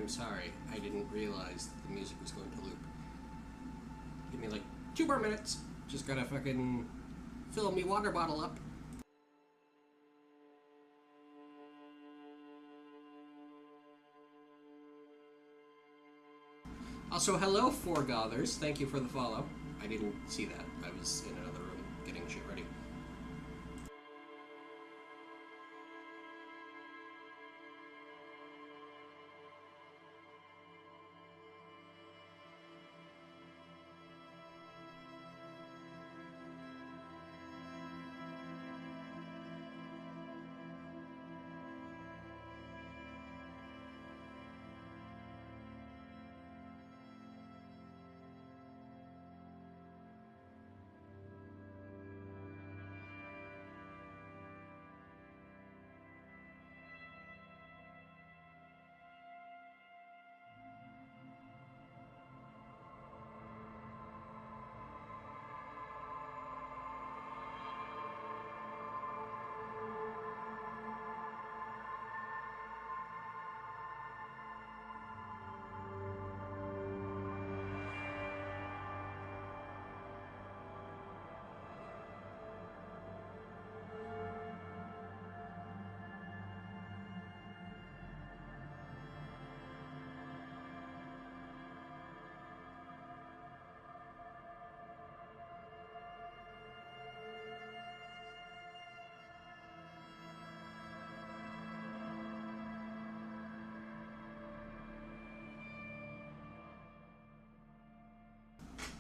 I'm sorry. I didn't realize the music was going to loop. Give me like 2 more minutes. Just gotta fucking fill me water bottle up. Also, hello, Four Gothers. Thank you for the follow. I didn't see that. I was in another room getting shit ready.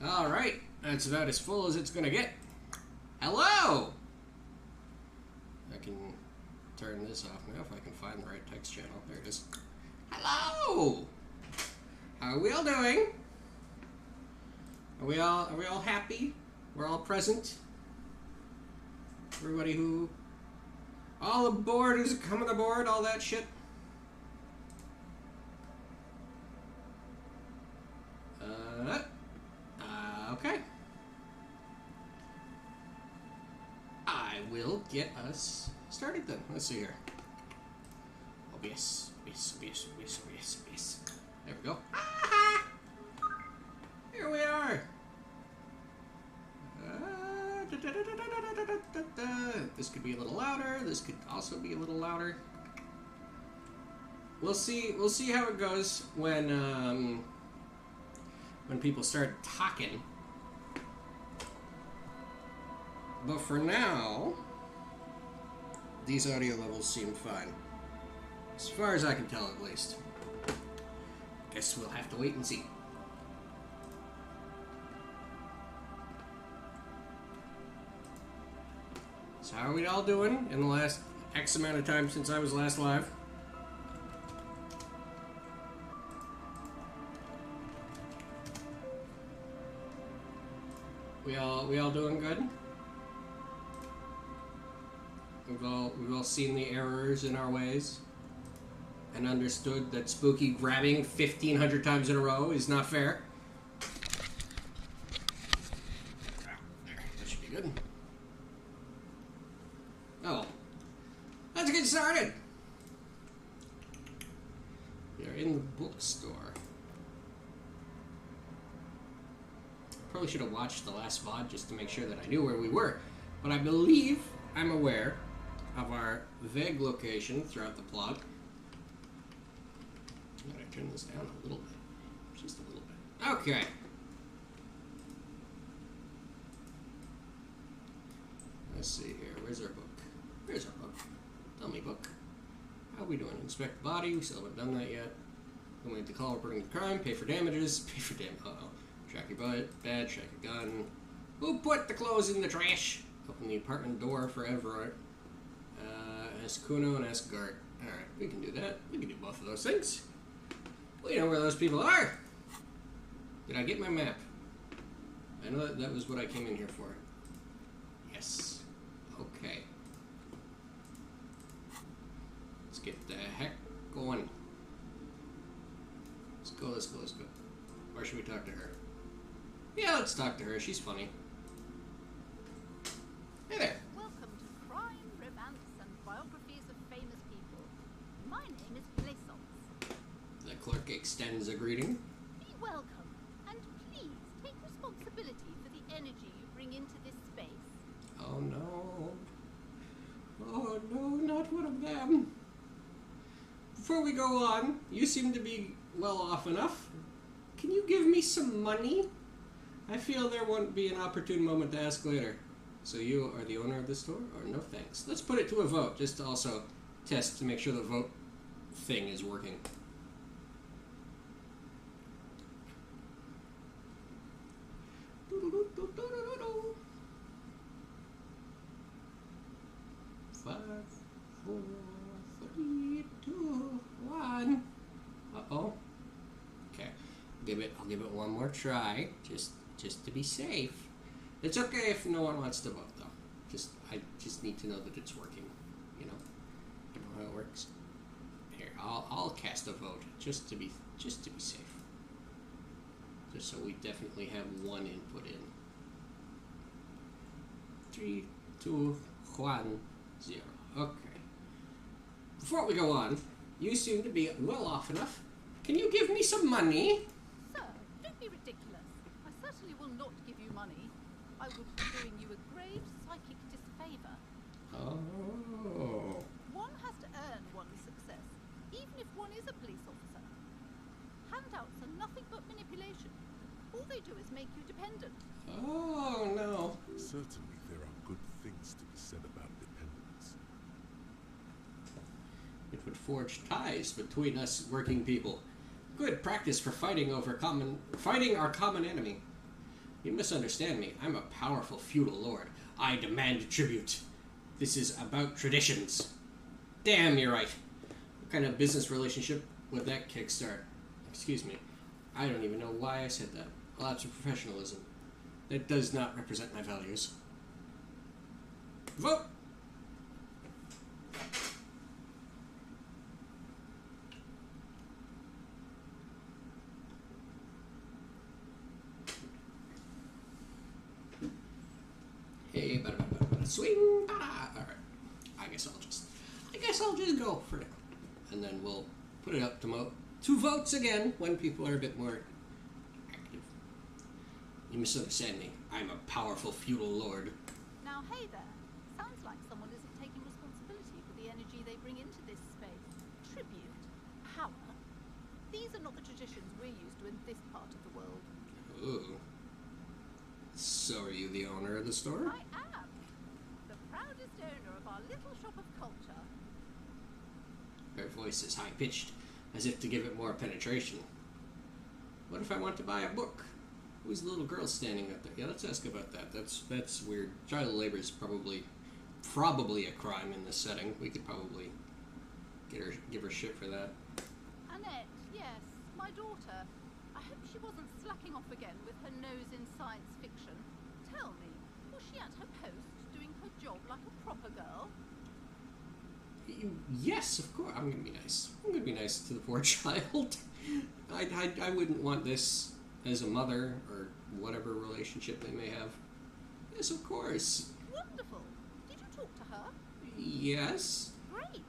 Alright, that's about as full as it's gonna get. Hello! I can turn this off now if I can find the right text channel. There it is. Hello! How are we all doing? Are we all happy? We're all present? Everybody who... all aboard who's coming aboard, all that shit? Okay. I will get us started then. Let's see here. OBS. There we go. Ah! Here we are. This could be a little louder. This could also be a little louder. We'll see how it goes when people start talking. But for now, these audio levels seem fine. As far as I can tell, at least. Guess we'll have to wait and see. So how are we all doing in the last X amount of time since I was last live? We all doing good? We've all seen the errors in our ways and understood that Spooky grabbing 1,500 times in a row is not fair. There, that should be good. Oh, let's get started. We are in the bookstore. Probably should have watched the last VOD just to make sure that I knew where we were, but I believe I'm aware of our vague location throughout the plot. I'm gonna turn this down a little bit. Just a little bit. Okay. Let's see here. Where's our book? Where's our book? Dummy book. How are we doing? Inspect the body. We still haven't done that yet. Eliminate the call reporting the crime. Pay for damages. Pay for damage. Uh-oh. Track your badge. Track your gun. Who put the clothes in the trash? Open the apartment door for Everett. Ask Kuno and ask Gart. Alright, we can do that. We can do both of those things. We know where those people are. Did I get my map? I know that was what I came in here for. Yes. Okay. Let's get the heck going. Let's go. Or should we talk to her? Yeah, let's talk to her. She's funny. Hey there. Welcome to Crime, Romance, and Biographies of Famous People. My name is Plaisance. The clerk extends a greeting. Be welcome, and please take responsibility for the energy you bring into this space. Oh no. Oh no, not one of them. Before we go on, you seem to be well off enough. Can you give me some money? I feel there won't be an opportune moment to ask later. So you are the owner of the store? Or no thanks. Let's put it to a vote, just to also test to make sure the vote thing is working. Five, four, three, two, one. Uh-oh. Okay. I'll give it one more try, just to be safe. It's okay if no one wants to vote though. I just need to know that it's working. You know? I know how it works. Here, I'll cast a vote just to be safe. Just so we definitely have one input in. 3, 2, 1, 0. Okay. Before we go on, you seem to be well off enough. Can you give me some money? Sir, don't be ridiculous. I certainly will not give you money. I would be doing you a grave psychic disfavor. Oh. One has to earn one's success, even if one is a police officer. Handouts are nothing but manipulation. All they do is make you dependent. Oh, no. Certainly there are good things to be said about dependence. It would forge ties between us working people. Good practice for fighting our common enemy. You misunderstand me. I'm a powerful feudal lord. I demand tribute. This is about traditions. Damn, you're right. What kind of business relationship would that kickstart? Excuse me. I don't even know why I said that. A lapse of professionalism. That does not represent my values. Vote! Hey, swing, bada. All right. I guess I'll just go for now, and then we'll put it up to votes again when people are a bit more active. You misunderstand me. I'm a powerful feudal lord. Now, hey there. Sounds like someone isn't taking responsibility for the energy they bring into this space. Tribute, power. These are not the traditions we're used to in this part of the world. Ooh. So are you the owner of the store? I am. The proudest owner of our little shop of culture. Her voice is high-pitched, as if to give it more penetration. What if I want to buy a book? Who's the little girl standing up there? Yeah, let's ask about that. That's weird. Child labor is probably a crime in this setting. We could probably give her shit for that. Annette, yes, my daughter. I hope she wasn't slacking off again with her nose in science fiction. Tell me, was she at her post, doing her job like a proper girl? Yes, of course. I'm gonna be nice. I'm gonna be nice to the poor child. I wouldn't want this as a mother or whatever relationship they may have. Yes, of course. Wonderful. Did you talk to her? Yes. Great.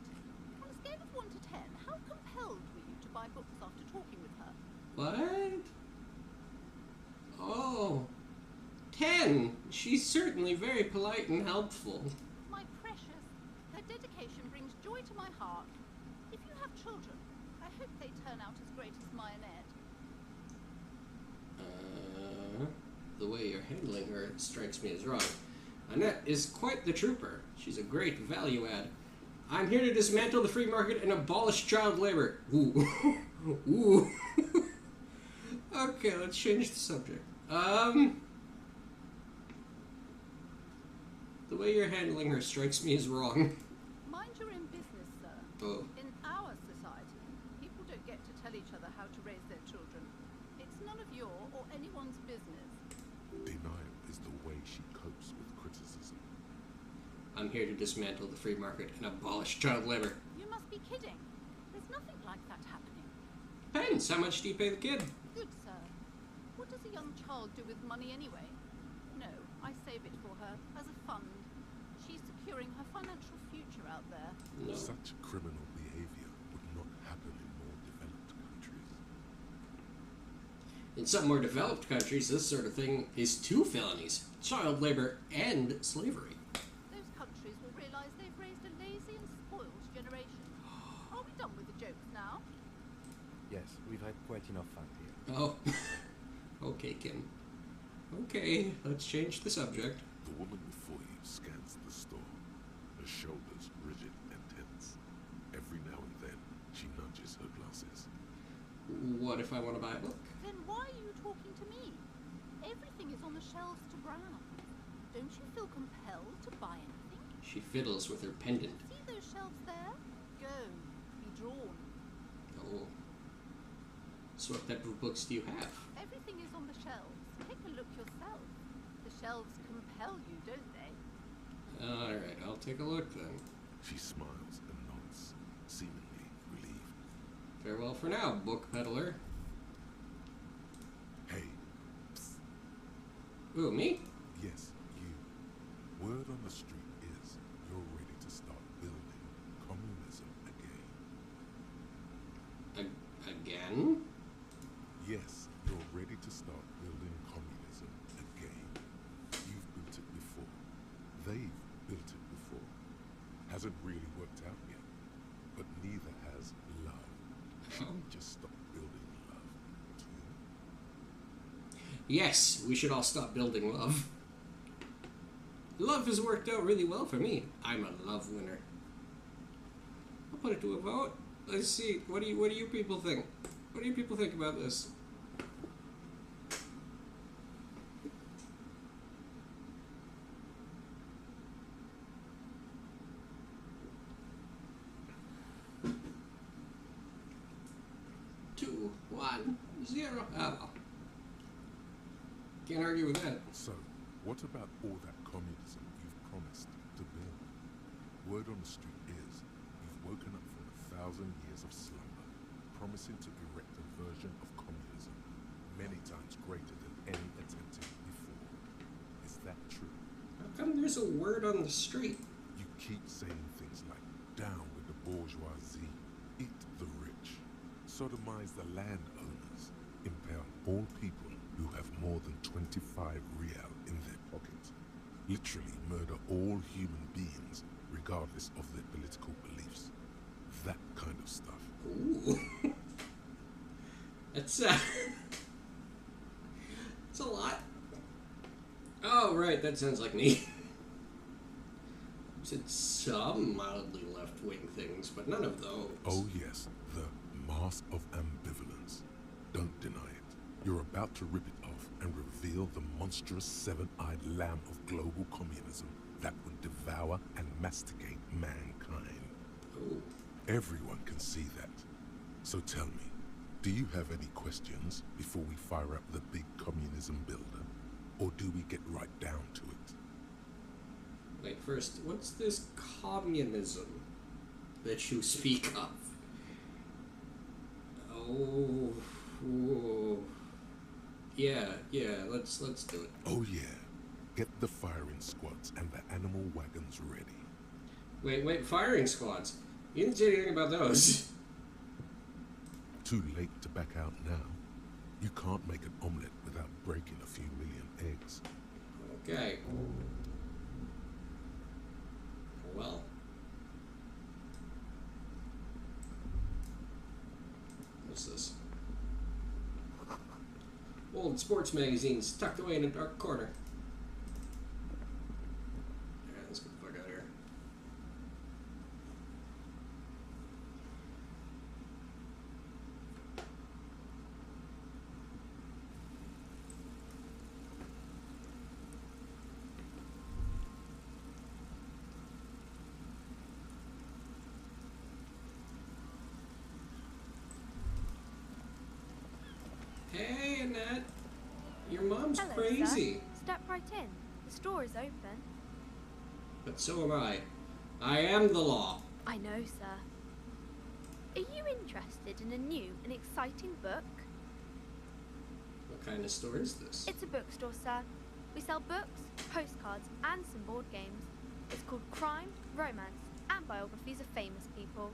On a scale of 1 to 10, how compelled were you to buy books after talking with her? What? Oh, 10. She's certainly very polite and helpful. My precious, her dedication brings joy to my heart. If you have children, I hope they turn out as great as my Annette. The way you're handling her strikes me as wrong. Annette is quite the trooper. She's a great value add. I'm here to dismantle the free market and abolish child labor. Ooh. Ooh. Okay, let's change the subject. The way you're handling her strikes me as wrong. Mind your own business, sir. Oh. In our society, people don't get to tell each other how to raise their children. It's none of your or anyone's business. Denial is the way she copes with criticism. I'm here to dismantle the free market and abolish child labor. You must be kidding. There's nothing like that happening. Depends. How much do you pay the kid? Good, sir. What does a young child do with money anyway? No, I save it for her as a fund. She's securing her financial future out there. No. Such criminal behavior would not happen in more developed countries. some more developed countries, this sort of thing is 2 felonies: child labor and slavery. Those countries will realise they've raised a lazy and spoiled generation. Are we done with the jokes now? Yes, we've had quite enough fun here. Oh, okay, Kim. Okay, let's change the subject. The woman before you scans the store, her shoulders rigid and tense. Every now and then, she nudges her glasses. What if I want to buy a book? Then why are you talking to me? Everything is on the shelves to browse. Don't you feel compelled to buy anything? She fiddles with her pendant. See those shelves there? Go. Be drawn. Oh. So what type of books do you have? Everything is on the shelves. Take a look yourself. The shelves compel you, don't they? Alright, I'll take a look then. She smiles and nods, seemingly relieved. Farewell for now, book peddler. Hey, psst. Ooh, me? Yes, you. Word on the street is you're ready to start building communism again. Again? Yes, you're ready to start building communism again. You've built it before. They've built it before. Hasn't really worked out yet. But neither has love. Should we just stop building love, too? Yes, we should all stop building love. Love has worked out really well for me. I'm a love winner. I'll put it to a vote. Let's see. What do you people think? What do you people think about this? Two, 1, 0. Oh, well. Can't argue with that. So, what about all that communism you've promised to build? Word on the street is you've woken up from 1,000 years of slumber, promising to erect a version of communism many times greater than any attempted before. Is that true? How come there's a word on the street? You keep saying things like, down with the bourgeoisie, eat the rich, sodomize the landowners, impale all people who have more than 25 real in their pockets, literally murder all human beings regardless of their political beliefs. That kind of stuff. Ooh. That's it's a lot. Oh, right, that sounds like me. Said some mildly left-wing things, but none of those. Oh yes, the mask of ambivalence. Don't deny it. You're about to rip it off and reveal the monstrous seven-eyed lamb of global communism that would devour and masticate mankind. Oh. Everyone can see that. So tell me, do you have any questions before we fire up the big communism builder? Or do we get right down to it? Wait, first, what's this communism that you speak of? Oh, ooh. Yeah, let's do it. Oh yeah. Get the firing squads and the animal wagons ready. Wait, firing squads. You didn't say anything about those. Too late to back out now. You can't make an omelette without breaking a few million eggs. Okay. Well. What's this? Old sports magazines tucked away in a dark corner. Alright, let's get the fuck out of here. Hey, Annette. Your mom's Hello, crazy. Sir. Step right in. The store is open. But so am I. I am the law. I know, sir. Are you interested in a new and exciting book? What kind of store is this? It's a bookstore, sir. We sell books, postcards, and some board games. It's called Crime, Romance, and Biographies of Famous People.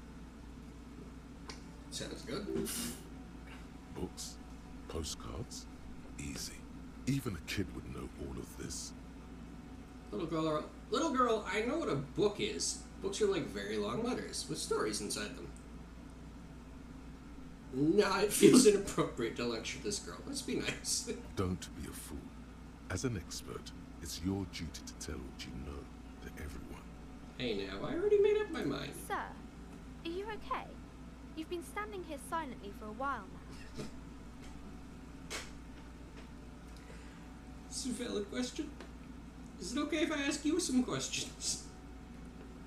Sounds good. Books, postcards, easy. Even a kid would know all of this. Little girl, I know what a book is. Books are like very long letters with stories inside them. Nah, it feels inappropriate to lecture this girl. Let's be nice. Don't be a fool. As an expert, it's your duty to tell what you know to everyone. Hey now, I already made up my mind. Sir, are you okay? You've been standing here silently for a while now. It's a valid question. Is it okay if I ask you some questions?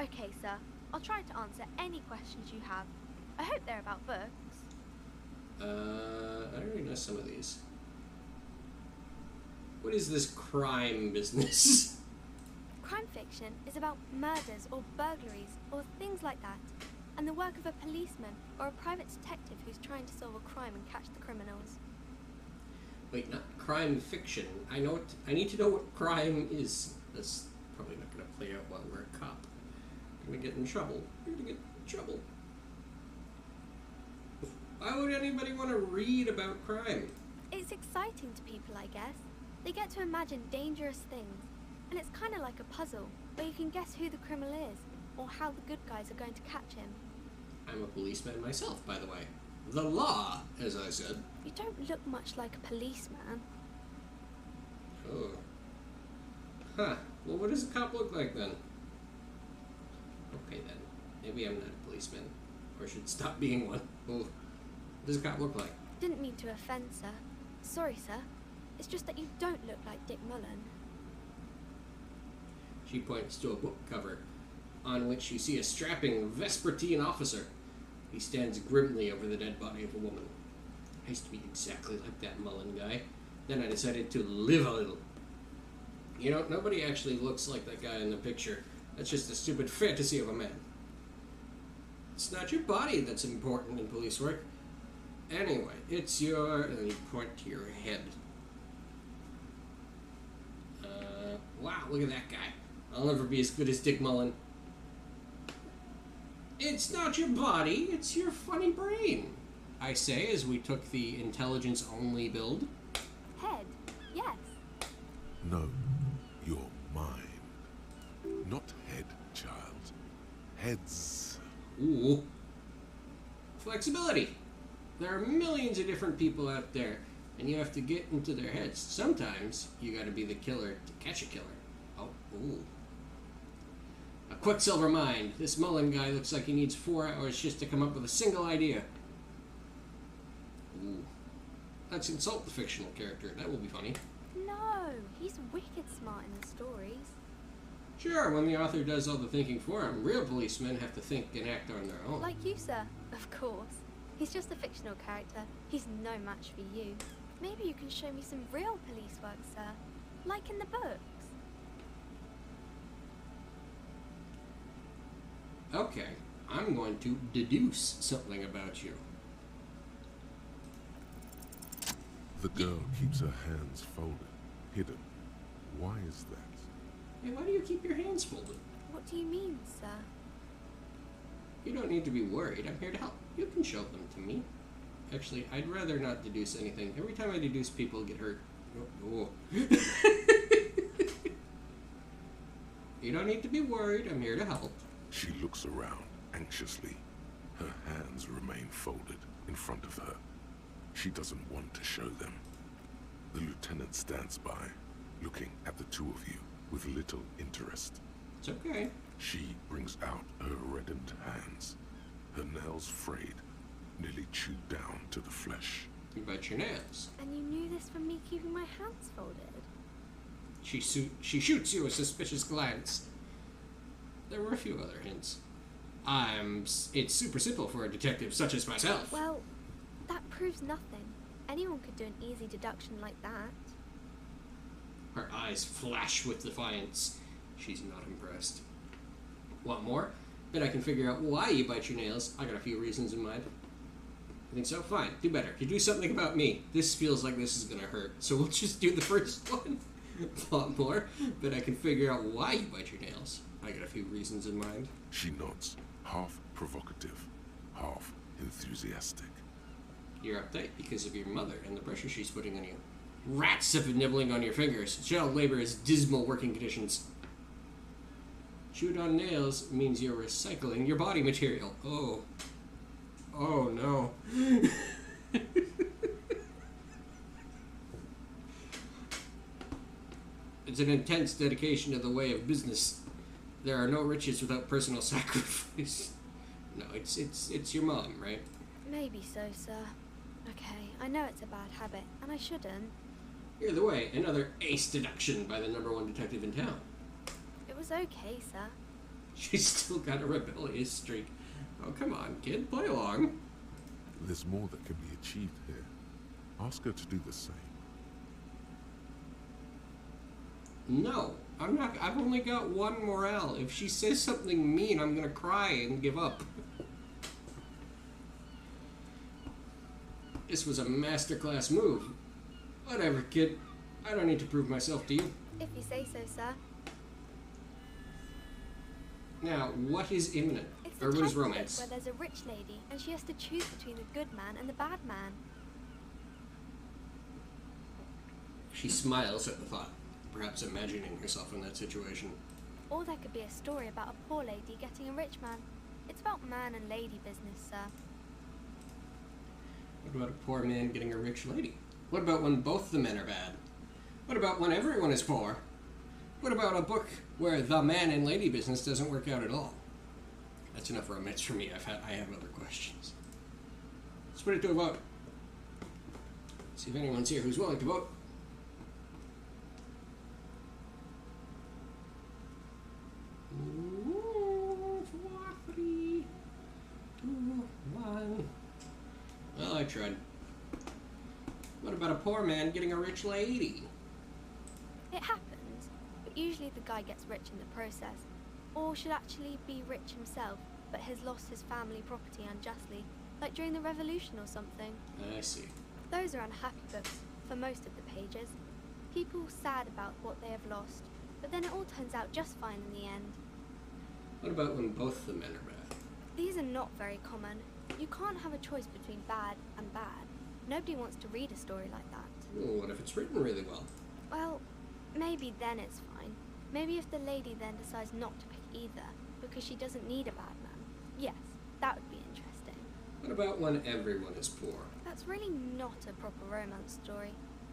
Okay, sir. I'll try to answer any questions you have. I hope they're about books. I already know some of these. What is this crime business? Crime fiction is about murders or burglaries or things like that, and the work of a policeman or a private detective who's trying to solve a crime and catch the criminals. Wait, not crime fiction. I need to know what crime is. That's probably not going to play out while we're a cop. We're going to get in trouble. We're going to get in trouble. Why would anybody want to read about crime? It's exciting to people, I guess. They get to imagine dangerous things, and it's kind of like a puzzle, where you can guess who the criminal is, or how the good guys are going to catch him. I'm a policeman myself, by the way. The law, as I said. You don't look much like a policeman. Oh. Huh. Well, what does a cop look like then? Okay then. Maybe I'm not a policeman. Or should stop being one. Oh. What does a cop look like? Didn't mean to offend, sir. Sorry, sir. It's just that you don't look like Dick Mullen. She points to a book cover, on which you see a strapping Vespertine officer. He stands grimly over the dead body of a woman. I used to be exactly like that Mullen guy. Then I decided to live a little. You know, nobody actually looks like that guy in the picture. That's just a stupid fantasy of a man. It's not your body that's important in police work. Anyway, it's your... And you point to your head. Wow, look at that guy. I'll never be as good as Dick Mullen. It's not your body, it's your funny brain, I say as we took the intelligence-only build. Head, yes. No, your mind. Not head, child. Heads. Ooh. Flexibility. There are millions of different people out there, and you have to get into their heads. Sometimes you gotta be the killer to catch a killer. Oh, ooh. A Quicksilver mind. This Mullen guy looks like he needs 4 hours just to come up with a single idea. Ooh. Let's insult the fictional character. That will be funny. No, he's wicked smart in the stories. Sure, when the author does all the thinking for him, real policemen have to think and act on their own. Like you, sir. Of course. He's just a fictional character. He's no match for you. Maybe you can show me some real police work, sir. Like in the books. Okay, I'm going to deduce something about you. The girl keeps her hands folded, hidden. Why is that? Hey, why do you keep your hands folded? What do you mean, sir? You don't need to be worried. I'm here to help. You can show them to me. Actually, I'd rather not deduce anything. Every time I deduce, people get hurt. Oh. You don't need to be worried. I'm here to help. She looks around anxiously. Her hands remain folded in front of her. She doesn't want to show them. The lieutenant stands by, looking at the two of you with little interest. It's okay. She brings out her reddened hands, her nails frayed, nearly chewed down to the flesh. You bite your nails. And you knew this from me keeping my hands folded? She shoots you a suspicious glance. There were a few other hints. It's super simple for a detective such as myself. Well, that proves nothing. Anyone could do an easy deduction like that. Her eyes flash with defiance. She's not impressed. Want more? Bet I can figure out why you bite your nails. I got a few reasons in mind. I think so? Fine. Do better. You do something about me. This feels like this is gonna hurt. So we'll just do the first one. Want more? Bet I can figure out why you bite your nails. I got a few reasons in mind. She nods, half provocative, half enthusiastic. You're uptight because of your mother and the pressure she's putting on you. Rats have been nibbling on your fingers. Child labor is dismal working conditions. Chewed on nails means you're recycling your body material. Oh. Oh no. It's an intense dedication to the way of business. There are no riches without personal sacrifice. No, it's your mom, right? Maybe so, sir. Okay, I know it's a bad habit, and I shouldn't. Either way, another ace deduction by the #1 detective in town. It was okay, sir. She's still got a rebellious streak. Oh, come on, kid, play along. There's more that can be achieved here. Ask her to do the same. No, I'm not. I've only got one morale. If she says something mean, I'm gonna cry and give up. This was a masterclass move. Whatever, kid. I don't need to prove myself to you. If you say so, sir. Now, what is imminent? It's Or the what type is of book romance? where there's a rich lady, and she has to choose between the good man and the bad man. She smiles at the thought, perhaps imagining herself in that situation. Or there could be a story about a poor lady getting a rich man. It's about man and lady business, sir. What about a poor man getting a rich lady? What about when both the men are bad? What about when everyone is poor? What about a book where the man and lady business doesn't work out at all? That's enough romance for me. I have other questions. Let's put it to a vote. See if anyone's here who's willing to vote. Ooh, 4, 3, 2, 1. Well, I tried. What about a poor man getting a rich lady? It happens, but usually the guy gets rich in the process. Or should actually be rich himself, but has lost his family property unjustly, like during the revolution or something. I see. Those are unhappy books, for most of the pages. People sad about what they have lost, but then it all turns out just fine in the end. What about when both the men are bad? These are not very common. You can't have a choice between bad and bad. Nobody wants to read a story like that. Well, what if it's written really well? Well, maybe then it's fine. Maybe if the lady then decides not to pick either, because she doesn't need a bad man. Yes, that would be interesting. What about when everyone is poor? That's really not a proper romance story.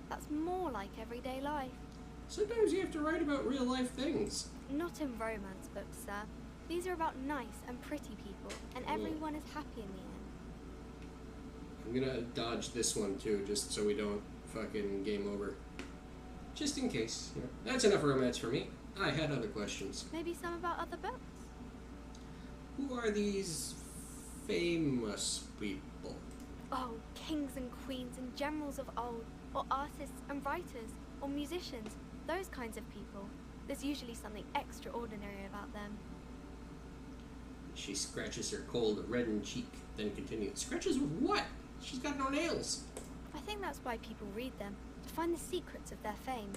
That's more like everyday life. Sometimes you have to write about real life things. Not in romance books, sir. These are about nice and pretty people, and everyone is happy in the end. I'm gonna dodge this one too, just so we don't fucking game over. Just in case. You know. That's enough romance for me. I had other questions. Maybe some about other books? Who are these famous people? Oh, kings and queens and generals of old, or artists and writers, or musicians, those kinds of people. There's usually something extraordinary about them. She scratches her cold, reddened cheek, then continues. Scratches with what? She's got no nails. I think that's why people read them, to find the secrets of their fame.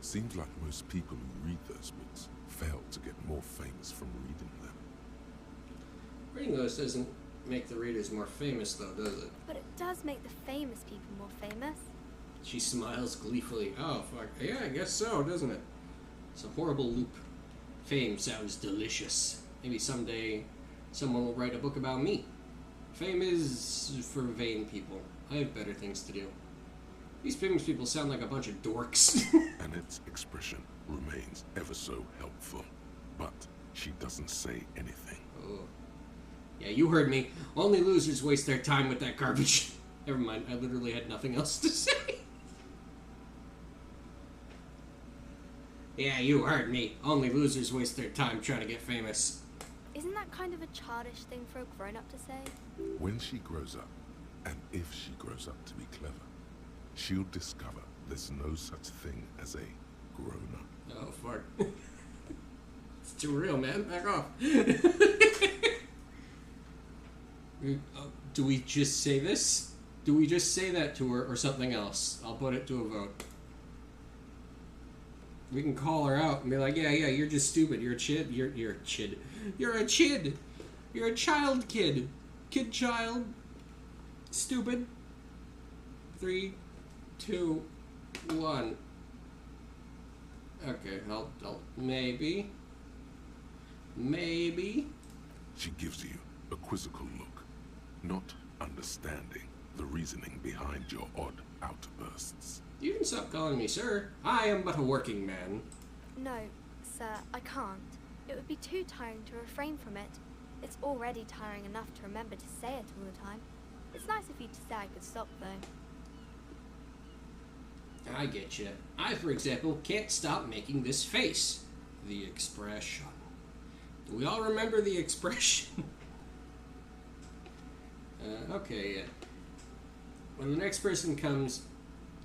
Seems like most people who read those books fail to get more famous from reading them. Reading those doesn't make the readers more famous, though, does it? But it does make the famous people more famous. She smiles gleefully. Oh, fuck. Yeah, I guess so, doesn't it? It's a horrible loop. Fame sounds delicious. Maybe someday someone will write a book about me. Fame is for vain people. I have better things to do. These famous people sound like a bunch of dorks. And its expression remains ever so helpful. But she doesn't say anything. Oh. Yeah, you heard me. Only losers waste their time with that garbage. Never mind, I literally had nothing else to say. Yeah, you heard me. Only losers waste their time trying to get famous. Isn't that kind of a childish thing for a grown-up to say? When she grows up, and if she grows up to be clever, she'll discover there's no such thing as a grown-up. Oh, fuck. It's too real, man. Back off. Do we just say this? Do we just say that to her or something else? I'll put it to a vote. We can call her out and be like, yeah, you're just stupid. You're a chid. You're a chid. You're a chid. You're a child kid. Kid child. Stupid. 3, 2, one. Okay, I'll maybe. She gives you a quizzical look, not understanding the reasoning behind your odd outbursts. You can stop calling me sir. I am but a working man. No, sir, I can't. It would be too tiring to refrain from it. It's already tiring enough to remember to say it all the time. It's nice of you to say I could stop, though. I get you. I, for example, can't stop making this face. The expression. Do we all remember the expression? Okay. When the next person comes,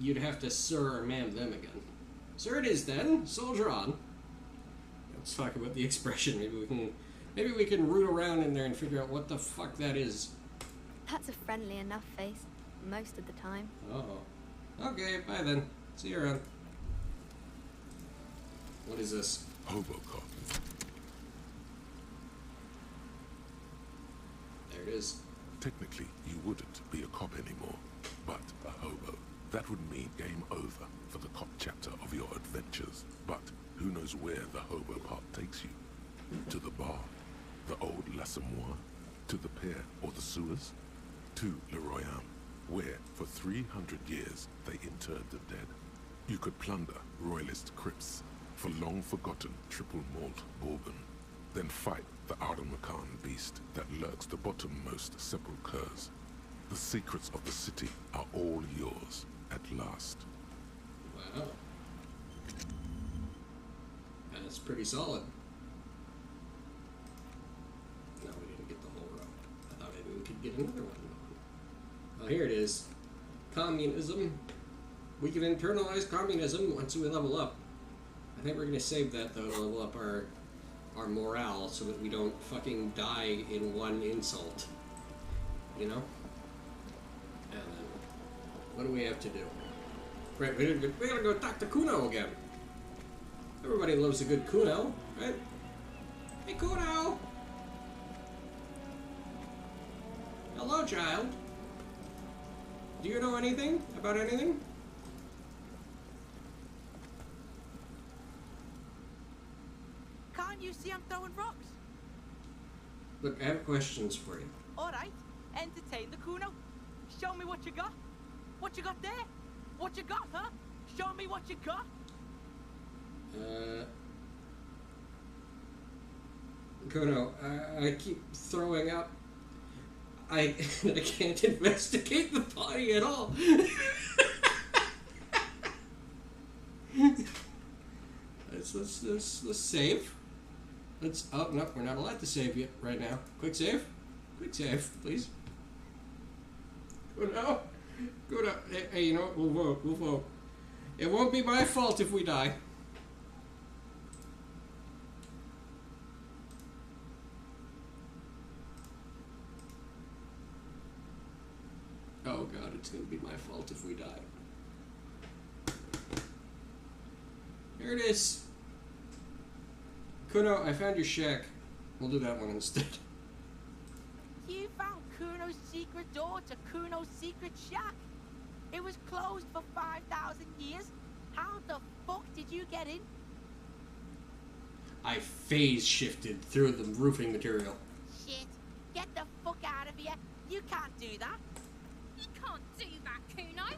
you'd have to sir or ma'am them again. Sir it is then. Soldier on. Let's talk about the expression. Maybe we can root around in there and figure out what the fuck that is. That's a friendly enough face, most of the time. Oh. Okay, bye then. See you around. What is this? Hobocop. There it is. Technically, you wouldn't be a cop anymore, but a hobo. That would mean game over for the cop chapter of your adventures. But who knows where the hobo part takes you? To the bar, the old L'Assommoir, to the pier or the sewers, to Le Royaume, where for 300 years they interred the dead. You could plunder royalist crypts for long-forgotten triple malt bourbon, then fight the Arden-Macan beast that lurks the bottommost sepulchres. The secrets of the city are all yours at last. Wow. That's pretty solid. No, we didn't get the whole row. I thought maybe we could get another one. Oh, here it is. Communism. We can internalize communism once we level up. I think we're going to save that, though, to level up our morale so that we don't fucking die in one insult. You know? And then, what do we have to do? Right, we gotta go talk to Kuno again. Everybody loves a good Kuno, right? Hey, Kuno! Hello, child. Do you know anything about anything? Can't you see I'm throwing rocks? Look, I have questions for you. Alright, entertain the Kuno. Show me what you got. What you got there? What you got, huh? Show me what you got. Kuno, I keep throwing up. I can't investigate the body at all. Let's save. Oh no, we're not allowed to save yet right now. Quick save, please. Kuno, hey, you know what? We'll vote. It won't be my fault if we die. Oh god, it's gonna be my fault if we die. Here it is. Kuno, I found your shack. We'll do that one instead. You found Kuno's secret door to Kuno's secret shack. It was closed for 5,000 years. How the fuck did you get in? I phase shifted through the roofing material. Shit. Get the fuck out of here. You can't do that. You can't do that, Kuno.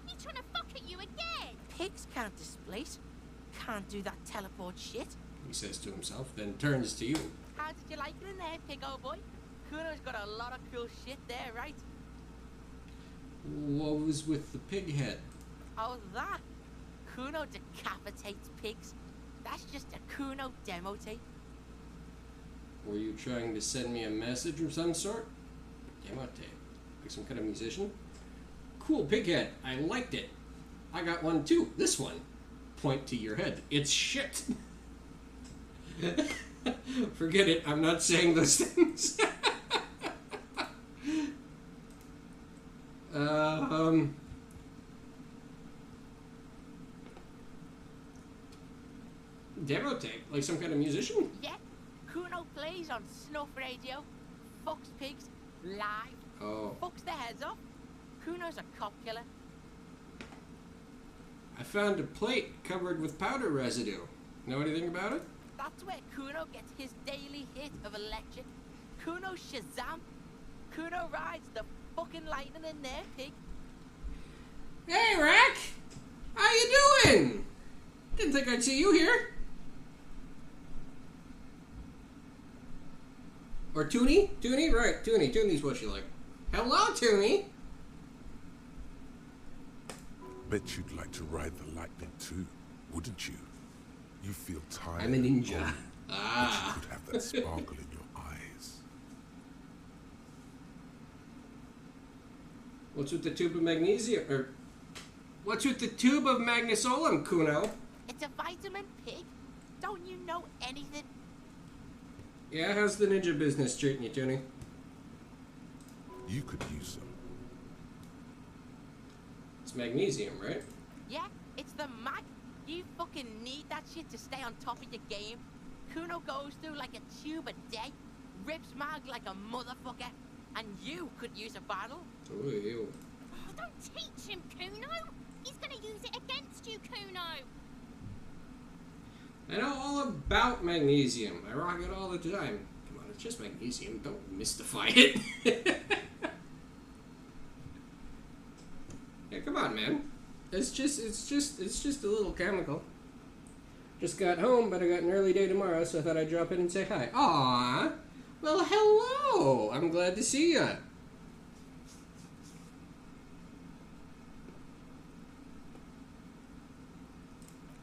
He's trying to fuck at you again. Pigs can't displace. Can't do that teleport shit. He says to himself, then turns to you. How did you like it in there, pig old boy? Kuno's got a lot of cool shit there, right? What was with the pig head? Oh, that? Kuno decapitates pigs. That's just a Kuno demo tape. Were you trying to send me a message of some sort? Demo tape. Like some kind of musician? Cool pig head. I liked it. I got one too. This one. Point to your head. It's shit. Forget it. I'm not saying those things. Demo tape? Like some kind of musician? Yeah. Kuno plays on Snuff Radio. Fucks pigs. Live. Oh. Fucks their heads off. Kuno's a cop killer. I found a plate covered with powder residue. Know anything about it? That's where Kuno gets his daily hit of electric. Kuno Shazam. Kuno rides the fucking lightning in there, pig. Hey, Rack! How you doing? Didn't think I'd see you here. Or Toonie? Toonie? Right, Toonie. Toonie's what she like. Hello, Toonie! Bet you'd like to ride the lightning too, wouldn't you? You feel tired. I'm a ninja. and cold, Ah. But you could have that sparkle in your eyes. What's with the tube of magnesium? Or what's with the tube of magnesolum, Kuno? It's a vitamin, pig. Don't you know anything? Yeah, how's the ninja business treating you, Toonie? You could use some. It's magnesium, right? Yeah, it's the mag. You fucking need that shit to stay on top of your game. Kuno goes through like a tube a day, rips mag like a motherfucker, and you could use a bottle. Ooh, ew. Oh, don't teach him, Kuno. He's gonna use it against you, Kuno. I know all about magnesium. I rock it all the time. Come on, it's just magnesium. Don't mystify it. Yeah, come on, man. It's just a little chemical. Just got home, but I got an early day tomorrow, so I thought I'd drop in and say hi. Aww. Well, hello. I'm glad to see ya.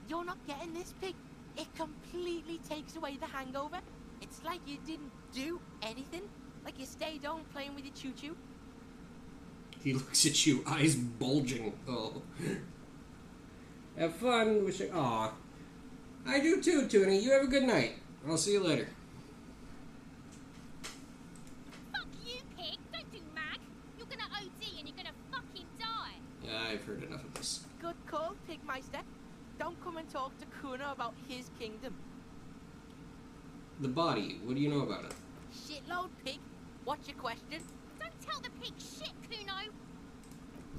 You're not getting this, pig. It completely takes away the hangover. It's like you didn't do anything. Like you stayed home playing with your choo-choo. He looks at you, eyes bulging. Oh. Have fun. Wish I... Aw. I do too, Toonie. You have a good night. I'll see you later. Fuck you, pig. Don't do mag. You're gonna OD and you're gonna fucking die. Yeah, I've heard enough of this. Good call, Pigmeister. Don't come and talk to Kuno about his kingdom. The body. What do you know about it? Shitload, pig. What's your question? Don't tell the pig shit, Kuno.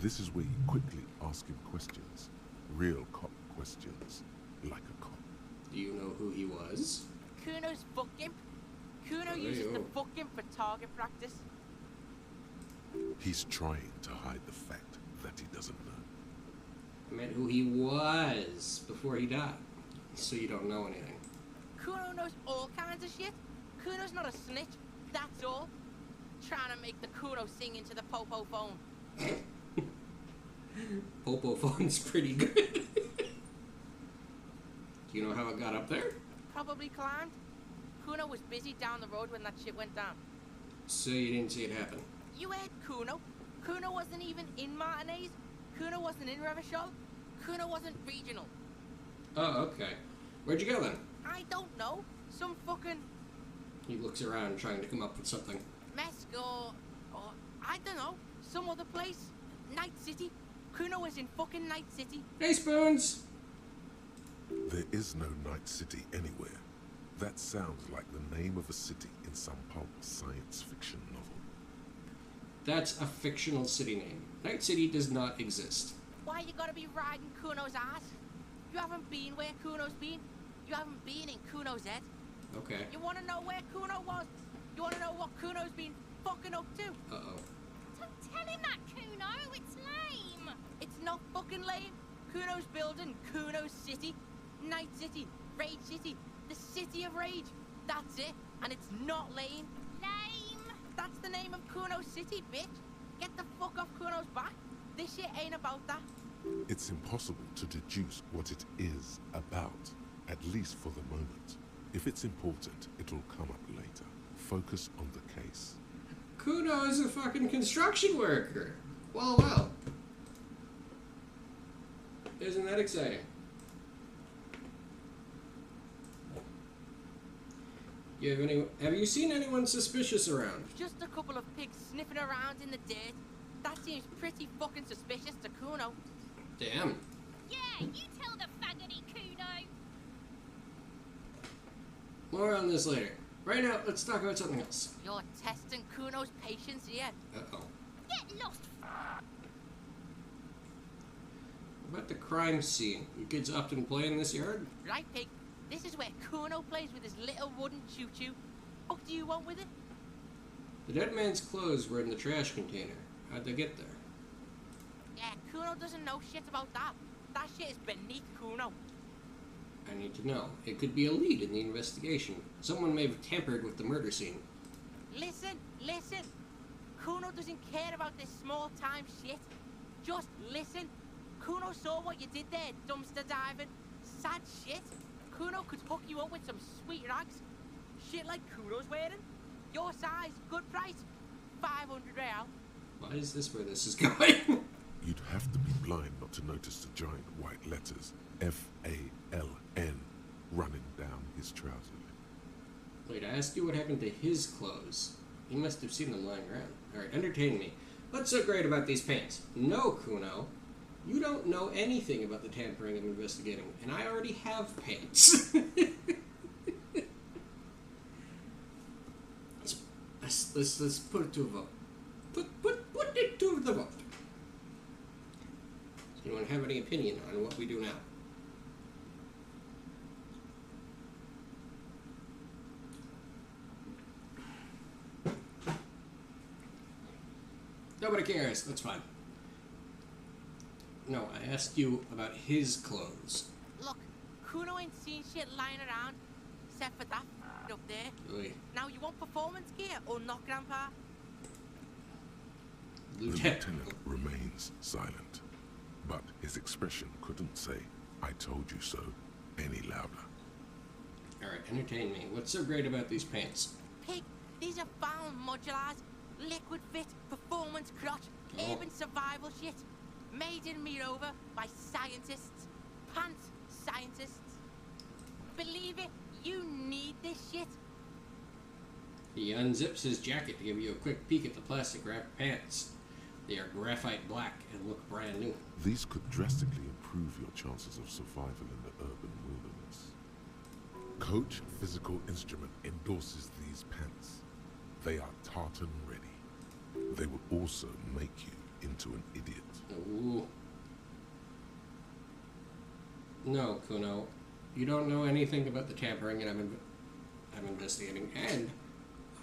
This is where you quickly ask him questions. Real cop questions. Like a cop. Do you know who he was? Kuno's fucking. Kuno Oh, uses the yo. fucking for target practice. He's trying to hide the fact that he doesn't know. I meant who he was before he died. So you don't know anything. Kuno knows all kinds of shit. Kuno's not a snitch. That's all. Trying to make the Kuno sing into the popo phone. Popo phone's pretty good. Do you know how it got up there? Probably climbed. Kuno was busy down the road when that shit went down. So you didn't see it happen. You heard Kuno. Kuno wasn't even in Martinez. Kuno wasn't in Revachol. Kuno wasn't regional. Oh, okay. Where'd you go then? I don't know. Some fucking He looks around trying to come up with something. Mesco or I don't know. Some other place. Night City. Kuno was in fucking Night City. Hey, Spoons! There is no Night City anywhere. That sounds like the name of a city in some pulp science fiction novel. That's a fictional city name. Night City does not exist. Why you gotta be riding Kuno's ass? You haven't been where Kuno's been. You haven't been in Kuno's head. Okay. You wanna know where Kuno was? You wanna know what Kuno's been fucking up to? Uh-oh. Don't tell him that, Kuno. It's lame. It's not fucking lame. Kuno's building Kuno's City. Night City. Rage City. The City of Rage. That's it. And it's not lame. Lame. That's the name of Kuno City, bitch. Get the fuck off Kuno's back. This shit ain't about that. It's impossible to deduce what it is about, at least for the moment. If it's important, it'll come up later. Focus on the case. Kuno is a fucking construction worker. Well. Isn't that exciting? Have you seen anyone suspicious around? Just a couple of pigs sniffing around in the dirt. That seems pretty fucking suspicious to Kuno. Damn. Yeah, you tell the faggoty, Kuno. More on this later. Right now, let's talk about something else. You're testing Kuno's patience here. Uh-oh. Get lost. About the crime scene. You kids often play in this yard? Right, Pig? This is where Kuno plays with his little wooden choo-choo. What do you want with it? The dead man's clothes were in the trash container. How'd they get there? Yeah, Kuno doesn't know shit about that. That shit is beneath Kuno. I need to know. It could be a lead in the investigation. Someone may have tampered with the murder scene. Listen. Kuno doesn't care about this small-time shit. Just listen. Kuno saw what you did there, dumpster diving. Sad shit. Kuno could hook you up with some sweet rags. Shit like Kuno's wearing. Your size, good price. 500 real. Why is this where this is going? You'd have to be blind not to notice the giant white letters F-A-L-N running down his trousers. Wait, I asked you what happened to his clothes. He must have seen them lying around. Alright, entertain me. What's so great about these pants? No, Kuno. You don't know anything about the tampering I'm investigating, and I already have pants. let's put it to a vote. Put it to the vote. Does anyone have any opinion on what we do now? Nobody cares. That's fine. No, I asked you about his clothes. Look, Kuno ain't seen shit lying around, except for that up there. Really? Now, you want performance gear or not, Grandpa? The lieutenant remains silent, but his expression couldn't say, "I told you so," any louder. Alright, entertain me. What's so great about these pants? Pig, these are found modulars, liquid fit, performance crotch, urban survival shit. Made in Mirova by scientists, pants scientists. Believe it, you need this shit. He unzips his jacket to give you a quick peek at the plastic wrapped pants. They are graphite black and look brand new. These could drastically improve your chances of survival in the urban wilderness. Coach Physical Instrument endorses these pants. They are tartan ready. They will also make you into an idiot. Ooh. No, Kuno. You don't know anything about the tampering that I'm investigating, and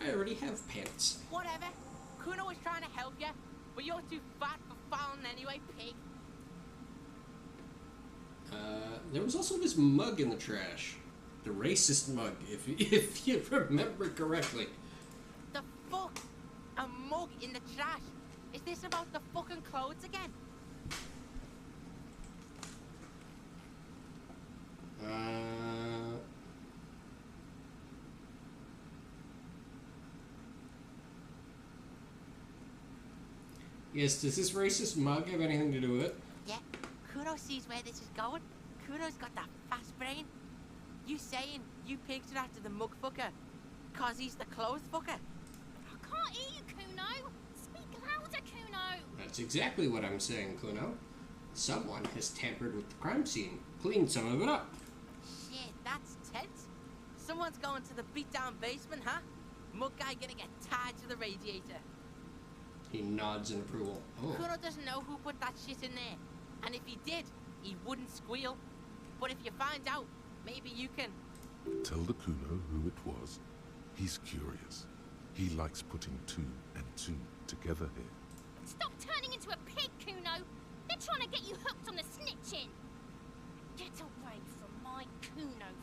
I already have pants. Whatever. Kuno is trying to help you, but you're too fat for fouling anyway, Pig. There was also this mug in the trash. The racist mug, if you remember correctly. The fuck? A mug in the trash? Is this about the fucking clothes again? Yes, does this racist mug have anything to do with it? Yeah, Kuno sees where this is going. Kuno's got that fast brain. You saying you picked it after the mug fucker? Cause he's the clothes fucker? I can't hear you, Kuno. Speak louder, Kuno. That's exactly what I'm saying, Kuno. Someone has tampered with the crime scene, cleaned some of it up. Shit, that's tense. Someone's going to the beat-down basement, huh? Mug guy gonna get tied to the radiator. He nods in approval. Oh. Kuno doesn't know who put that shit in there. And if he did, he wouldn't squeal. But if you find out, maybe you can... Tell the Kuno who it was. He's curious. He likes putting two and two together here. Stop turning into a pig, Kuno. They're trying to get you hooked on the snitching. Get away from my Kuno.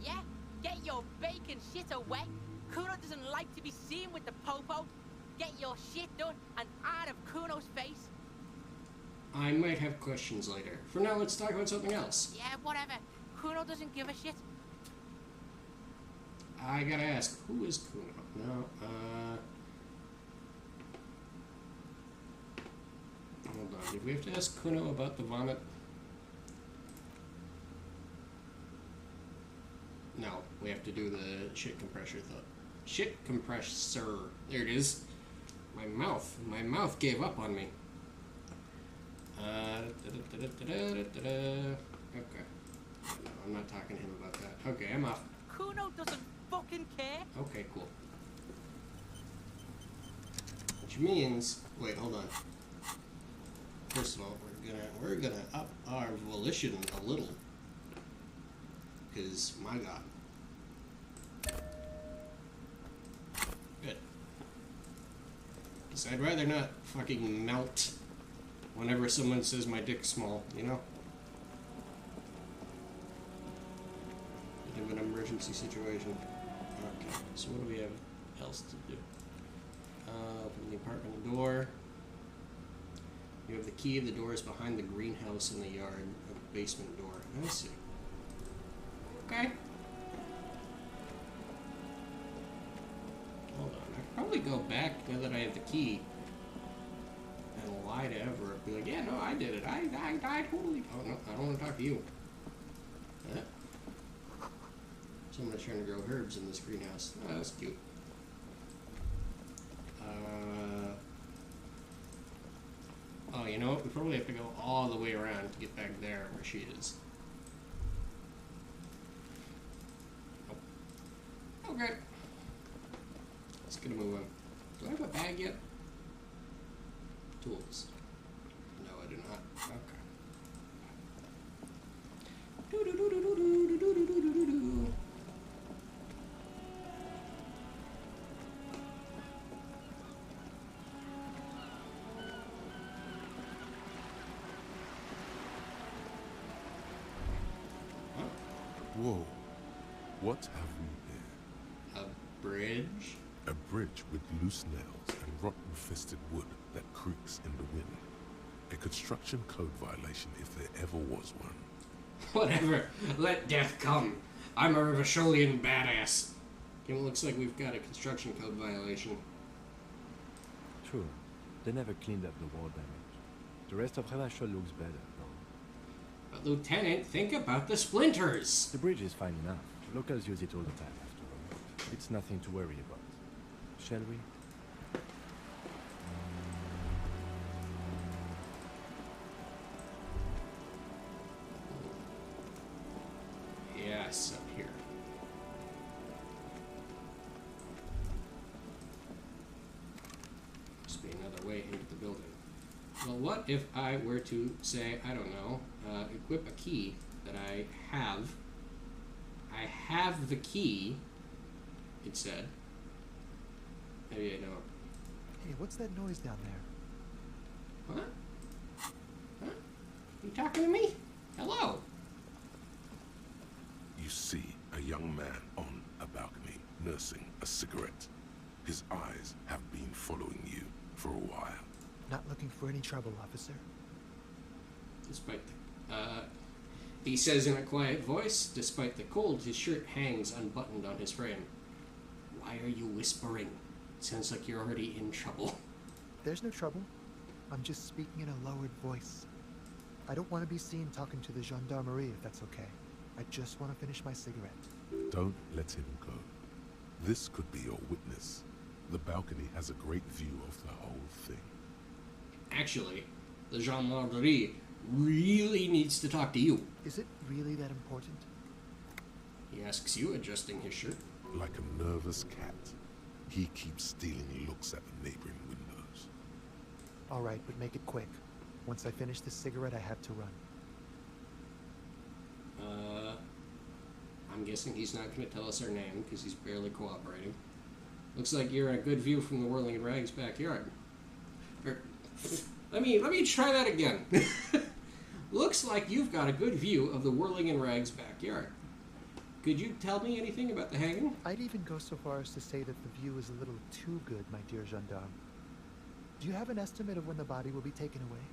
Yeah? Get your bacon shit away. Kuno doesn't like to be seen with the popo. Get your shit done and out of Kuno's face. I might have questions later. For now, let's talk about something else. Yeah, whatever. Kuno doesn't give a shit. I gotta ask, who is Kuno? No, hold on. Did we have to ask Kuno about the vomit? No, we have to do the shit compressor thought. Shit compressor. There it is. My mouth gave up on me. Okay. No, I'm not talking to him about that. Okay, I'm off. Kuno doesn't fucking care. Okay, cool. Which means... Wait, hold on. first of all, we're gonna up our volition a little, because my God. Good. Because I'd rather not fucking melt whenever someone says my dick's small, you know? Bit of an emergency situation. Okay, so what do we have else to do? Open the apartment door. You have the key. The door is behind the greenhouse in the yard. A basement door. I see. Okay. Hold on. I could probably go back now that I have the key and lie to Everett. Be like, yeah, no, I did it. I totally. Oh no, I don't want to talk to you. Someone's trying to grow herbs in this greenhouse. Oh, that's cute. Oh, you know what? We probably have to go all the way around to get back there where she is. Oh. Okay. Let's get a move on. Do I have a bag yet? Tools. No, I do not. Okay. Do-do-do-do-do-do-do-do-do-do-do. Whoa. What have we here? A bridge? A bridge with loose nails and rot-infested wood that creaks in the wind. A construction code violation if there ever was one. Whatever. Let death come. I'm a Rivasholian badass. It looks like we've got a construction code violation. True. They never cleaned up the wall damage. The rest of Revachol looks better, though. But Lieutenant, think about the splinters! The bridge is fine enough. Locals use it all the time, after all. It's nothing to worry about. Shall we? Yes, up here. Must be another way into the building. Well, what if I were to say, I don't know, equip a key that I have. I have the key, it said. Maybe I don't. Hey, what's that noise down there? What? Huh? You talking to me? Hello? You see a young man on a balcony nursing a cigarette. His eyes have been following you for a while. Not looking for any trouble, officer. Despite the, he says in a quiet voice, despite the cold, his shirt hangs unbuttoned on his frame. Why are you whispering? It sounds like you're already in trouble. There's no trouble. I'm just speaking in a lowered voice. I don't want to be seen talking to the gendarmerie, if that's okay. I just want to finish my cigarette. Don't let him go. This could be your witness. The balcony has a great view of the whole thing. Actually, the gendarmerie really needs to talk to you. Is it really that important? He asks you, adjusting his shirt. Like a nervous cat, he keeps stealing looks at the neighboring windows. All right, but make it quick. Once I finish this cigarette, I have to run. I'm guessing he's not going to tell us our name because he's barely cooperating. Looks like you're in a good view from the Whirling in Rags backyard. Let me try that again. Looks like you've got a good view of the Whirling in Rags backyard. Could you tell me anything about the hanging? I'd even go so far as to say that the view is a little too good, my dear gendarme. Do you have an estimate of when the body will be taken away?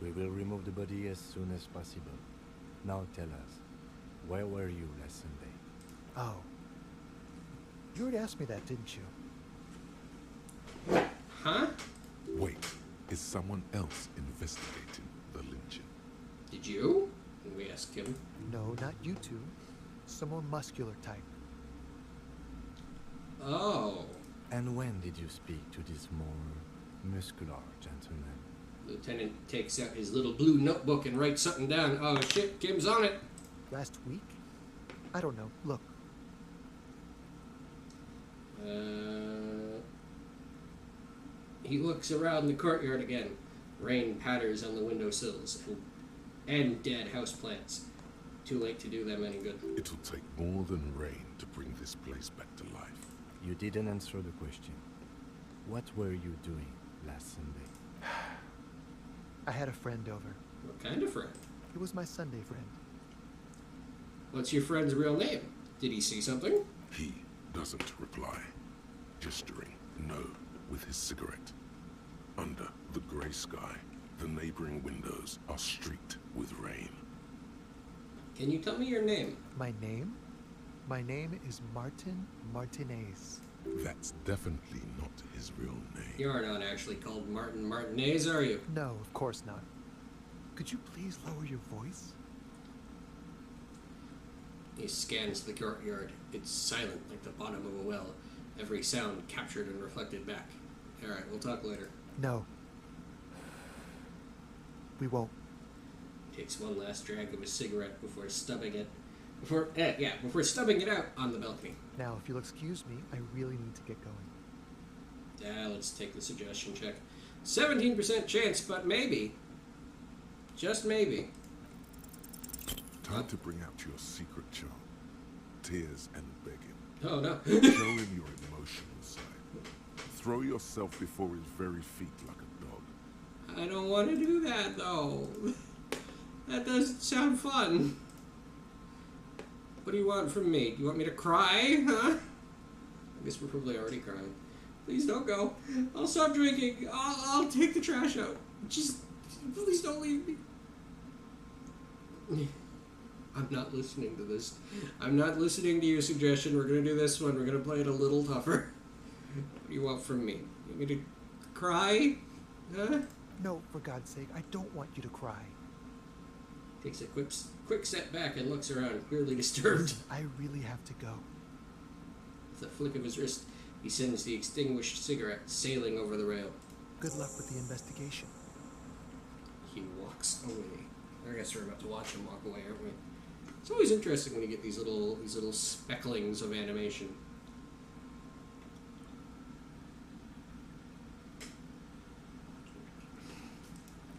We will remove the body as soon as possible. Now tell us, where were you last Sunday? Oh. You already asked me that, didn't you? Huh? Wait, is someone else investigating the lynching? Did you? We asked him. No, not you two. Some more muscular type. Oh. And when did you speak to this more muscular gentleman? Lieutenant takes out his little blue notebook and writes something down. Oh shit, Kim's on it. Last week? I don't know. Look. He looks around the courtyard again. Rain patters on the windowsills and dead houseplants. Too late to do them any good. It'll take more than rain to bring this place back to life. You didn't answer the question. What were you doing last Sunday? I had a friend over. What kind of friend? It was my Sunday friend. What's your friend's real name? Did he see something? He doesn't reply, gesturing no with his cigarette. Under the grey sky, the neighboring windows are streaked with rain. Can you tell me your name? My name? My name is Martin Martinez. That's definitely not his real name. You're not actually called Martin Martinez, are you? No, of course not. Could you please lower your voice? He scans the courtyard. It's silent like the bottom of a well. Every sound captured and reflected back. Alright, we'll talk later. No. We won't. Takes one last drag of his cigarette before stubbing it. Before stubbing it out on the balcony. Now, if you'll excuse me, I really need to get going. Let's take the suggestion check. 17% chance, but maybe. Just maybe. Time to bring out your secret charm. Tears and begging. Oh no. Show him your emotional side. Throw yourself before his very feet like a dog. I don't want to do that, though. That doesn't sound fun. What do you want from me? Do you want me to cry, huh? I guess we're probably already crying. Please don't go. I'll stop drinking. I'll take the trash out. Just, please don't leave me. I'm not listening to this. I'm not listening to your suggestion. We're going to do this one. We're going to play it a little tougher. What do you want from me? You want me to cry? Huh? No, for God's sake, I don't want you to cry. Takes a quick step back and looks around, clearly disturbed. I really have to go. With a flick of his wrist, he sends the extinguished cigarette sailing over the rail. Good luck with the investigation. He walks away. I guess we're about to watch him walk away, aren't we? It's always interesting when you get these little specklings of animation.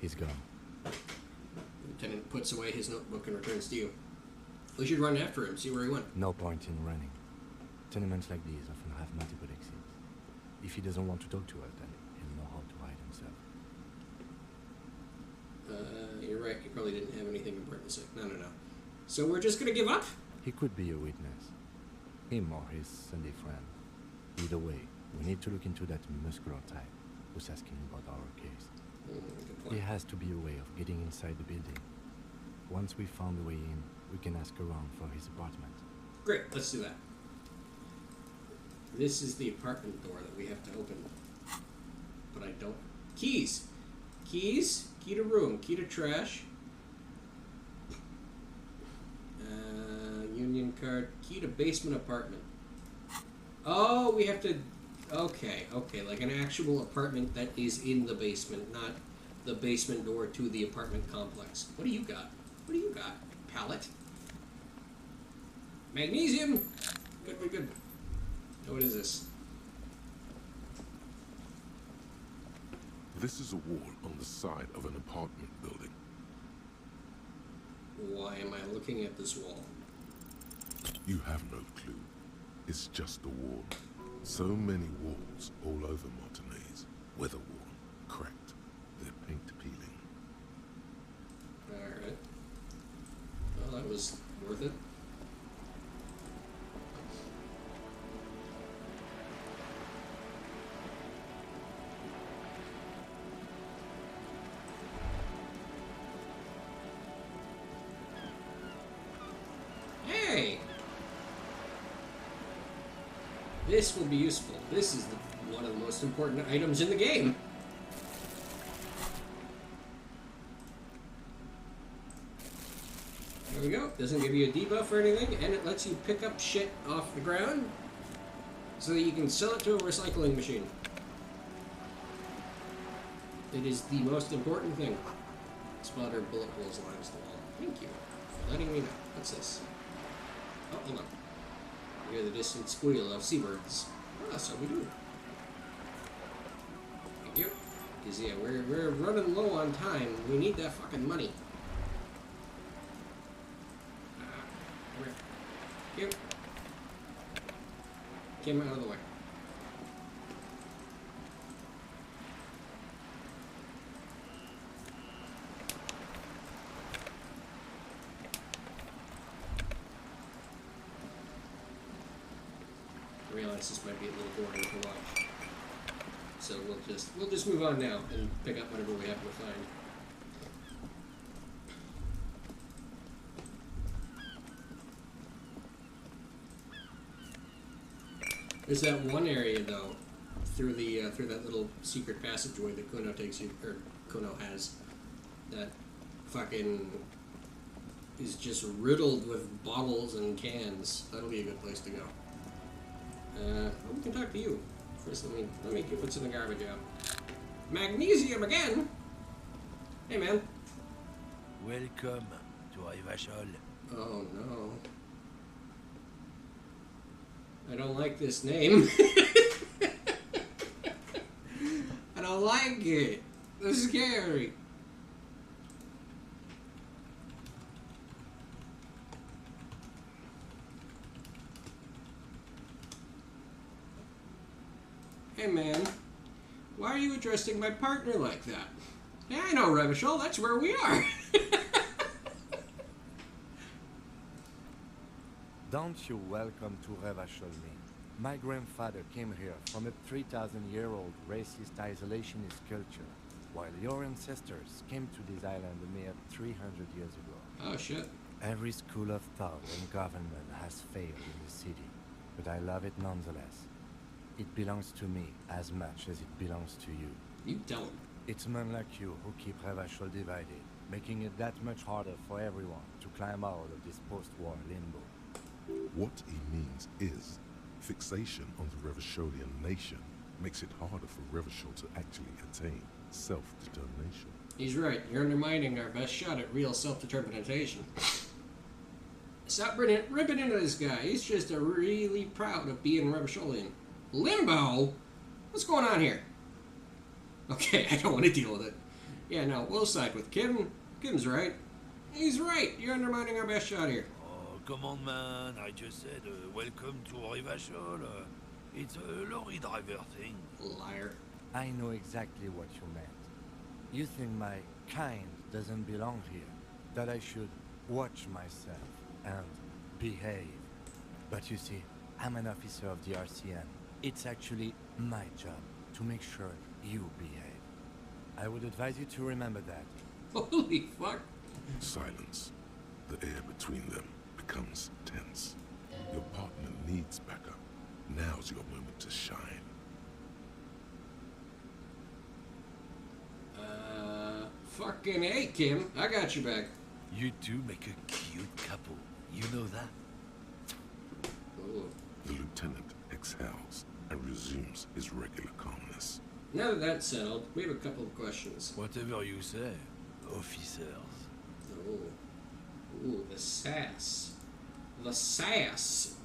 He's gone. The lieutenant puts away his notebook and returns to you. We should run after him, see where he went. No point in running. Tenements like these often have multiple exits. If he doesn't want to talk to us, then he'll know how to hide himself. You're right, he probably didn't have anything important to say. No. So we're just gonna give up? He could be a witness. Him or his Sunday friend. Either way, we need to look into that muscular type who's asking about our case. Good point. There has to be a way of getting inside the building. Once we found a way in, we can ask around for his apartment. Great, let's do that. This is the apartment door that we have to open. But I don't... Keys! Keys? Key to room. Key to trash. Union card. Key to basement apartment. Oh, we have to... Okay. Like an actual apartment that is in the basement, not the basement door to the apartment complex. What do you got? Pallet. Magnesium! Good. Oh, what is this? This is a wall on the side of an apartment building. Why am I looking at this wall? You have no clue. It's just a wall. So many walls all over Martinez. Weather-worn, cracked, their paint peeling. Alright. Well, that was worth it. Hey! This will be useful. This is one of the most important items in the game. There we go. Doesn't give you a debuff or anything, and it lets you pick up shit off the ground so that you can sell it to a recycling machine. It is the most important thing. Spotter bullet holes lines the wall. Thank you for letting me know. What's this? Oh, hold on. You hear the distant squeal of seabirds. Ah, so we do. Thank you. Because, yeah, we're running low on time. We need that fucking money. Come here. Get him out of the way. I realize this might be a little boring to watch. So we'll just move on now and pick up whatever we happen to find. There's that one area though, through that little secret passageway that Kuno takes you, or Kuno has, that fucking is just riddled with bottles and cans. That'll be a good place to go. We can talk to you. First, let me get what's in the garbage out. Magnesium again? Hey, man. Welcome to Rivachol. Oh, no. I don't like this name. I don't like it. This is scary. Hey man, why are you addressing my partner like that? Yeah, I know, Revachol, that's where we are. Don't you welcome to Revachol me. My grandfather came here from a 3,000-year-old racist isolationist culture, while your ancestors came to this island a mere 300 years ago. Oh shit. Every school of thought and government has failed in the city, but I love it nonetheless. It belongs to me as much as it belongs to you. You don't. It's men like you who keep Revachol divided, making it that much harder for everyone to climb out of this post-war limbo. What he means is, fixation on the Revacholian nation makes it harder for Revachol to actually attain self-determination. He's right. You're undermining our best shot at real self-determination. Stop ripping into this guy. He's just really proud of being Revacholian. Limbo? What's going on here? Okay, I don't want to deal with it. Yeah, no, we'll side with Kim. Kim's right. He's right. You're undermining our best shot here. Oh, come on, man. I just said welcome to Rivachol. It's a lorry driver thing. Liar. I know exactly what you meant. You think my kind doesn't belong here, that I should watch myself and behave. But you see, I'm an officer of the RCN. It's actually my job to make sure you behave. I would advise you to remember that. Holy fuck. Silence. The air between them becomes tense. Your partner needs backup. Now's your moment to shine. Fucking hey, Kim. I got you back. You two make a cute couple. You know that? Ooh. The lieutenant exhales and resumes his regular calmness. Now that that's settled, we have a couple of questions. Whatever you say, officers. Oh. Ooh, the sass. The sass.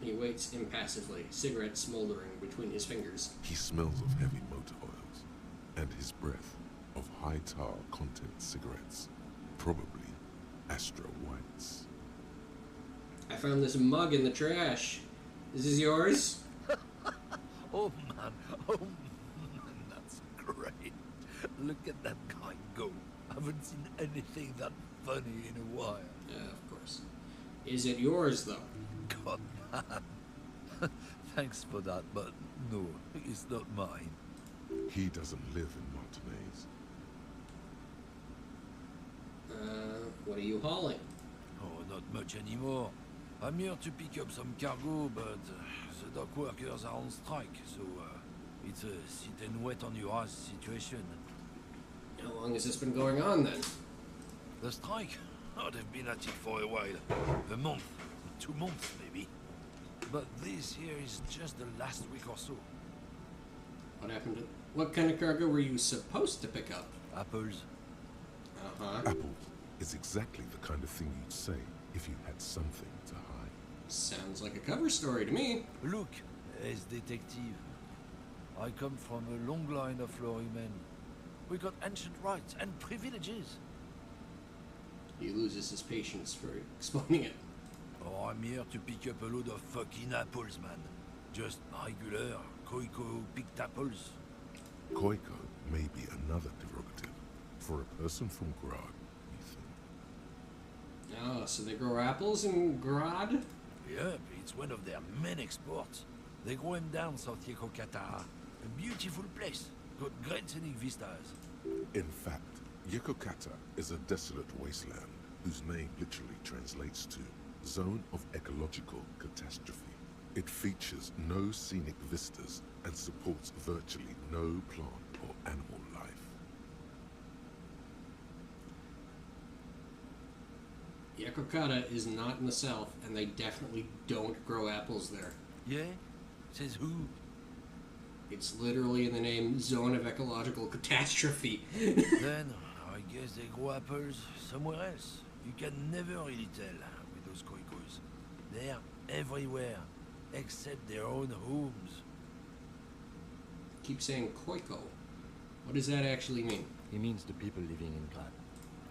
He waits impassively, cigarette smoldering between his fingers. He smells of heavy motor oils and his breath of high tar content cigarettes, probably Astro Whites. I found this mug in the trash. Is this yours? Oh man, that's great. Look at that guy go. I haven't seen anything that funny in a while. Yeah, of course. Is it yours, though? God, man. Thanks for that, but no, it's not mine. He doesn't live in Martinez. What are you hauling? Oh, not much anymore. I'm here to pick up some cargo, but the dock workers are on strike, so it's a sit and wait on your ass situation. How long has this been going on, then? The strike? Oh, they've been at it for a while. A month, 2 months maybe. But this here is just the last week or so. What happened to... What kind of cargo were you supposed to pick up? Apples. Uh-huh. Apple is exactly the kind of thing you'd say if you had something to hide. Sounds like a cover story to me. Look, as detective. I come from a long line of Lorrymen. We got ancient rights and privileges. He loses his patience for explaining it. Oh, I'm here to pick up a load of fucking apples, man. Just regular Koiko picked apples. Koiko may be another derogative for a person from Grad, Ethan. Oh, so they grow apples in Grad? Yep, it's one of their main exports. They grow them down South Yekokata. A beautiful place. Got great scenic vistas. In fact, Yekokata is a desolate wasteland whose name literally translates to Zone of Ecological Catastrophe. It features no scenic vistas and supports virtually no plant or animal life. Yekokata is not in the south, and they definitely don't grow apples there. Yeah? Says who? It's literally in the name Zone of Ecological Catastrophe. Then, I guess they grow apples somewhere else. You can never really tell with those Koikos. They're everywhere, except their own homes. Keep saying Koiko. What does that actually mean? He means the people living in Grad.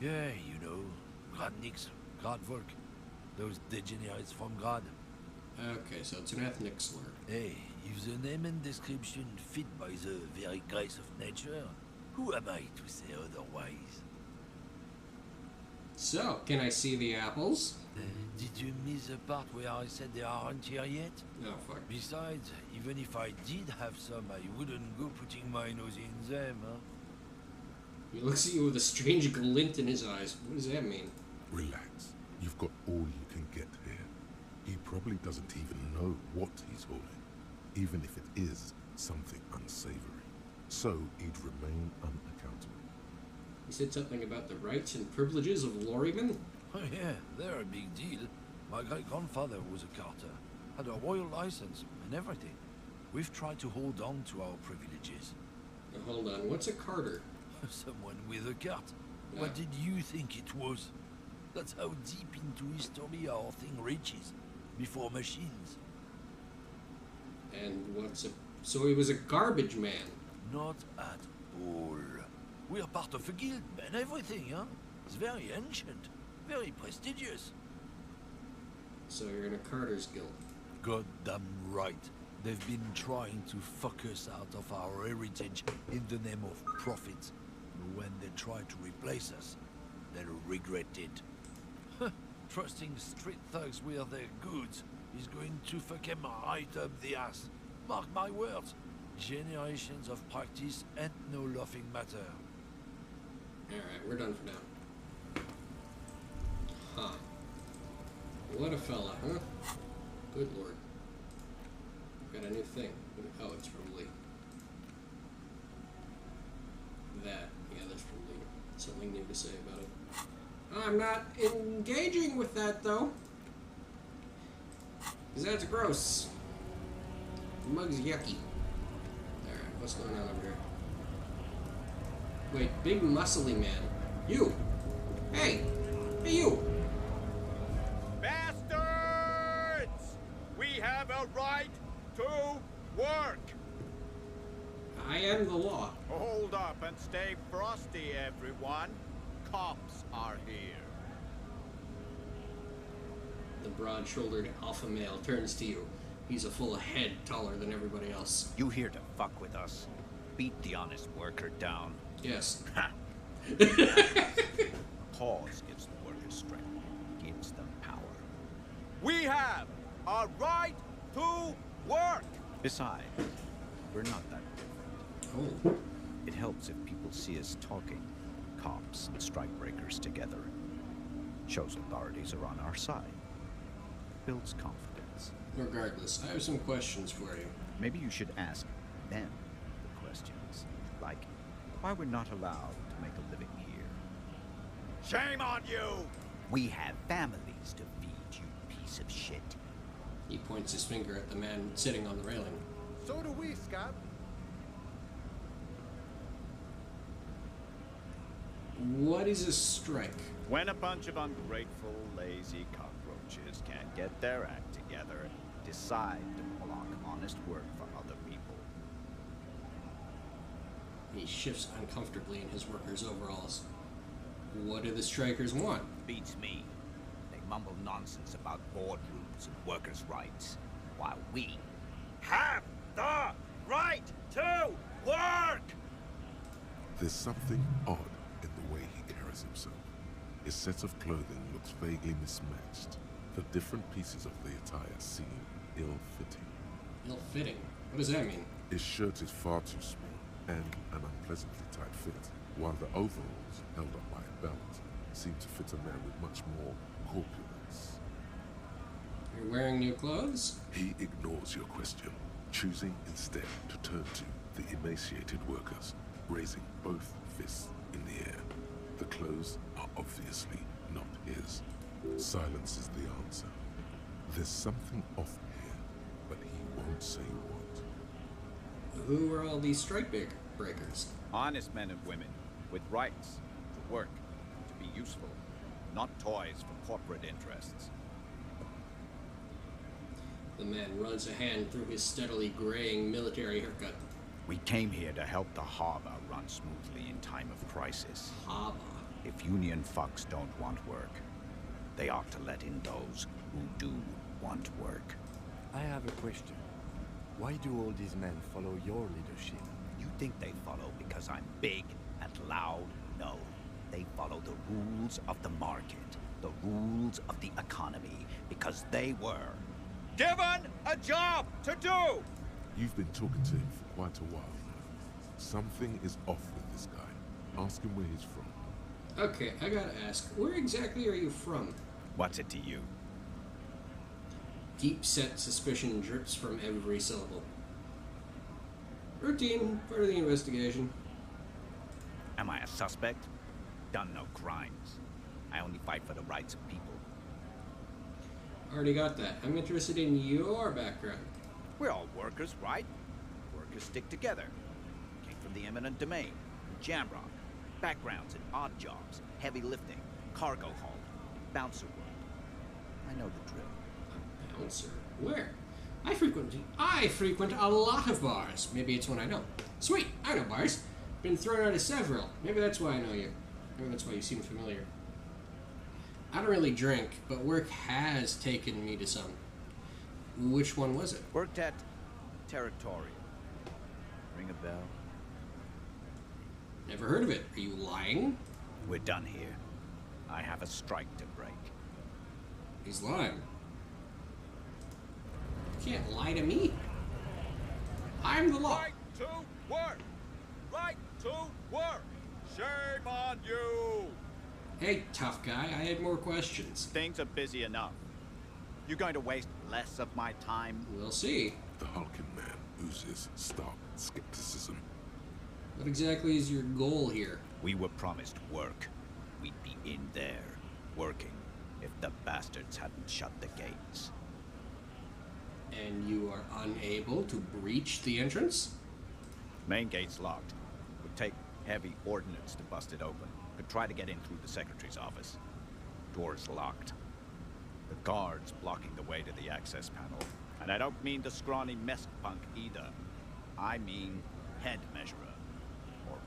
Yeah, you know, Gradniks, Gradvolk. Those degenerates from Grad. Okay, so it's an ethnic slur. Hey, if the name and description fit by the very grace of nature, who am I to say otherwise? So, can I see the apples? Did you miss the part where I said they aren't here yet? No, fuck. Besides, even if I did have some, I wouldn't go putting my nose in them, huh? He looks at you with a strange glint in his eyes. What does that mean? Relax. You've got all you can get here. He probably doesn't even know what he's holding, even if it is something unsavory. So he'd remain unaccountable. He said something about the rights and privileges of lorrymen? Oh yeah, they're a big deal. My great-grandfather was a carter, had a royal license and everything. We've tried to hold on to our privileges. Now, hold on, what's a carter? Someone with a cart. Yeah. What did you think it was? That's how deep into history our thing reaches. Before machines. And what's a... So he was a garbage man. Not at all. We are part of a guild, man. Everything, huh? It's very ancient. Very prestigious. So you're in a carter's guild. Goddamn right. They've been trying to fuck us out of our heritage in the name of profit. When they try to replace us, they'll regret it. Trusting street thugs with their goods is going to fuck them right up the ass. Mark my words. Generations of practice ain't no laughing matter. Alright, we're done for now. Huh. What a fella, huh? Good lord. Got a new thing. Oh, it's probably... that. Yeah, there's probably something new to say about it. I'm not engaging with that, though. Because that's gross. The mug's yucky. Alright, what's going on over here? Wait, big muscly man. You! Hey! Hey, you! Bastards! We have a right to work! I am the law. Hold up and stay frosty, everyone. Cops are here. The broad-shouldered alpha male turns to you. He's a full head taller than everybody else. You here to fuck with us? Beat the honest worker down. Yes. Pause gives the workers strength, gives them power. We have a right to work! Besides, we're not that different. Oh. It helps if people see us talking, cops and strikebreakers together. Shows authorities are on our side. Builds confidence. Regardless, I have some questions for you. Maybe you should ask them the questions. Like, why we're not allowed to make a living here. Shame on you! We have families to feed, you piece of shit. He points his finger at the man sitting on the railing. So do we, Scott. What is a strike? When a bunch of ungrateful, lazy cockroaches can't get their act together and decide to block honest work for other people. He shifts uncomfortably in his workers' overalls. What do the strikers want? Beats me. They mumble nonsense about boardrooms and workers' rights, while we have the right to work! There's something odd in the way he carries himself. His set of clothing looks vaguely mismatched. The different pieces of the attire seem ill-fitting. Ill-fitting? What does that mean? His shirt is far too small and an unpleasantly tight fit, while the overalls, held up by a belt, seem to fit a man with much more corpulence. You're wearing new clothes? He ignores your question, choosing instead to turn to the emaciated workers, raising both fists in the air. The clothes are obviously not his. Silence is the answer. There's something off here, but he won't say what. Who are all these strike breakers? Honest men and women with rights to work, to be useful, not toys for corporate interests. The man runs a hand through his steadily graying military haircut. We came here to help the harbor run smoothly in time of crisis. Harbor? If Union fucks don't want work, they ought to let in those who do want work. I have a question. Why do all these men follow your leadership? You think they follow because I'm big and loud? No. They follow the rules of the market, the rules of the economy, because they were given a job to do! You've been talking to him for quite a while now. Something is off with this guy. Ask him where he's from. Okay, I gotta ask, where exactly are you from? What's it to you? Deep-set suspicion drips from every syllable. Routine, part of the investigation. Am I a suspect? Done no crimes. I only fight for the rights of people. Already got that. I'm interested in your background. We're all workers, right? Workers stick together. Came from the eminent domain, Jamrock. Backgrounds in odd jobs, heavy lifting, cargo haul, bouncer work. I know the drill. A bouncer? Where? I frequent a lot of bars. Maybe it's one I know. Sweet, I know bars. Been thrown out of several. Maybe that's why I know you. Maybe that's why you seem familiar. I don't really drink, but work has taken me to some. Which one was it? Worked at Territorial. Ring a bell? Never heard of it. Are you lying? We're done here. I have a strike to break. He's lying. You can't lie to me. I'm the law. Right to work! Right to work! Shame on you! Hey, tough guy, I had more questions. Things are busy enough. You going to waste less of my time? We'll see. The hulking man oozes stark skepticism. What exactly is your goal here? We were promised work. We'd be in there, working, if the bastards hadn't shut the gates. And you are unable to breach the entrance? Main gate's locked. Would take heavy ordnance to bust it open. Could try to get in through the secretary's office. Door's locked. The guard's blocking the way to the access panel. And I don't mean the scrawny mess punk either. I mean head measurer. Or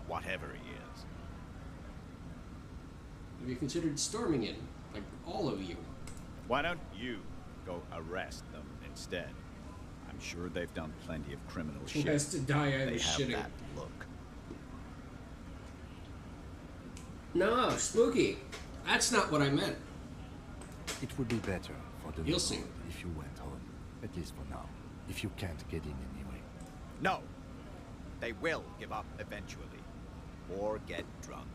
whatever he is. Have you considered storming in? Like, all of you? Why don't you go arrest them instead? I'm sure they've done plenty of criminal Who shit. has to die either They have shitting? that look. No, Spooky. That's not what I meant. It would be better for the You'll see. if you went home, at least for now. If you can't get in anyway. No! They will give up eventually. Or get drunk.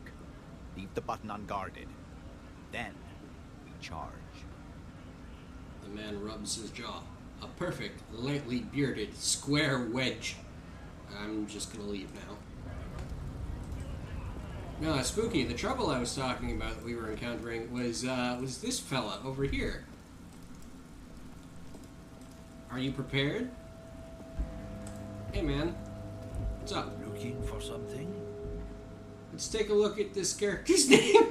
Leave the button unguarded. Then we charge. The man rubs his jaw. A perfect, lightly bearded, square wedge. I'm just gonna leave now. No, Spooky, the trouble I was talking about that we were encountering was this fella over here. Are you prepared? Hey, man. What's up? Looking for something? Let's take a look at this character's name.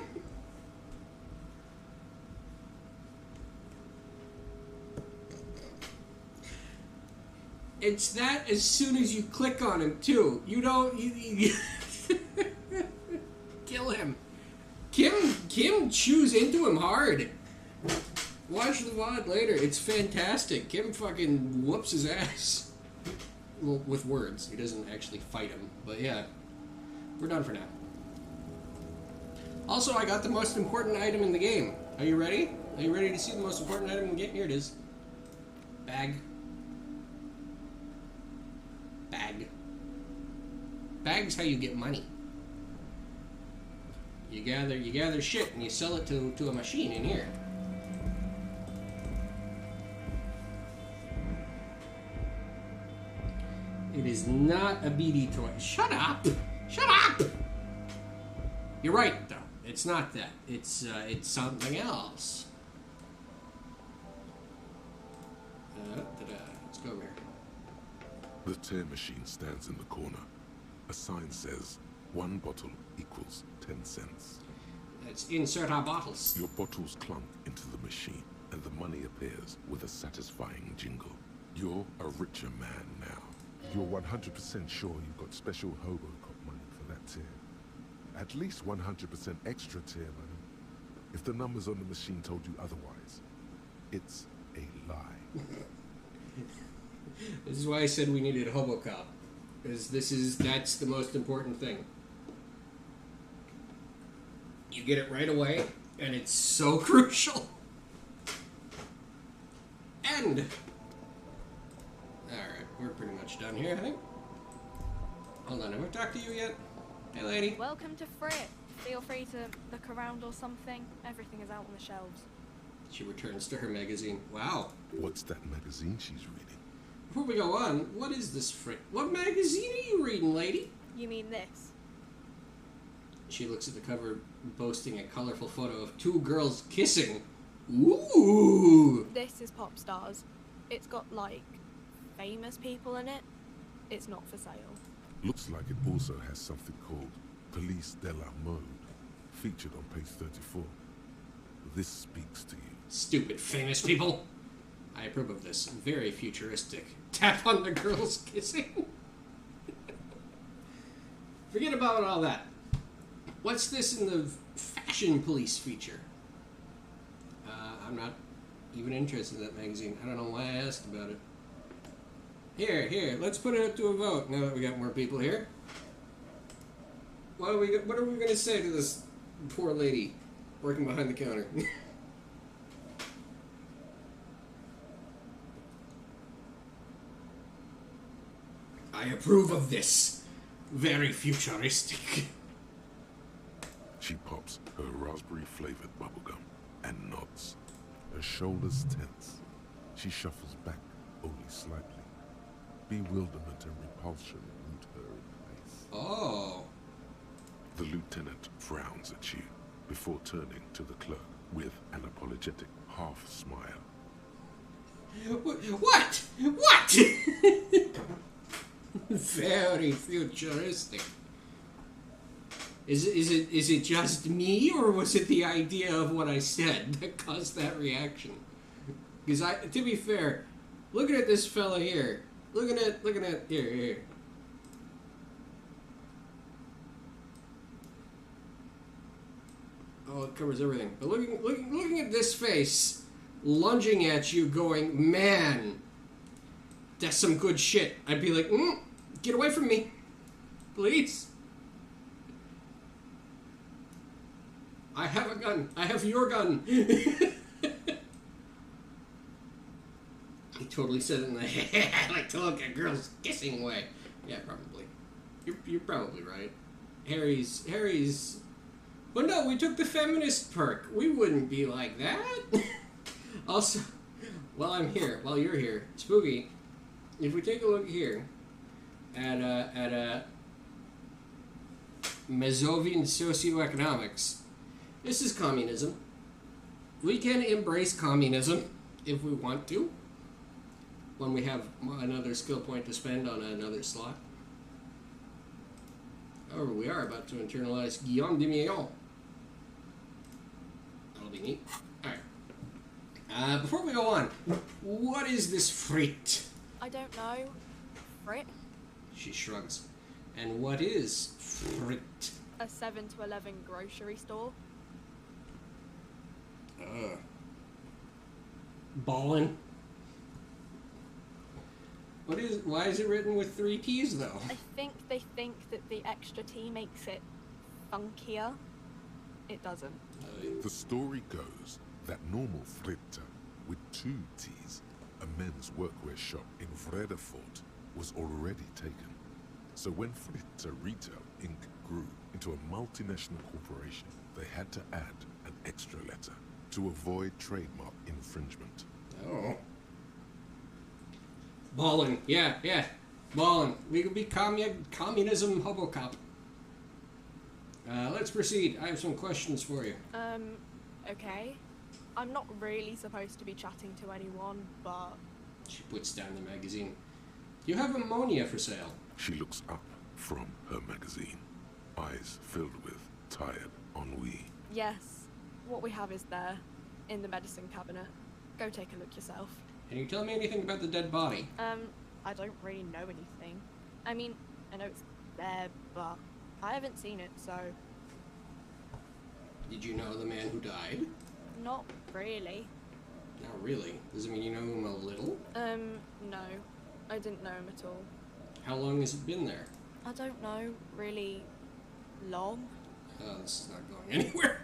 it's that as soon as you click on him, too. You don't... You kill him. Kim chews into him hard. Watch the VOD later. It's fantastic. Kim fucking whoops his ass. Well, with words. He doesn't actually fight him. But yeah. We're done for now. Also, I got the most important item in the game. Are you ready? Are you ready to see the most important item in the game? Here it is. Bag. Bag. Bag's how you get money. You gather shit and you sell it to a machine in here. It is not a BD toy. Shut up! Shut up! You're right, though. It's not that. It's something else. Let's go over here. The tear machine stands in the corner. A sign says, 1 bottle equals 10 cents. Let's insert our bottles. Your bottles clunk into the machine, and the money appears with a satisfying jingle. You're a richer man now. You're 100% sure you've got special Hobocop money for that tier. At least 100% extra tier money. If the numbers on the machine told you otherwise, it's a lie. This is why I said we needed Hobocop. Because that's the most important thing. You get it right away, and it's so crucial. And alright, we're pretty much done here, I think. Hold on, have I talked to you yet? Hey, lady. Welcome to Frit. Feel free to look around or something. Everything is out on the shelves. She returns to her magazine. Wow. What's that magazine she's reading? Before we go on, what is this Frit? What magazine are you reading, lady? You mean this? She looks at the cover, boasting a colorful photo of 2 girls kissing. Ooh! This is Pop Stars. It's got, like, famous people in it. It's not for sale. Looks like it also has something called Police de la Mode, featured on page 34. This speaks to you. Stupid famous people! I approve of this. Very futuristic. Tap on the girls kissing. Forget about all that. What's this in the Fashion Police feature? I'm not even interested in that magazine. I don't know why I asked about it. Here, let's put it up to a vote now that we got more people here. What are we going to say to this poor lady working behind the counter? I approve of this. Very futuristic. She pops her raspberry-flavored bubblegum and nods. Her shoulders tense. She shuffles back only slightly. Bewilderment and repulsion root her in place. Oh. The lieutenant frowns at you before turning to the clerk with an apologetic half-smile. What? Very futuristic. Is it just me, or was it the idea of what I said that caused that reaction? Because to be fair, looking at this fella here, looking at here. Oh, it covers everything. But looking at this face, lunging at you, going, man, that's some good shit. I'd be like, get away from me, please. I have a gun. I have your gun. He totally said it in the I like to look at girls kissing way. Yeah, probably. You're probably right. Harry's. Well, no, we took the feminist perk. We wouldn't be like that. Also, while you're here, Spooky, if we take a look here at Mazovian socioeconomics, this is communism. We can embrace communism if we want to, when we have another skill point to spend on another slot. However, we are about to internalize Guillaume de Millon. That'll be neat. Alright. Before we go on, what is this Frit? I don't know. Frit. She shrugs. And what is Frit? A 7 to 11 grocery store. Ballin'. Why is it written with 3 T's though? I think they think that the extra T makes it funkier. It doesn't. The story goes that normal Fritta, with 2 T's, a men's workwear shop in Vredefort, was already taken. So when Fritta Retail Inc. grew into a multinational corporation, they had to add an extra letter to avoid trademark infringement. Oh. Ballin'. Yeah. Ballin'. We could be communism hobocop. Let's proceed. I have some questions for you. Okay. I'm not really supposed to be chatting to anyone, but... She puts down the magazine. You have ammonia for sale. She looks up from her magazine, eyes filled with tired ennui. Yes. What we have is there, in the medicine cabinet. Go take a look yourself. Can you tell me anything about the dead body? I don't really know anything. I mean, I know it's there, but I haven't seen it, so... Did you know the man who died? Not really. Not really? Does it mean you know him a little? No. I didn't know him at all. How long has it been there? I don't know, really long. Oh, this is not going anywhere.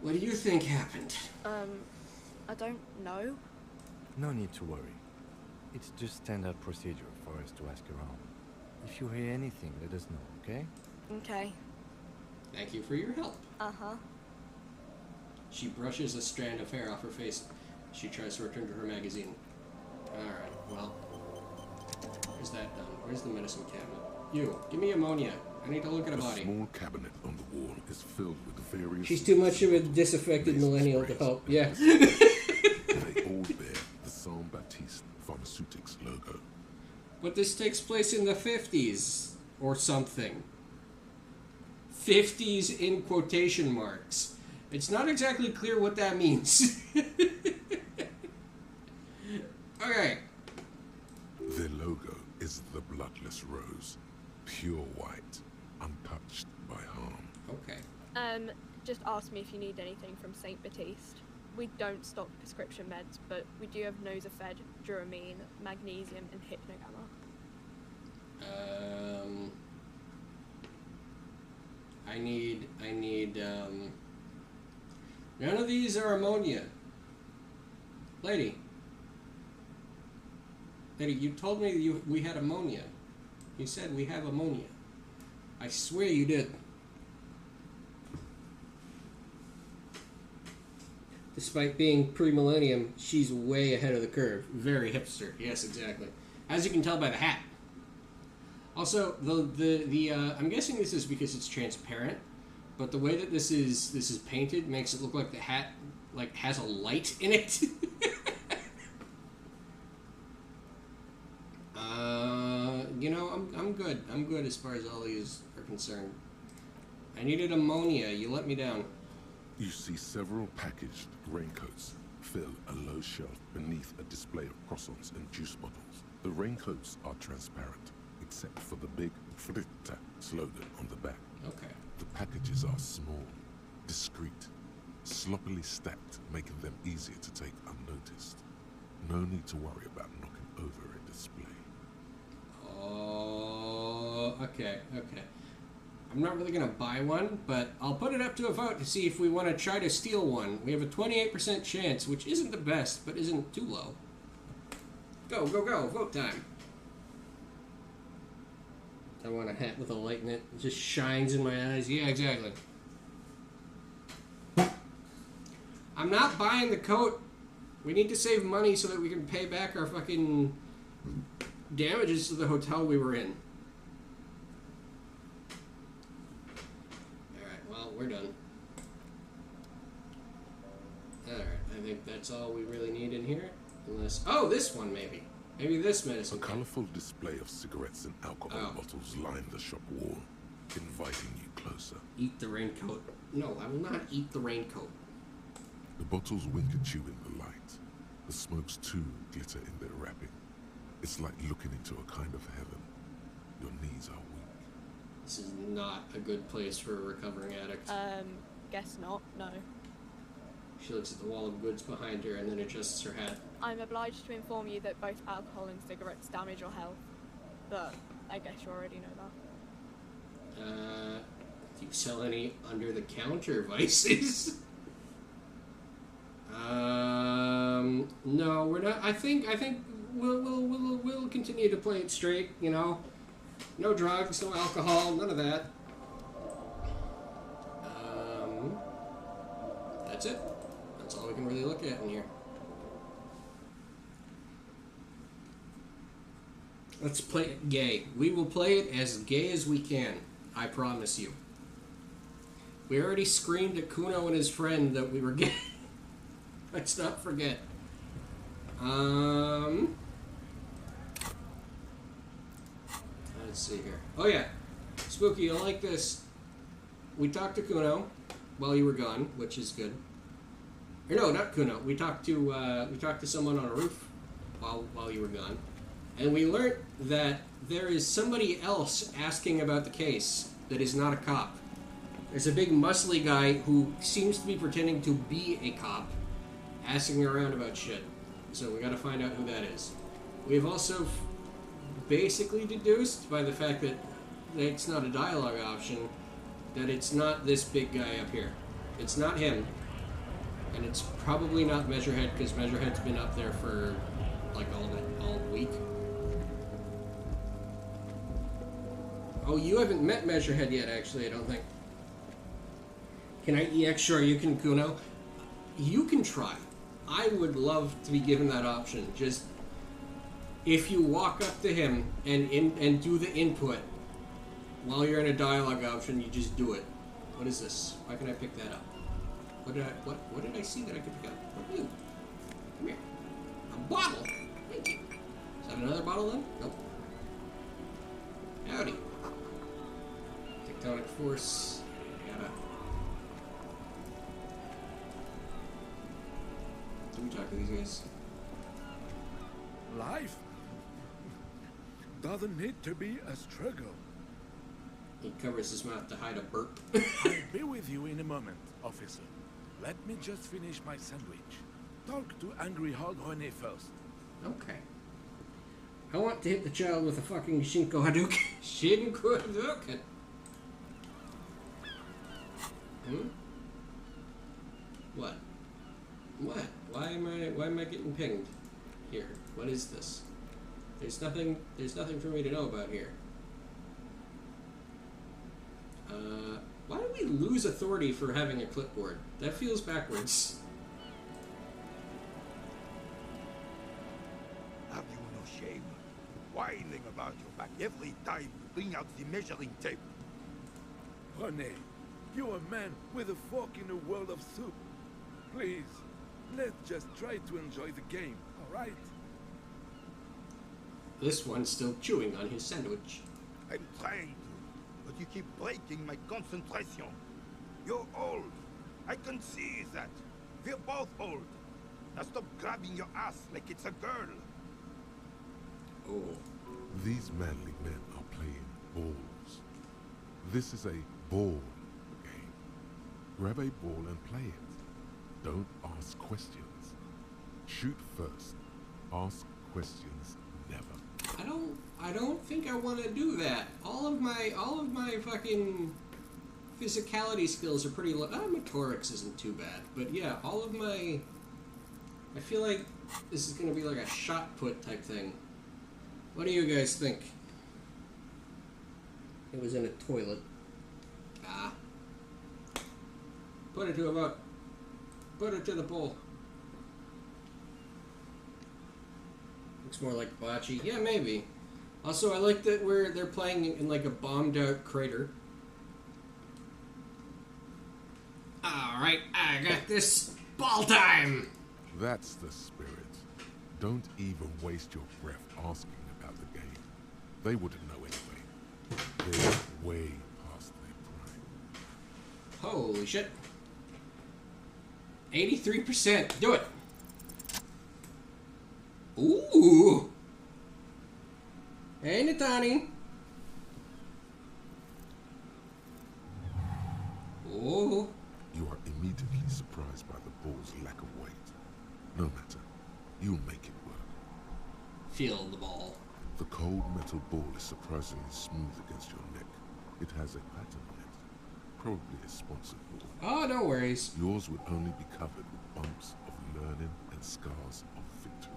What do you think happened? I don't know. No need to worry. It's just standard procedure for us to ask around. If you hear anything, let us know, okay? Okay. Thank you for your help. Uh-huh. She brushes a strand of hair off her face. She tries to return to her magazine. Alright, well. Where's that done? Where's the medicine cabinet? You, give me ammonia. I need to look at a body. A small cabinet on the wall is filled with various... She's too much of a disaffected millennial to help. Yeah. They all bear the Saint Baptiste Pharmaceutics logo. But this takes place in the 50s. Or something. 50s in quotation marks. It's not exactly clear what that means. Okay. Their logo is the bloodless rose. Pure white. Untouched by harm. Okay. Just ask me if you need anything from St. Baptiste. We don't stock prescription meds, but we do have Nosafed, Duramine, magnesium, and Hypnogamma. I need, none of these are ammonia. Lady, you told me we had ammonia. You said we have ammonia. I swear you did. Despite being pre-millennium, she's way ahead of the curve. Very hipster. Yes, exactly. As you can tell by the hat. Also, I'm guessing this is because it's transparent, but the way that this is painted makes it look like the hat has a light in it. I'm good. I'm good as far as all these are concerned. I needed ammonia. You let me down. You see several packaged raincoats fill a low shelf beneath a display of croissants and juice bottles. The raincoats are transparent, except for the big Fritta slogan on the back. Okay. The packages are small, discreet, sloppily stacked, making them easier to take unnoticed. No need to worry about knocking over a display. Oh, okay. I'm not really going to buy one, but I'll put it up to a vote to see if we want to try to steal one. We have a 28% chance, which isn't the best, but isn't too low. Go, vote time. I want a hat with a light in it. It just shines in my eyes. Yeah, exactly. I'm not buying the coat. We need to save money so that we can pay back our fucking damages to the hotel we were in. Alright, well, we're done. Alright, I think that's all we really need in here. Unless... Oh, this one, maybe. Maybe this medicine. A colourful display of cigarettes and alcohol bottles line the shop wall, inviting you closer. Eat the raincoat. No, I will not eat the raincoat. The bottles wink at you in the light. The smokes, too, glitter in their wrapping. It's like looking into a kind of heaven. Your knees are weak. This is not a good place for a recovering addict. Guess not, no. She looks at the wall of goods behind her and then adjusts her hat. I'm obliged to inform you that both alcohol and cigarettes damage your health. But I guess you already know that. Do you sell any under-the-counter vices? No, we're not. I think we'll continue to play it straight. You know, no drugs, no alcohol, none of that. That's it. That's all we can really look at in here. Let's play it gay. We will play it as gay as we can. I promise you. We already screamed at Kuno and his friend that we were gay. Let's not forget. Let's see here. Oh yeah, Spooky, you'll like this. We talked to Kuno while you were gone, which is good. Or no, not Kuno. We talked to someone on a roof while you were gone, and we learned that there is somebody else asking about the case that is not a cop. There's a big muscly guy who seems to be pretending to be a cop, asking around about shit. So we gotta find out who that is. We've also basically deduced by the fact that it's not a dialogue option that it's not this big guy up here. It's not him. And it's probably not Measurehead, because Measurehead's been up there for like all week. Oh, you haven't met Measurehead yet, actually, I don't think. Can I EX? Sure, you can, Kuno. You can try. I would love to be given that option. Just if you walk up to him and do the input while you're in a dialogue option, you just do it. What is this? Why can I pick that up? What did I see that I could pick up? What are you? Come here. A bottle. Thank you. Is that another bottle then? Nope. Howdy. Tectonic force. Do we talk to these guys? Life doesn't need to be a struggle. He covers his mouth to hide a burp. I'll be with you in a moment, officer. Let me just finish my sandwich. Talk to Angry Hog René first. Okay. I want to hit the child with a fucking Shinko Hadouken. Shinko Hadouken. What? What? Why am I getting pinged here? What is this? There's nothing for me to know about here. Why do we lose authority for having a clipboard? That feels backwards. Have you no shame? Whining about your back every time you bring out the measuring tape. René, you're a man with a fork in a world of soup. Please, let's just try to enjoy the game, alright? This one's still chewing on his sandwich. I'm trying to, but you keep breaking my concentration. You're old. I can see that. We're both old. Now stop grabbing your ass like it's a girl. Oh. These manly men are playing balls. This is a ball game. Grab a ball and play it. Don't ask questions. Shoot first. Ask questions never. I don't think I want to do that. All of my fucking physicality skills are pretty low. Motorics isn't too bad, but yeah, all of my. I feel like this is gonna be like a shot put type thing. What do you guys think? It was in a toilet. Ah. Put it to a boat. Put it to the bowl. Looks more like bocce. Yeah, maybe. Also, I like that they're playing in like a bombed out crater. Alright, I got this. Ball time! That's the spirit. Don't even waste your breath asking about the game. They wouldn't know anyway. They're way past their prime. Holy shit. 83%. Do it. Ooh. Hey, Natani. Oh. You are immediately surprised by the ball's lack of weight. No matter, you'll make it work. Feel the ball. The cold metal ball is surprisingly smooth against your neck. It has a pattern on it. Probably a sponsored ball. Oh, no worries. Yours would only be covered with bumps of learning and scars of victory.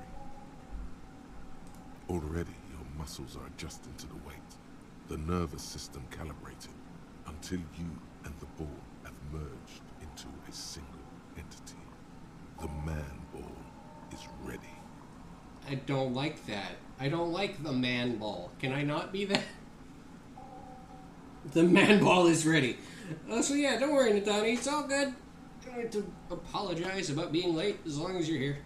Already, your muscles are adjusting to the weight, the nervous system calibrated, until you and the ball have merged into a single entity. The man ball is ready. I don't like that. I don't like the man ball. Can I not be that? The man ball is ready. So yeah, don't worry, Natani. It's all good. Don't need to apologize about being late as long as you're here.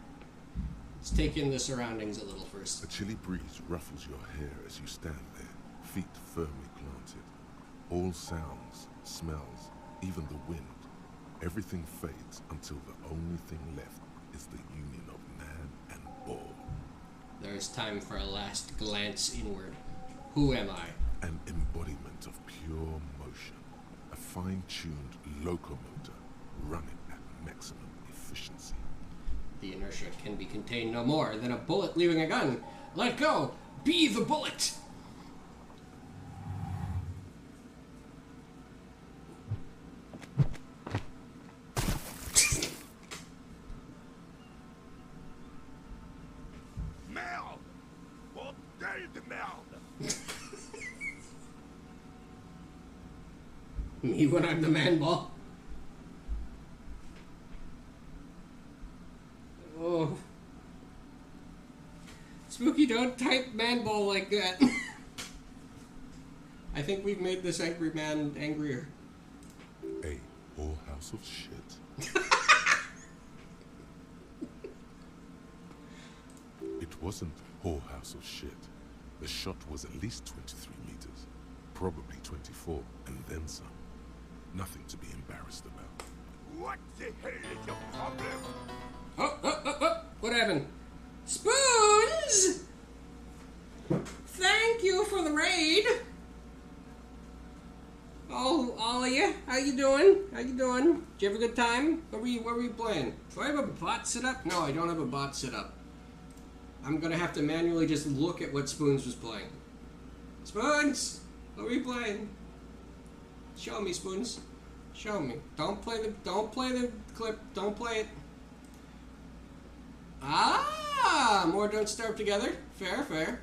Let's take in the surroundings a little first. A chilly breeze ruffles your hair as you stand there, feet firmly planted. All sounds, smells, even the wind, everything fades until the only thing left is the union of man and ball. There is time for a last glance inward. Who am I? An embodiment of pure motion, a fine-tuned locomotor running at maximum efficiency. The inertia can be contained no more than a bullet leaving a gun. Let go! Be the bullet! Merde! Bordel de merde! Me when I'm the man ball. Oh. Spooky, don't type man ball like that. I think we've made this angry man angrier. A whorehouse of shit. It wasn't whorehouse of shit. The shot was at least 23 meters. Probably 24, and then some. Nothing to be embarrassed about. What the hell is your problem? Oh, what happened? Spoons! Thank you for the raid. Oh, all of you, how you doing? How you doing? Did you have a good time? What were you playing? Do I have a bot set up? No, I don't have a bot set up. I'm gonna have to manually just look at what Spoons was playing. Spoons! What were you playing? Show me, Spoons. Show me. Don't play the clip. Don't play it. Ah, more Don't Starve Together. Fair, fair.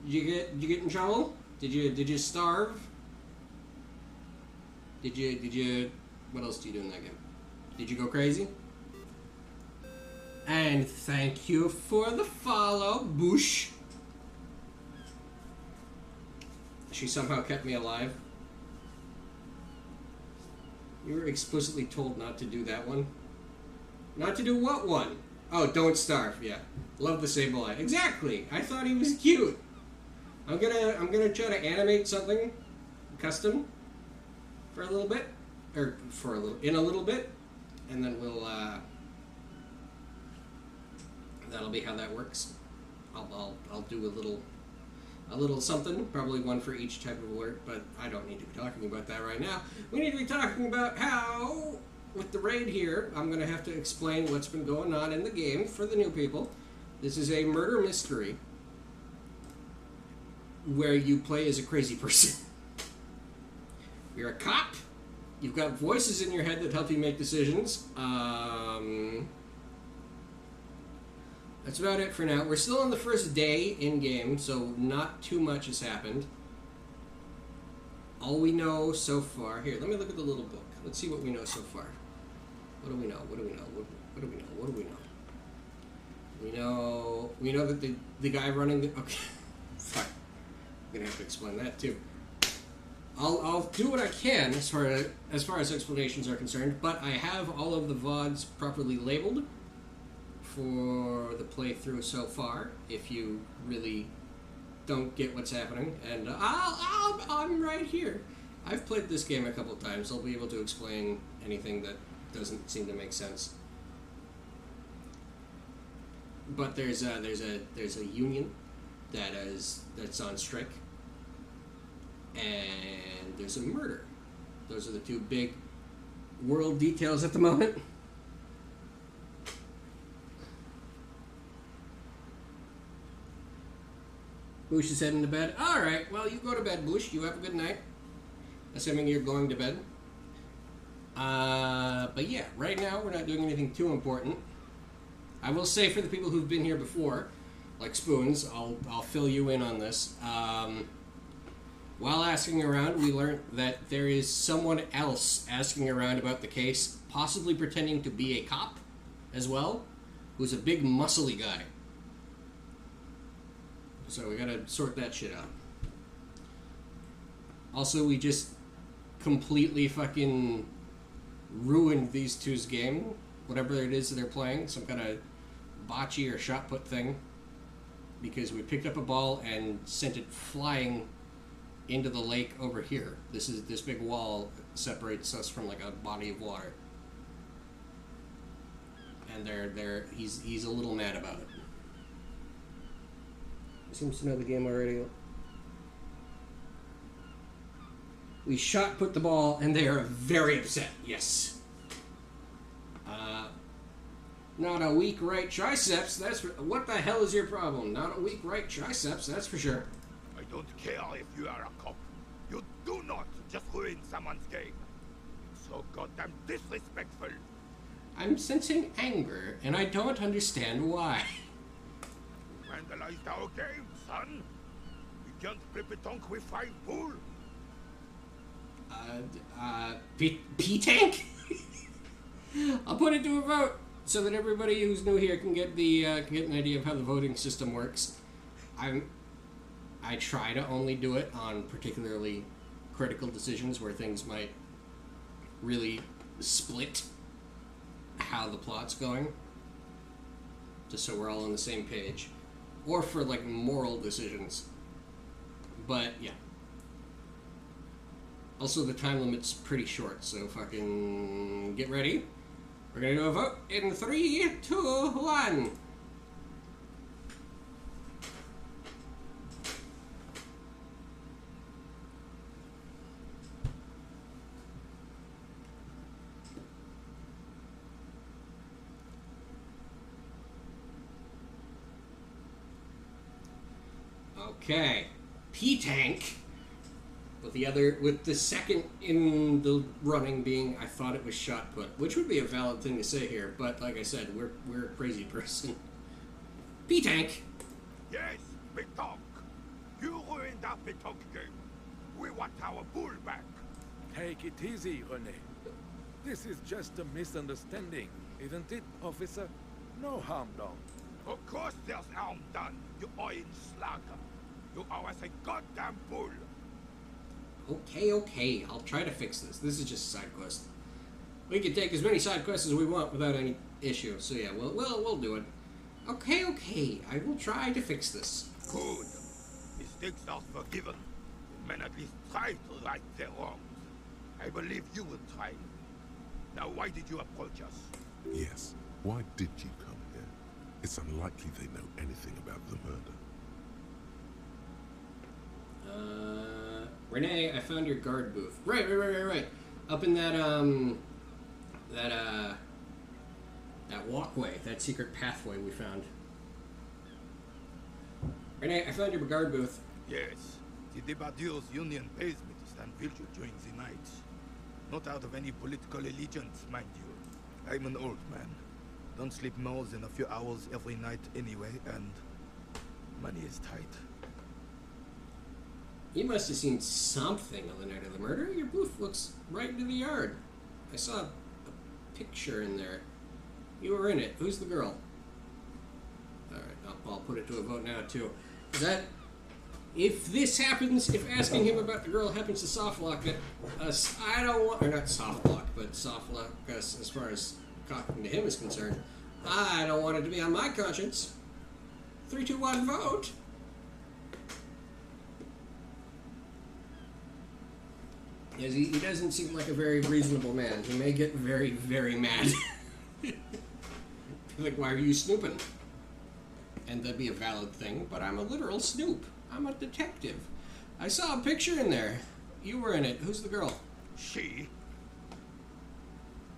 Did you get in trouble? Did you starve? Did you what else do you do in that game? Did you go crazy? And thank you for the follow, Boosh. She somehow kept me alive. You were explicitly told not to do that one. Not to do what one? Oh, Don't Starve. Yeah, love the Sable Eye. Exactly. I thought he was cute. I'm gonna try to animate something custom for a little bit, or in a little bit, and then we'll that'll be how that works. I'll do a little something, probably one for each type of alert, but I don't need to be talking about that right now. We need to be talking about how, with the raid here, I'm going to have to explain what's been going on in the game for the new people. This is a murder mystery where you play as a crazy person. You're a cop. You've got voices in your head that help you make decisions. That's about it for now. We're still on the first day in-game, so not too much has happened. All we know so far... Here, let me look at the little book. Let's see what we know so far. What do we know? What do we know? What do we know? What do we know? We know that the guy running the... Okay. Fuck. I'm going to have to explain that, too. I'll do what I can as far as explanations are concerned, but I have all of the VODs properly labeled for the playthrough so far, if you really don't get what's happening, and I'm right here. I've played this game a couple times. I'll be able to explain anything that doesn't seem to make sense. But there's a union that's on strike, and there's a murder. Those are the two big world details at the moment. Boosh is heading to bed. All right, well, you go to bed, Boosh. You have a good night. Assuming you're going to bed. But yeah, right now we're not doing anything too important. I will say for the people who've been here before, like Spoons, I'll fill you in on this. While asking around, we learned that there is someone else asking around about the case, possibly pretending to be a cop as well, who's a big muscly guy. So we gotta sort that shit out. Also, we just completely fucking ruined these two's game. Whatever it is that they're playing, some kind of bocce or shot put thing. Because we picked up a ball and sent it flying into the lake over here. This big wall separates us from like a body of water. And he's a little mad about it. He seems to know the game already. We shot put the ball and they are very upset. Yes. Not a weak right triceps. That's what the hell is your problem? Not a weak right triceps. That's for sure. I don't care if you are a cop. You do not just ruin someone's game. It's so goddamn disrespectful. I'm sensing anger, and I don't understand why. Vandalized our game, son. We can't play petanque with 5 pool. P-Tank? I'll put it to a vote so that everybody who's new here can get an idea of how the voting system works. I try to only do it on particularly critical decisions where things might really split how the plot's going, just so we're all on the same page, or for like moral decisions. But yeah. Also, the time limit's pretty short, so fucking get ready. We're gonna do a vote in 3, 2, 1. Okay, P-Tank. With the second in the running being, I thought it was shot put, which would be a valid thing to say here, but like I said, we're a crazy person. P-Tank. Yes, petanque. You ruined our petanque game. We want our bull back. Take it easy, René. This is just a misunderstanding, isn't it, officer? No harm done. Of course there's harm done, you orange slug. You owe us a goddamn bull. Okay, I'll try to fix this. This is just a side quest. We can take as many side quests as we want without any issue. So yeah, we'll do it. Okay, I will try to fix this. Good. Mistakes are forgiven. Men at least try to right their wrongs. I believe you will try. Now, why did you approach us? Yes, why did you come here? It's unlikely they know anything about the murder. Renee, I found your guard booth. Right. Up in that walkway, that secret pathway we found. Renee, I found your guard booth. Yes. The Debardeurs Union pays me to stand vigil during the night. Not out of any political allegiance, mind you. I'm an old man. Don't sleep more than a few hours every night anyway, and money is tight. You must have seen something on the night of the murder. Your booth looks right into the yard. I saw a picture in there. You were in it. Who's the girl? Alright, I'll put it to a vote now, too. If this happens, if asking him about the girl happens to softlock us, I don't want... Or not softlock, but softlock us as far as talking to him is concerned. I don't want it to be on my conscience. 3, 2, 1, vote! Yes, he doesn't seem like a very reasonable man. He may get very, very mad. Like, why are you snooping? and that'd be a valid thing, but I'm a literal snoop. I'm a detective. I saw a picture in there. You were in it. Who's the girl? She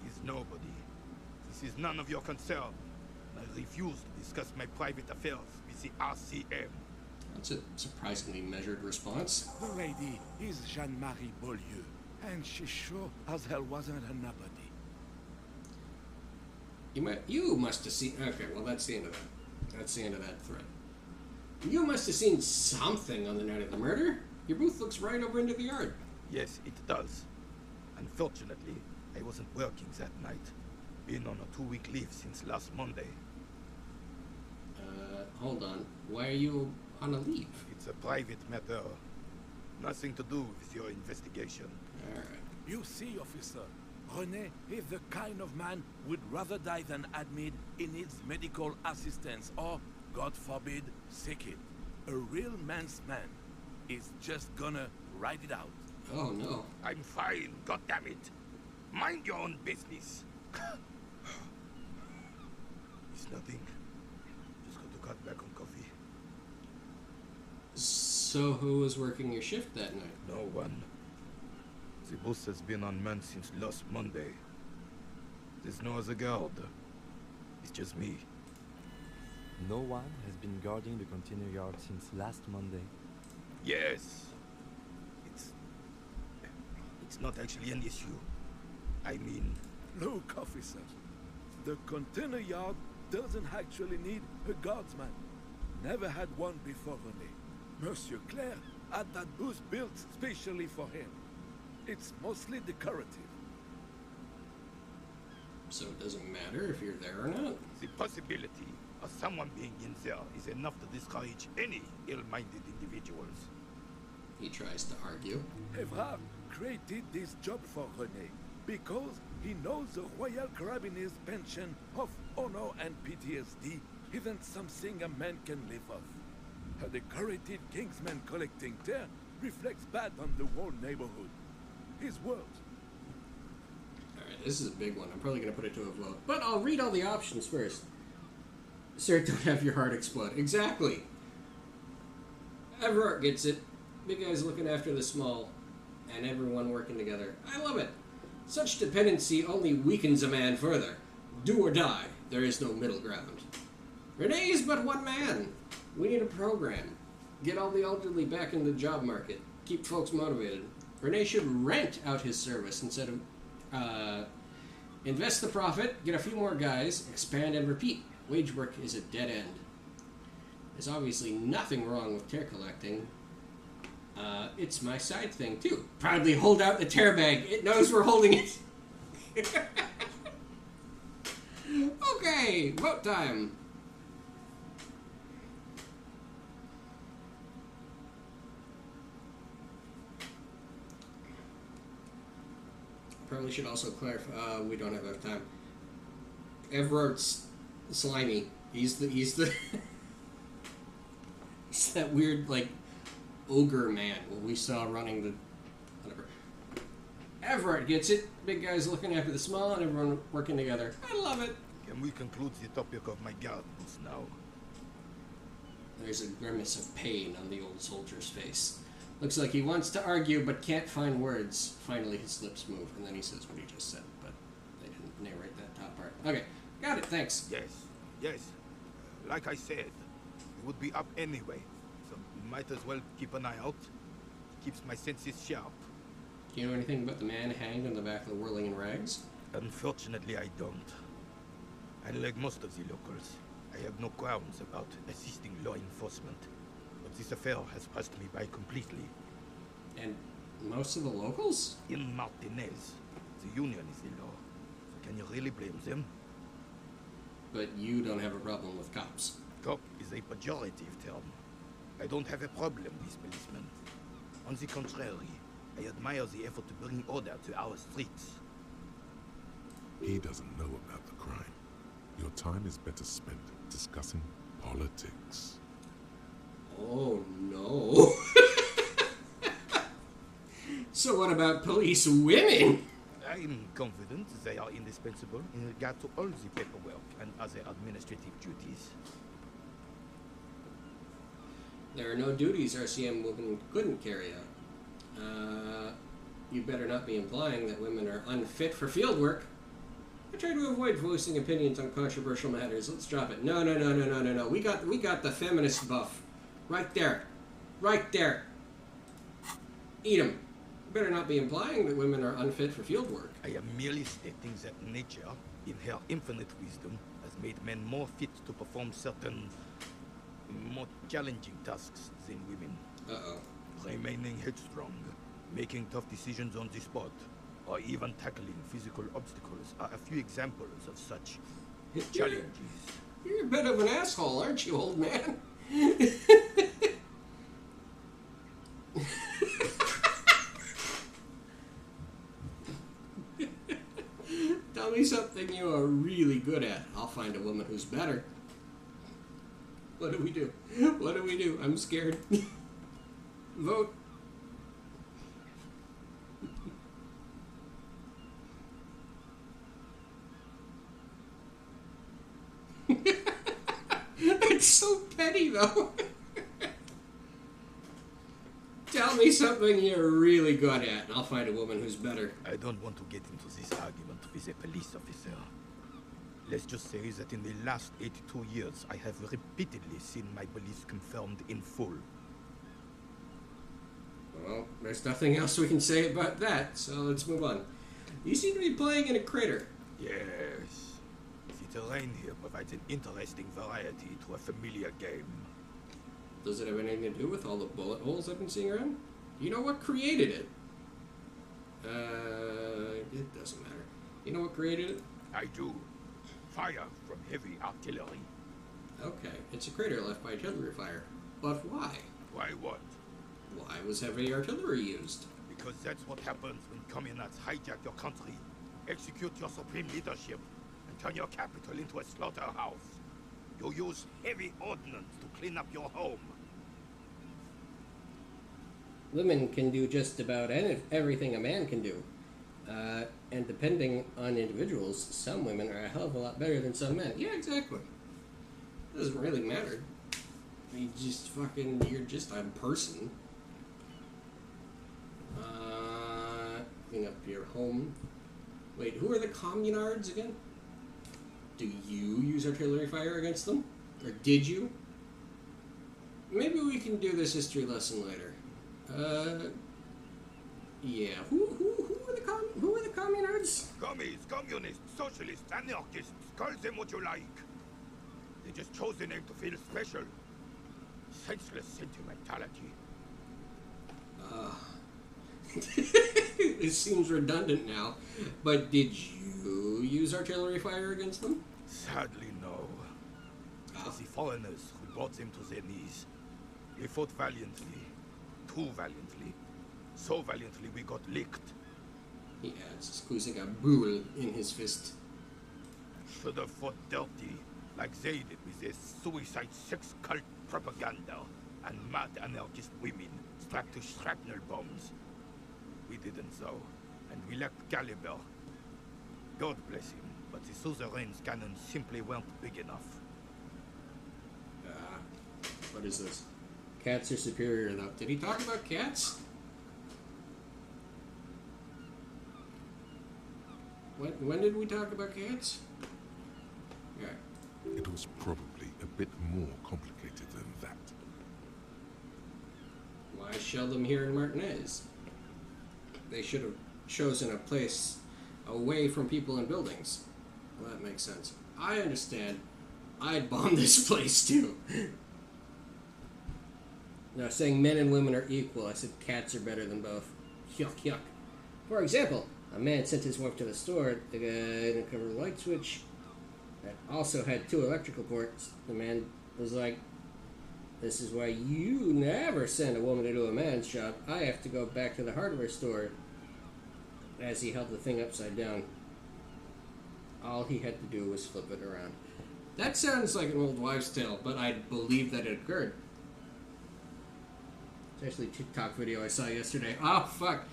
is nobody. This is none of your concern. I refuse to discuss my private affairs with the RCM. That's a surprisingly measured response. The lady is Jeanne-Marie Beaulieu, and she sure as hell wasn't a nobody. You must have seen... Okay, well, that's the end of that. That's the end of that thread. You must have seen something on the night of the murder. Your booth looks right over into the yard. Yes, it does. Unfortunately, I wasn't working that night. Been on a 2-week leave since last Monday. Hold on. Why are you on a leave? It's a private matter. Nothing to do with your investigation. Alright. You see, officer, René is the kind of man would rather die than admit he needs medical assistance or, God forbid, sick it. A real man's man is just gonna ride it out. Oh no. I'm fine, goddammit. Mind your own business. It's nothing. Just got to cut back on coffee. So who was working your shift that night? No one. The boss has been unmanned since last Monday. There's no other guard. It's just me. No one has been guarding the container yard since last Monday. Yes. It's not actually an issue. I mean... Look, officer. The container yard doesn't actually need a guardsman. Never had one before René. Monsieur Claire had that booth built specially for him. It's mostly decorative. So it doesn't matter if you're there or not? The possibility of someone being in there is enough to discourage any ill-minded individuals. He tries to argue. Evrard created this job for René because he knows the Royal Carabiniers' pension of honor and PTSD isn't something a man can live off. A decorated Kingsman collecting tear reflects bad on the whole neighborhood. His words. Alright, this is a big one. I'm probably going to put it to a vote. But I'll read all the options first. Sir, don't have your heart explode. Exactly. Everard gets it. Big guy's looking after the small. And everyone working together. I love it. Such dependency only weakens a man further. Do or die. There is no middle ground. René is but one man. We need a program. Get all the elderly back in the job market. Keep folks motivated. René should rent out his service instead of invest the profit, get a few more guys, expand and repeat. Wage work is a dead end. There's obviously nothing wrong with tear collecting. It's my side thing too. Proudly hold out the tear bag. It knows we're holding it. Okay, vote time. Probably should also clarify. We don't have enough time. Everard's slimy. He's the he's that weird like ogre man what we saw running the whatever. Everard gets it. Big guy's looking after the small, and everyone working together. I love it. Can we conclude the topic of my gardens now? There's a grimace of pain on the old soldier's face. Looks like he wants to argue but can't find words. Finally, his lips move, and then he says what he just said, but they didn't narrate that top part. Okay, got it, thanks. Yes. Like I said, it would be up anyway, so might as well keep an eye out. Keeps my senses sharp. Do you know anything about the man hanged on the back of the Whirling in Rags? Unfortunately, I don't. Unlike most of the locals, I have no qualms about assisting law enforcement. But this affair has passed me by completely. And most of the locals? In Martinez, the union is the law. So can you really blame them? But you don't have a problem with cops. Cop is a pejorative term. I don't have a problem with policemen. On the contrary, I admire the effort to bring order to our streets. He doesn't know about the crime. Your time is better spent discussing politics. Oh no. So what about police women? I'm confident they are indispensable in regard to all the paperwork and other administrative duties. There are no duties RCM women couldn't carry out. You better not be implying that women are unfit for field work. I try to avoid voicing opinions on controversial matters. Let's drop it. No. We got the feminist buff. Right there. Right there. Eat 'em. You better not be implying that women are unfit for field work. I am merely stating that nature, in her infinite wisdom, has made men more fit to perform certain more challenging tasks than women. Uh-oh. Remaining headstrong, making tough decisions on the spot, or even tackling physical obstacles are a few examples of such challenges. You're a bit of an asshole, aren't you, old man? Tell me something you are really good at. I'll find a woman who's better. What do we do? What do we do? I'm scared. Vote. It's so petty, though. Tell me something you're really good at, and I'll find a woman who's better. I don't want to get into this argument with a police officer. Let's just say that in the last 82 years, I have repeatedly seen my beliefs confirmed in full. Well, there's nothing else we can say about that, so let's move on. You seem to be playing in a crater. Yes. The terrain here provides an interesting variety to a familiar game. Does it have anything to do with all the bullet holes I've been seeing around? You know what created it? It doesn't matter. You know what created it? I do. Fire from heavy artillery. Okay, it's a crater left by artillery fire. But why? Why what? Why was heavy artillery used? Because that's what happens when communists hijack your country, execute your supreme leadership, and turn your capital into a slaughterhouse. You use heavy ordnance to clean up your home. Women can do just about everything a man can do. And depending on individuals, some women are a hell of a lot better than some men. Yeah, exactly. It doesn't really matter. You're just a person. Clean up your home. Wait, who are the communards again? Do you use artillery fire against them? Or did you? Maybe we can do this history lesson later. Yeah. Who are the communards? Commies, communists, socialists, anarchists, call them what you like. They just chose the name to feel special. Senseless sentimentality. It seems redundant now, but did you use artillery fire against them? Sadly, no. It was the foreigners who brought them to their knees. They fought valiantly. Too valiantly. So valiantly we got licked. He adds, squeezing a boule in his fist. Should have fought dirty, like they did with their suicide sex cult propaganda and mad anarchist women strapped to shrapnel bombs. We didn't though, and we lacked caliber. God bless him, but the suzerain's cannons simply weren't big enough. What is this? Cats are superior enough. Did he talk about cats? When did we talk about cats? Yeah. It was probably a bit more complicated than that. Why shell them here in Martinez? They should have chosen a place away from people and buildings. Well, that makes sense. I understand. I'd bomb this place too. Now, saying men and women are equal, I said cats are better than both. Yuck, yuck. For example, a man sent his wife to the store. The guy didn't cover the light switch that also had 2 electrical ports. The man was like, "This is why you never send a woman into a man's shop. I have to go back to the hardware store." As he held the thing upside down. All he had to do was flip it around. That sounds like an old wives' tale, but I believe that it occurred. Especially a TikTok video I saw yesterday. Oh, fuck.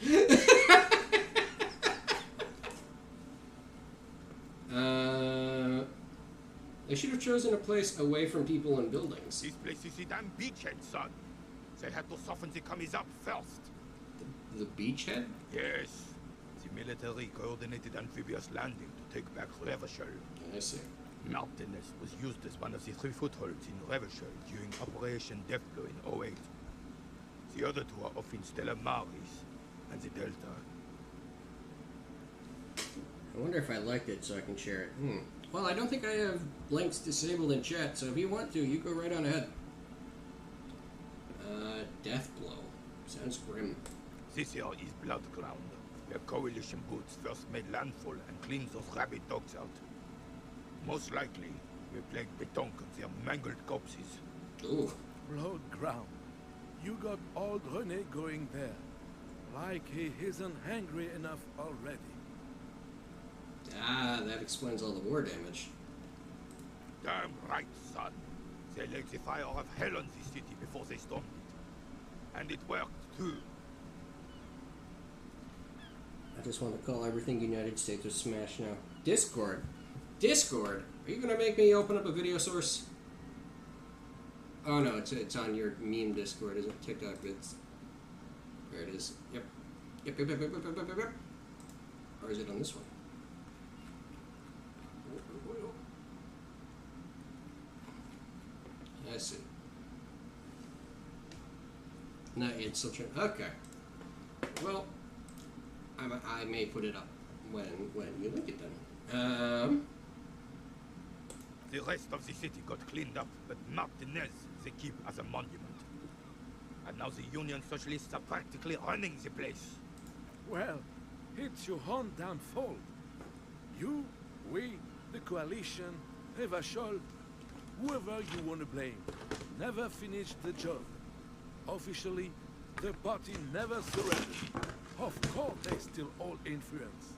They should have chosen a place away from people and buildings. This place is a damn beachhead, son. They had to soften the commies up first. The beachhead? Yes. The military coordinated amphibious landing to take back Revachol. I see. Martinez was used as one of the 3 footholds in Revachol during Operation Deathblow in 08. The other 2 are off in Stella Maris and the Delta. I wonder if I liked it so I can share it. Well, I don't think I have links disabled in chat, so if you want to, you go right on ahead. Deathblow. Sounds grim. This here is Blood Ground, where Coalition boots first made landfall and cleaned those rabid dogs out. Most likely, we plagued Betonk of their mangled corpses. Ooh. Blood Ground. You got old René going there. Like he isn't hungry enough already. Ah, that explains all the war damage. Damn right, son. They let the fire of hell on the city before they stormed it. And it worked, too. I just want to call everything United States of Smash now. Discord? Discord? Are you going to make me open up a video source? Oh no, it's on your meme Discord, isn't it? TikTok vids. There it is. Yep. Yep. Or is it on this one? I see. Not yet, still trying. Okay. Well, I may put it up when you link it then. The rest of the city got cleaned up, but Martinez they keep as a monument. And now the Union Socialists are practically running the place. Well, it's your own damn fault. You, we, the Coalition, Revachol, whoever you want to blame, never finished the job. Officially, the party never surrendered. Of course they still hold influence.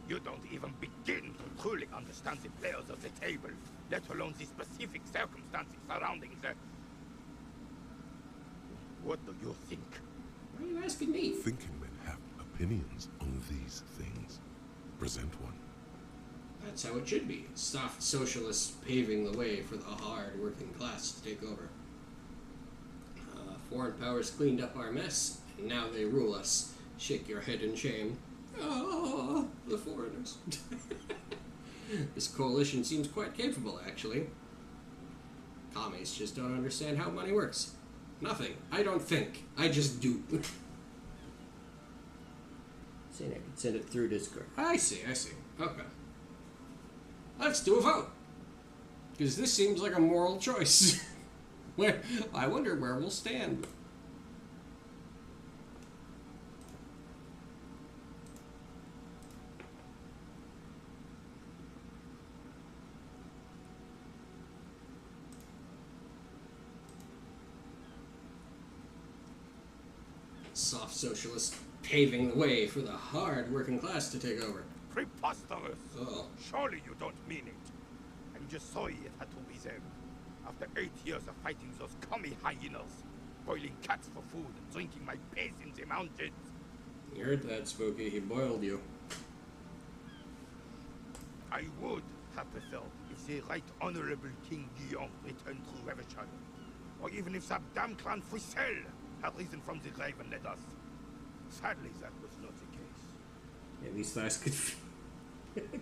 You don't even begin to truly understand the players of the table, let alone the specific circumstances surrounding the... What do you think? Why are you asking me? Thinking men have opinions on these things. Present one. That's how it should be. Soft socialists paving the way for the hard working class to take over. Foreign powers cleaned up our mess, and now they rule us. Shake your head in shame. Oh, the foreigners. This coalition seems quite capable, actually. Commies just don't understand how money works. Nothing. I don't think. I just do. Saying I can send it through Discord. I see. Okay. Let's do a vote. Because this seems like a moral choice. I wonder where we'll stand. Soft socialists paving the way for the hard working class to take over. Preposterous! Oh. Surely you don't mean it. I'm just sorry it had to be them. After 8 years of fighting those commie hyenas, boiling cats for food and drinking my piss in the mountains. You heard that, Spooky. He boiled you. I would have preferred if the Right Honorable King Guillaume returned to Revachol, or even if that damn clan Frisell had risen from the grave and led us. Sadly, that was not the case. Yeah, these guys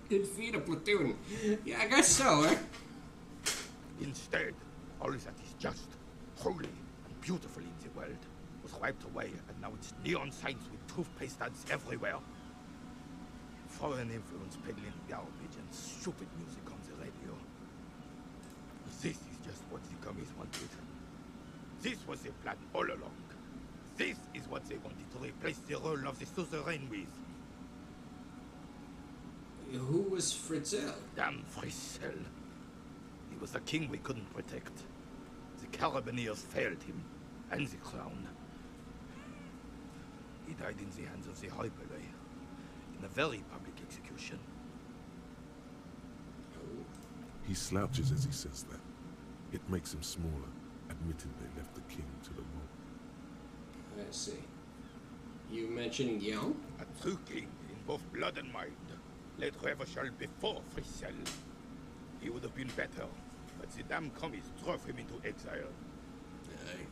could feed a platoon. Yeah, I guess so, eh? Instead, all that is just, holy, and beautiful in the world was wiped away, and now it's neon signs with toothpaste ads everywhere. Foreign influence peddling garbage and stupid music on the radio. This is just what the commies wanted. This was their plan all along. This is what they wanted to replace the role of the suzerain with. Who was Fritzel? Damn Frisell. He was the king we couldn't protect. The Carabineers failed him, and the crown. He died in the hands of the Hyperlay, in a very public execution. He slouches as he says that. It makes him smaller, admitting they left the king to the mob. I see. You mentioned Guillaume? A true king in both blood and mind. Led Revachol before Frisell. He would have been better, but the damn commies drove him into exile. Aye.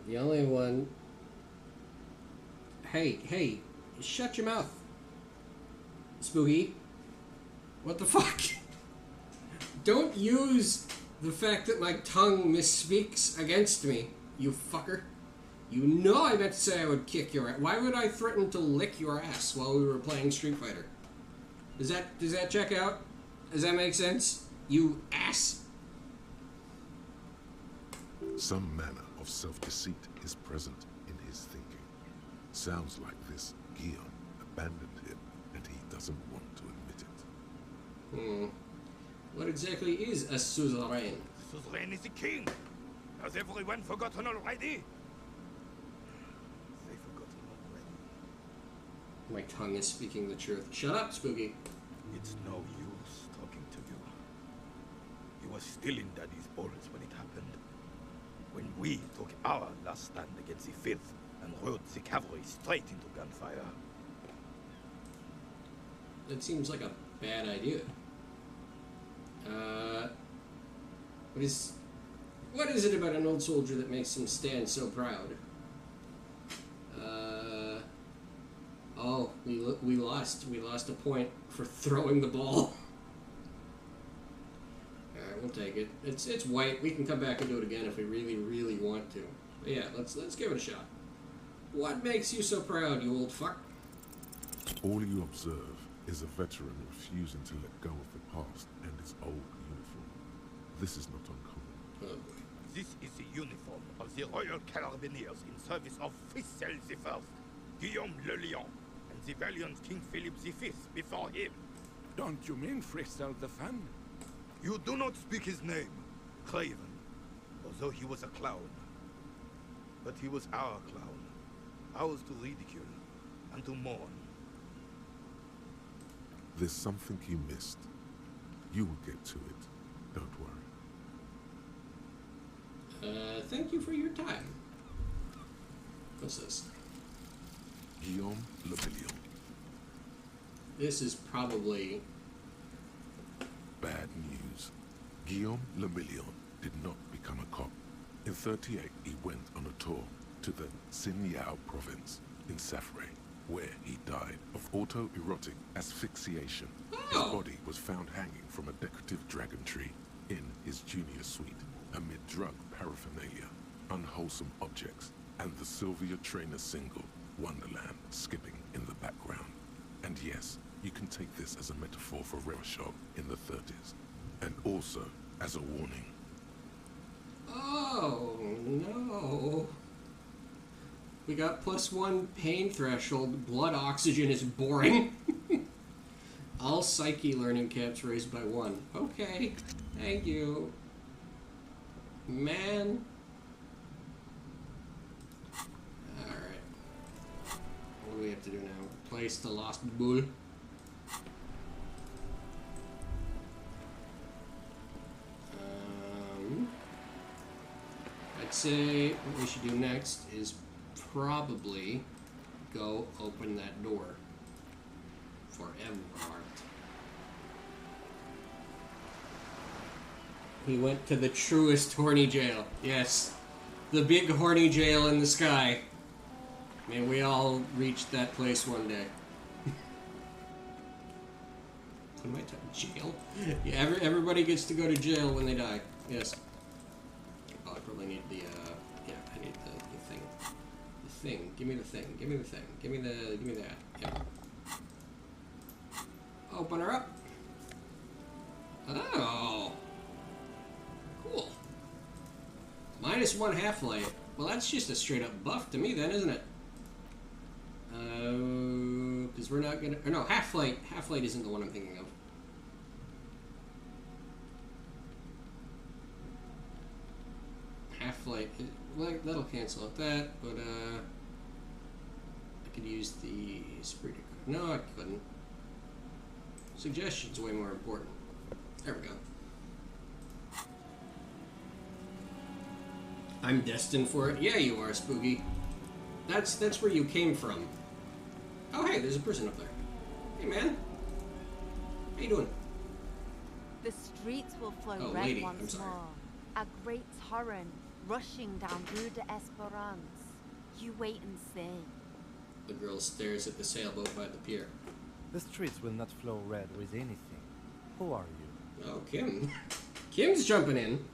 The only one... Hey, shut your mouth. Spooky. What the fuck? Don't use the fact that my tongue misspeaks against me, you fucker. You know I meant to say I would kick your ass. Why would I threaten to lick your ass while we were playing Street Fighter? Does that check out? Does that make sense? You ass. Some manner of self-deceit is present in his thinking. Sounds like this Guillaume abandoned him, and he doesn't want to admit it. What exactly is a suzerain? Suzerain is the king. Has everyone forgotten already? They forgotten already. My tongue is speaking the truth. Shut up, Spooky. It's no use talking to you. You were still in Daddy's balls when it happened. When we took our last stand against the Filth and rode the cavalry straight into gunfire. That seems like a bad idea. What is it about an old soldier that makes him stand so proud? Oh, we lost. We lost a point for throwing the ball. Alright, we'll take it. It's white. We can come back and do it again if we really, really want to. But yeah, let's give it a shot. What makes you so proud, you old fuck? All you observe is a veteran refusing to let go of the past and his old uniform. This is not uncommon. Oh boy. This is the uniform of the Royal Carabineers in service of Frissel I, Guillaume le Lion, and the valiant King Philip V before him. Don't you mean Frissel the Fan? You do not speak his name, Craven, although he was a clown. But he was our clown, ours to ridicule and to mourn. There's something you missed. You will get to it. Don't worry. Thank you for your time. What's this? Guillaume le Lion. This is probably... Bad news. Guillaume le Lion did not become a cop. In 38, he went on a tour to the Xinyao province in Safre, where he died of autoerotic asphyxiation. His body was found hanging from a decorative dragon tree in his junior suite, amid drug paraphernalia, unwholesome objects, and the Sylvia Trainer single, Wonderland, skipping in the background. And yes, you can take this as a metaphor for Revachol in the 30s, and also as a warning. Oh, no. We got +1 pain threshold. Blood oxygen is boring. All psyche learning caps raised by 1. Okay, thank you. Man. Alright. What do we have to do now? Place the lost bull. I'd say what we should do next is probably go open that door for Everard. He went to the truest horny jail. Yes. The big horny jail in the sky. May we all reach that place one day. What am I talking? Jail? Yeah, everybody gets to go to jail when they die. Yes. Oh, I probably need the, yeah, I need the thing. The thing. Give me the thing. Give me the thing. Give me that. Yeah. Open her up. Oh. Cool. -1 half-life. Well, that's just a straight-up buff to me then, isn't it? Because we're not gonna... Or no, half-light. Half-light isn't the one I'm thinking of. Half-light... Well, that'll cancel out that, but, I could use the Esprit de Corps. No, I couldn't. Suggestion's way more important. There we go. I'm destined for it. Yeah, you are, Spooky. That's where you came from. Oh, hey, there's a person up there. Hey, man. How you doing? The streets will flow Oh, red lady, once I'm sorry. more. A great torrent, rushing down Rue de Esperance. You wait and see. The girl stares at the sailboat by the pier. The streets will not flow red with anything. Who are you? Oh, Kim. Kim's jumping in.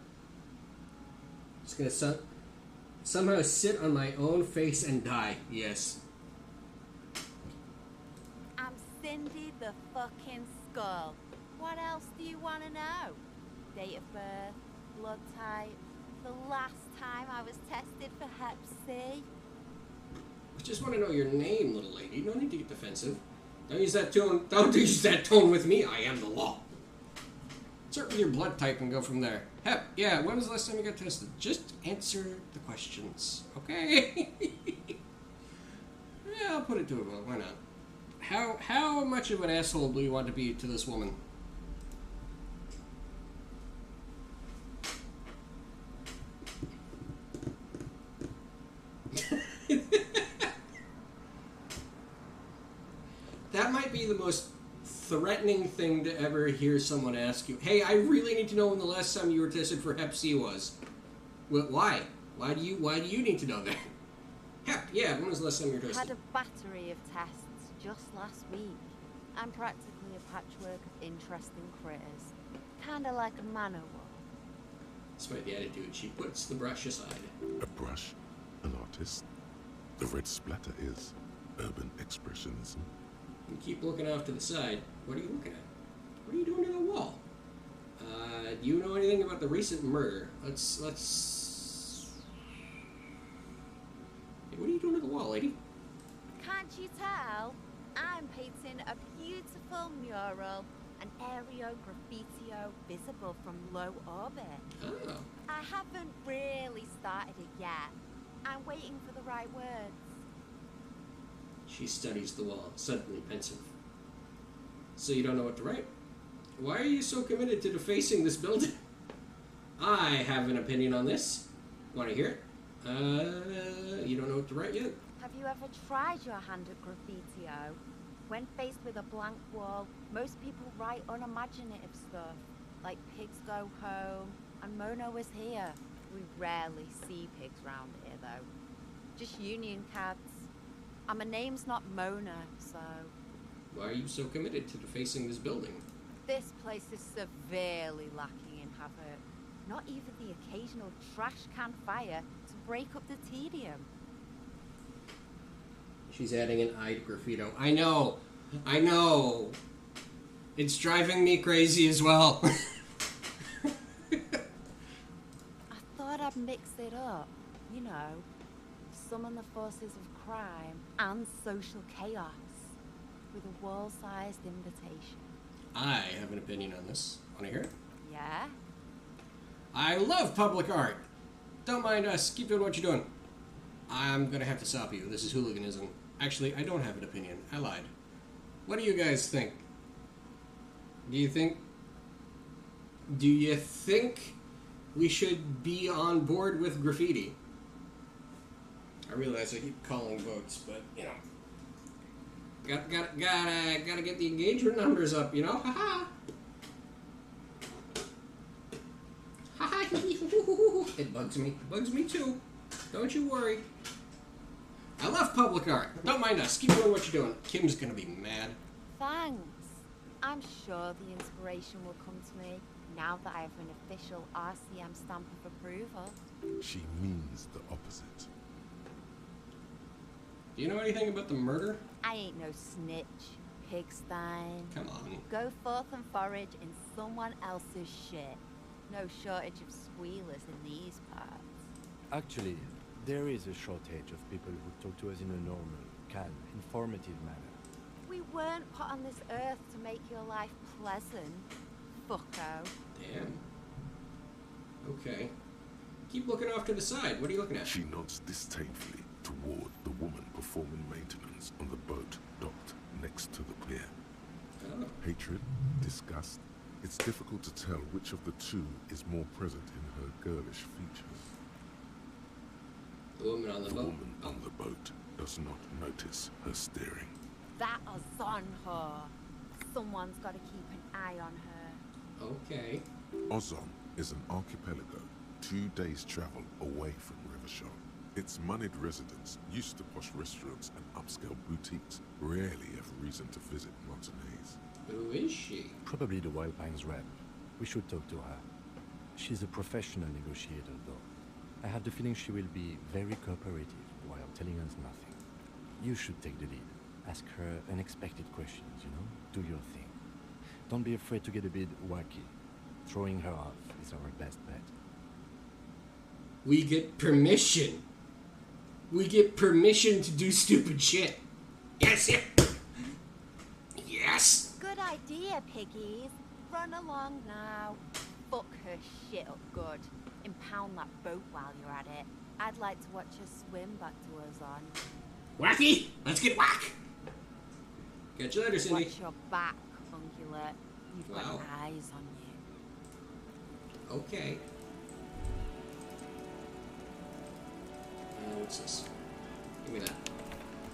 Just gonna somehow sit on my own face and die. Yes. I'm Cindy the fucking Skull. What else do you want to know? Date of birth, blood type, the last time I was tested for Hep C. I just want to know your name, little lady. No need to get defensive. Don't use that tone. Don't use that tone with me. I am the law. Start with your blood type and go from there. Hep, yeah, when was the last time you got tested? Just answer the questions, okay? Yeah, I'll put it to a vote. Why not? How much of an asshole do you want to be to this woman? That might be the most threatening thing to ever hear someone ask you. Hey, I really need to know when the last time you were tested for Hep C was. Well, why? Why do you need to know that? Hep, yeah, when was the last time you were tested? Had a battery of tests just last week. I'm practically a patchwork of interesting critters. Kinda like a Manowar. Despite the attitude, she puts the brush aside. A brush? An artist? The red splatter is urban expressionism. You keep looking off to the side. What are you looking at? What are you doing to the wall? Do you know anything about the recent murder? Let's... Hey, what are you doing to the wall, lady? Can't you tell? I'm painting a beautiful mural, an aerial graffitio visible from low orbit. Oh. I haven't really started it yet. I'm waiting for the right words. She studies the wall, suddenly pensive. So you don't know what to write? Why are you so committed to defacing this building? I have an opinion on this. Want to hear it? You don't know what to write yet? Have you ever tried your hand at graffitio? When faced with a blank wall, most people write unimaginative stuff, like pigs go home, and Mona was here. We rarely see pigs round here, though. Just union cards. And my name's not Mona, so... Why are you so committed to defacing this building? This place is severely lacking in havoc. Not even the occasional trash can fire to break up the tedium. She's adding an eyed graffito. I know! It's driving me crazy as well. I thought I'd mix it up, you know. Summon the forces of crime and social chaos with a wall-sized invitation. I have an opinion on this. Want to hear it? Yeah? I love public art. Don't mind us. Keep doing what you're doing. I'm gonna have to stop you. This is hooliganism. Actually, I don't have an opinion. I lied. What do you guys think? Do you think we should be on board with graffiti? I realize I keep calling votes, but you know, gotta get the engagement numbers up. You know, haha. It bugs me. It bugs me too. Don't you worry. I love public art. Don't mind us. Keep doing what you're doing. Kim's gonna be mad. Thanks. I'm sure the inspiration will come to me now that I have an official RCM stamp of approval. She means the opposite. Do you know anything about the murder? I ain't no snitch, pigstein. Come on. Go forth and forage in someone else's shit. No shortage of squealers in these parts. Actually, there is a shortage of people who talk to us in a normal, calm, informative manner. We weren't put on this earth to make your life pleasant, fucko. Damn. Okay. Keep looking off to the side. What are you looking at? She nods disdainfully toward the woman performing maintenance on the boat docked next to the pier. Oh. Hatred, disgust. It's difficult to tell which of the two is more present in her girlish features. The woman on the boat? The woman on the boat does not notice her staring. That is on her. Someone's got to keep an eye on her. Okay. Ozon is an archipelago 2 days' travel away from Rivershaw. Its moneyed residents, used to posh restaurants and upscale boutiques, rarely have reason to visit Montanese. Who is she? Probably the Wild Pines rep. We should talk to her. She's a professional negotiator, though. I have the feeling she will be very cooperative while telling us nothing. You should take the lead. Ask her unexpected questions, you know? Do your thing. Don't be afraid to get a bit wacky. Throwing her off is our best bet. We get permission. We get permission to do stupid shit. Yes, yeah. Yes. Good idea, piggies. Run along now. Fuck her shit up good. Impound that boat while you're at it. I'd like to watch her swim back to us on. Wacky! Let's get whack! Catch you later, Cindy. Watch your back, Ungulate. You've got Wow. eyes on you. Okay. What's this? Give me that.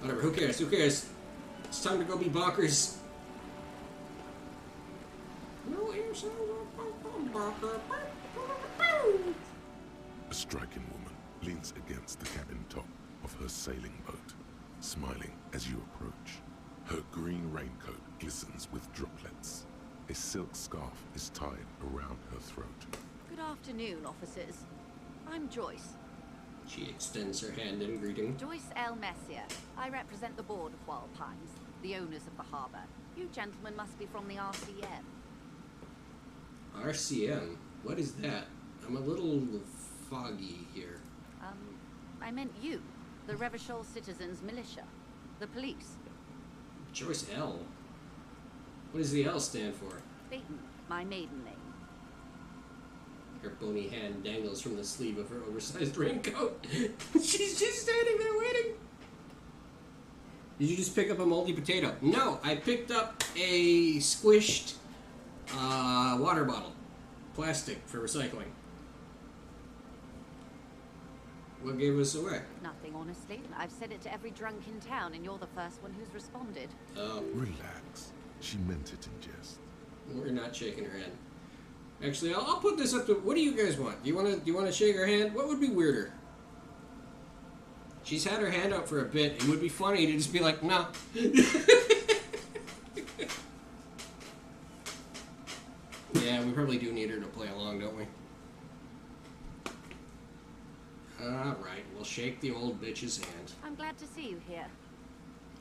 Whatever, who cares? Who cares? It's time to go be bonkers. A striking woman leans against the cabin top of her sailing boat, smiling as you approach. Her green raincoat glistens with droplets. A silk scarf is tied around her throat. Good afternoon, officers. I'm Joyce. She extends her hand in greeting. Joyce L. Messier. I represent the board of Wild Pines, the owners of the harbour. You gentlemen must be from the RCM. RCM? What is that? I'm a little foggy here. I meant you, the Revachol Citizens Militia, the police. Joyce L. What does the L stand for? Phaeton, my maiden name. Her bony hand dangles from the sleeve of her oversized raincoat. She's just standing there waiting. Did you just pick up a moldy potato? No, I picked up a squished water bottle. Plastic for recycling. What gave us away? Nothing, honestly. I've said it to every drunk in town, and you're the first one who's responded. Relax. She meant it in jest. We're not shaking her hand. Actually, I'll put this up to. What do you guys want? Do you want to shake her hand? What would be weirder? She's had her hand out for a bit. It would be funny to just be like, no. Yeah, we probably do need her to play along, don't we? Alright, we'll shake the old bitch's hand. I'm glad to see you here.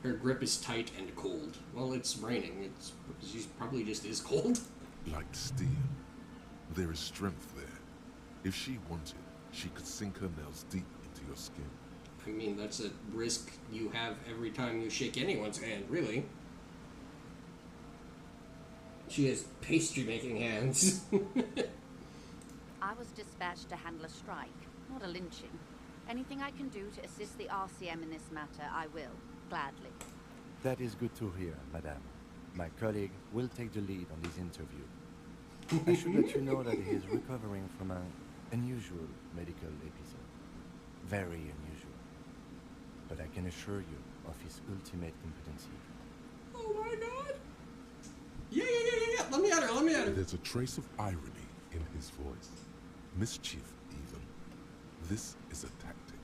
Her grip is tight and cold. Well, it's raining. She probably just is cold. Like steel. There is strength there. If she wanted, she could sink her nails deep into your skin. I mean, that's a risk you have every time you shake anyone's hand, really. She has pastry-making hands. I was dispatched to handle a strike, not a lynching. Anything I can do to assist the RCM in this matter, I will, gladly. That is good to hear, madame. My colleague will take the lead on this interview. I should let you know that he is recovering from an unusual medical episode. Very unusual. But I can assure you of his ultimate competency. Oh my god! Yeah. Let me at her. There's a trace of irony in his voice. Mischief, even. This is a tactic.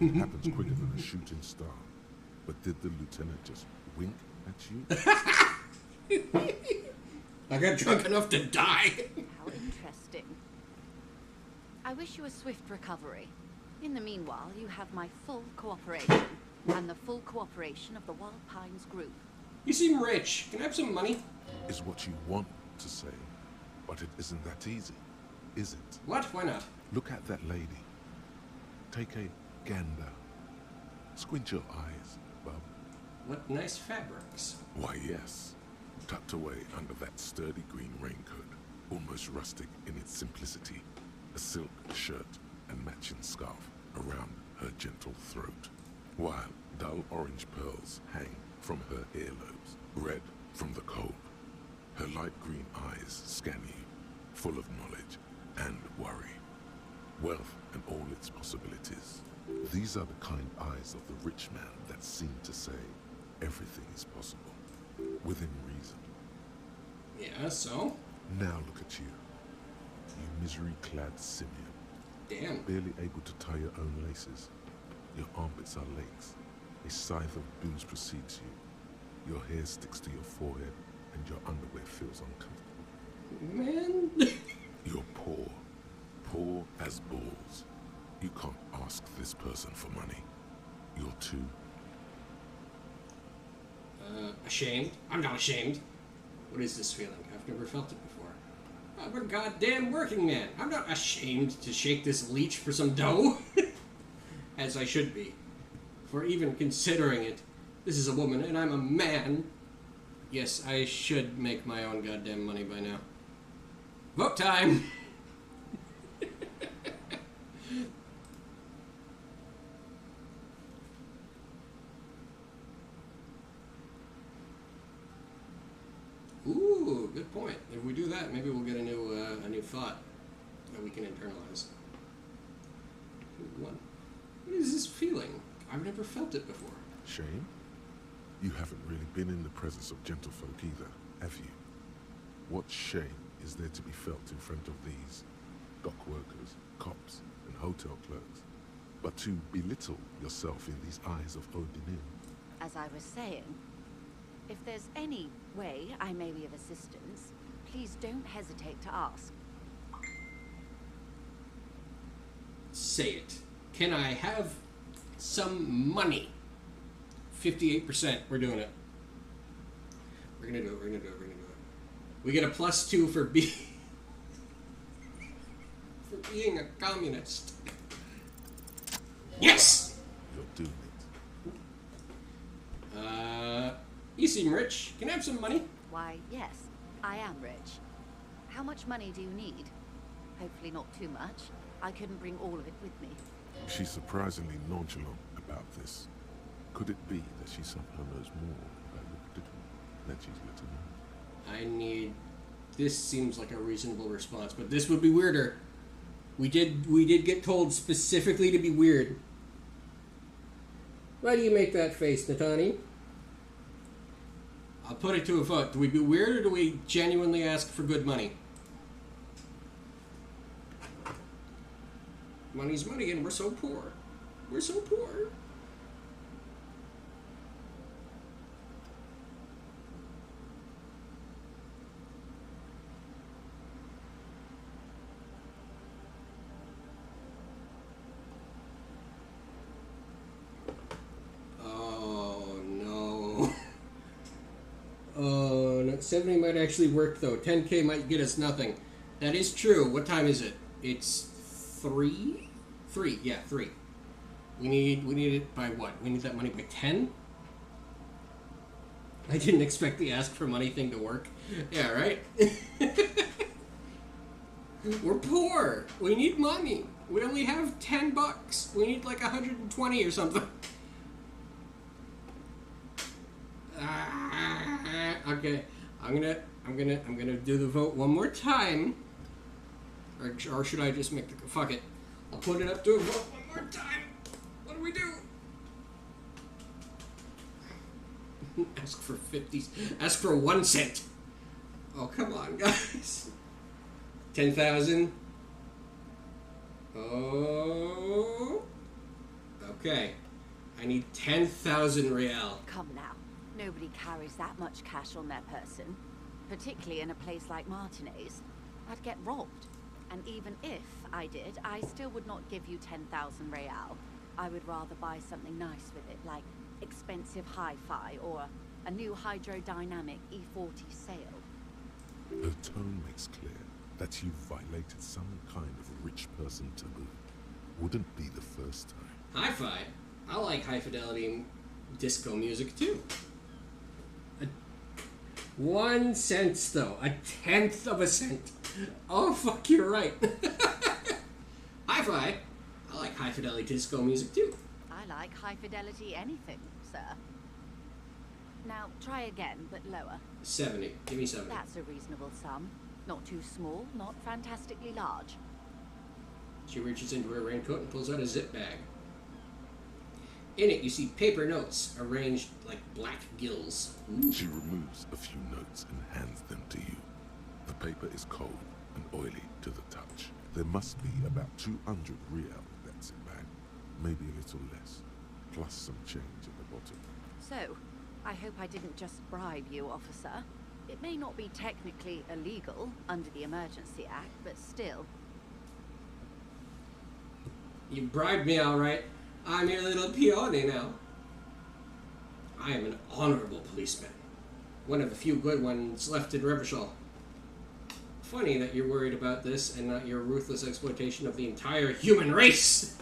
It happens quicker than a shooting star. But did the lieutenant just wink at you? I got drunk enough to die. How interesting. I wish you a swift recovery. In the meanwhile, you have my full cooperation, and the full cooperation of the Wild Pines group. You seem rich. Can I have some money? Is what you want to say, but it isn't that easy, is it? What? Why not? Look at that lady. Take a gander. Squint your eyes, bub. What nice fabrics. Why, yes. Tucked away under that sturdy green raincoat, almost rustic in its simplicity, a silk shirt and matching scarf around her gentle throat, while dull orange pearls hang from her earlobes, red from the cold. Her light green eyes scan you, full of knowledge and worry. Wealth and all its possibilities. These are the kind eyes of the rich man that seem to say everything is possible, within reason. Yeah, so? Now look at you, you misery-clad simian. Damn. Barely able to tie your own laces. Your armpits are lakes. A scythe of booze precedes you. Your hair sticks to your forehead, and your underwear feels uncomfortable. Man. You're poor. Poor as balls. You can't ask this person for money. You're too... ashamed? I'm not ashamed. What is this feeling? I've never felt it before. I'm a goddamn working man. I'm not ashamed to shake this leech for some dough. As I should be. For even considering it. This is a woman and I'm a man. Yes, I should make my own goddamn money by now. Vote time! Ooh, good point. If we do that, maybe we'll get a new thought that we can internalize. What is this feeling? I've never felt it before. Shame? You haven't really been in the presence of gentlefolk either, have you? What shame is there to be felt in front of these dock workers, cops, and hotel clerks, but to belittle yourself in these eyes of Odinin? As I was saying, if there's any way I may be of assistance, please don't hesitate to ask. Say it. Can I have some money? 58%. We're doing it. We're gonna do it. We're gonna do it. We're gonna do it. We get a +2 for being a communist. Yes. You're doing it. You seem rich. Can I have some money? Why, yes, I am rich. How much money do you need? Hopefully not too much. I couldn't bring all of it with me. She's surprisingly nonchalant about this. Could it be that she somehow knows more about your predicament than she's letting on? I need... This seems like a reasonable response, but this would be weirder. We did get told specifically to be weird. Why do you make that face, Natani? I'll put it to a vote. Do we be weird or do we genuinely ask for good money? Money's money and we're so poor. We're so poor. Oh no. Oh, no. 70 might actually work though. 10k might get us nothing. That is true. What time is it? It's 3? 3, yeah, 3. We need it by what? We need that money by 10? I didn't expect the ask for money thing to work. Yeah, right? We're poor. We need money. We only have 10 bucks. We need like 120 or something. Okay. I'm gonna do the vote one more time. Or should I just make the... Fuck it. I'll put it up to a vote one more time. What do we do? Ask for 50... Ask for 1 cent. Oh, come on, guys. 10,000. Oh. Okay. I need 10,000 real. Come now. Nobody carries that much cash on their person. Particularly in a place like Martinez. I'd get robbed. And even if I did, I still would not give you 10,000 real. I would rather buy something nice with it, like expensive hi-fi or a new hydrodynamic E40 sail. Her tone makes clear that you've violated some kind of rich person taboo. Wouldn't be the first time. Hi-fi? I like high-fidelity disco music, too. 1 cent, though. 1/10 of a cent. Oh, fuck, you're right. Hi-fi. I like high-fidelity disco music, too. I like high-fidelity anything, sir. Now, try again, but lower. 70. Give me 70. That's a reasonable sum. Not too small, not fantastically large. She reaches into her raincoat and pulls out a zip bag. In it, you see paper notes arranged like black gills. Ooh. She removes a few notes and hands them to you. The paper is cold and oily to the touch. There must be about 200 real, that's it, man. Maybe a little less. Plus some change at the bottom. So, I hope I didn't just bribe you, officer. It may not be technically illegal under the Emergency Act, but still. You bribed me, all right. I'm your little peony now. I am an honorable policeman. One of the few good ones left in Revachol. Funny that you're worried about this and not your ruthless exploitation of the entire human race.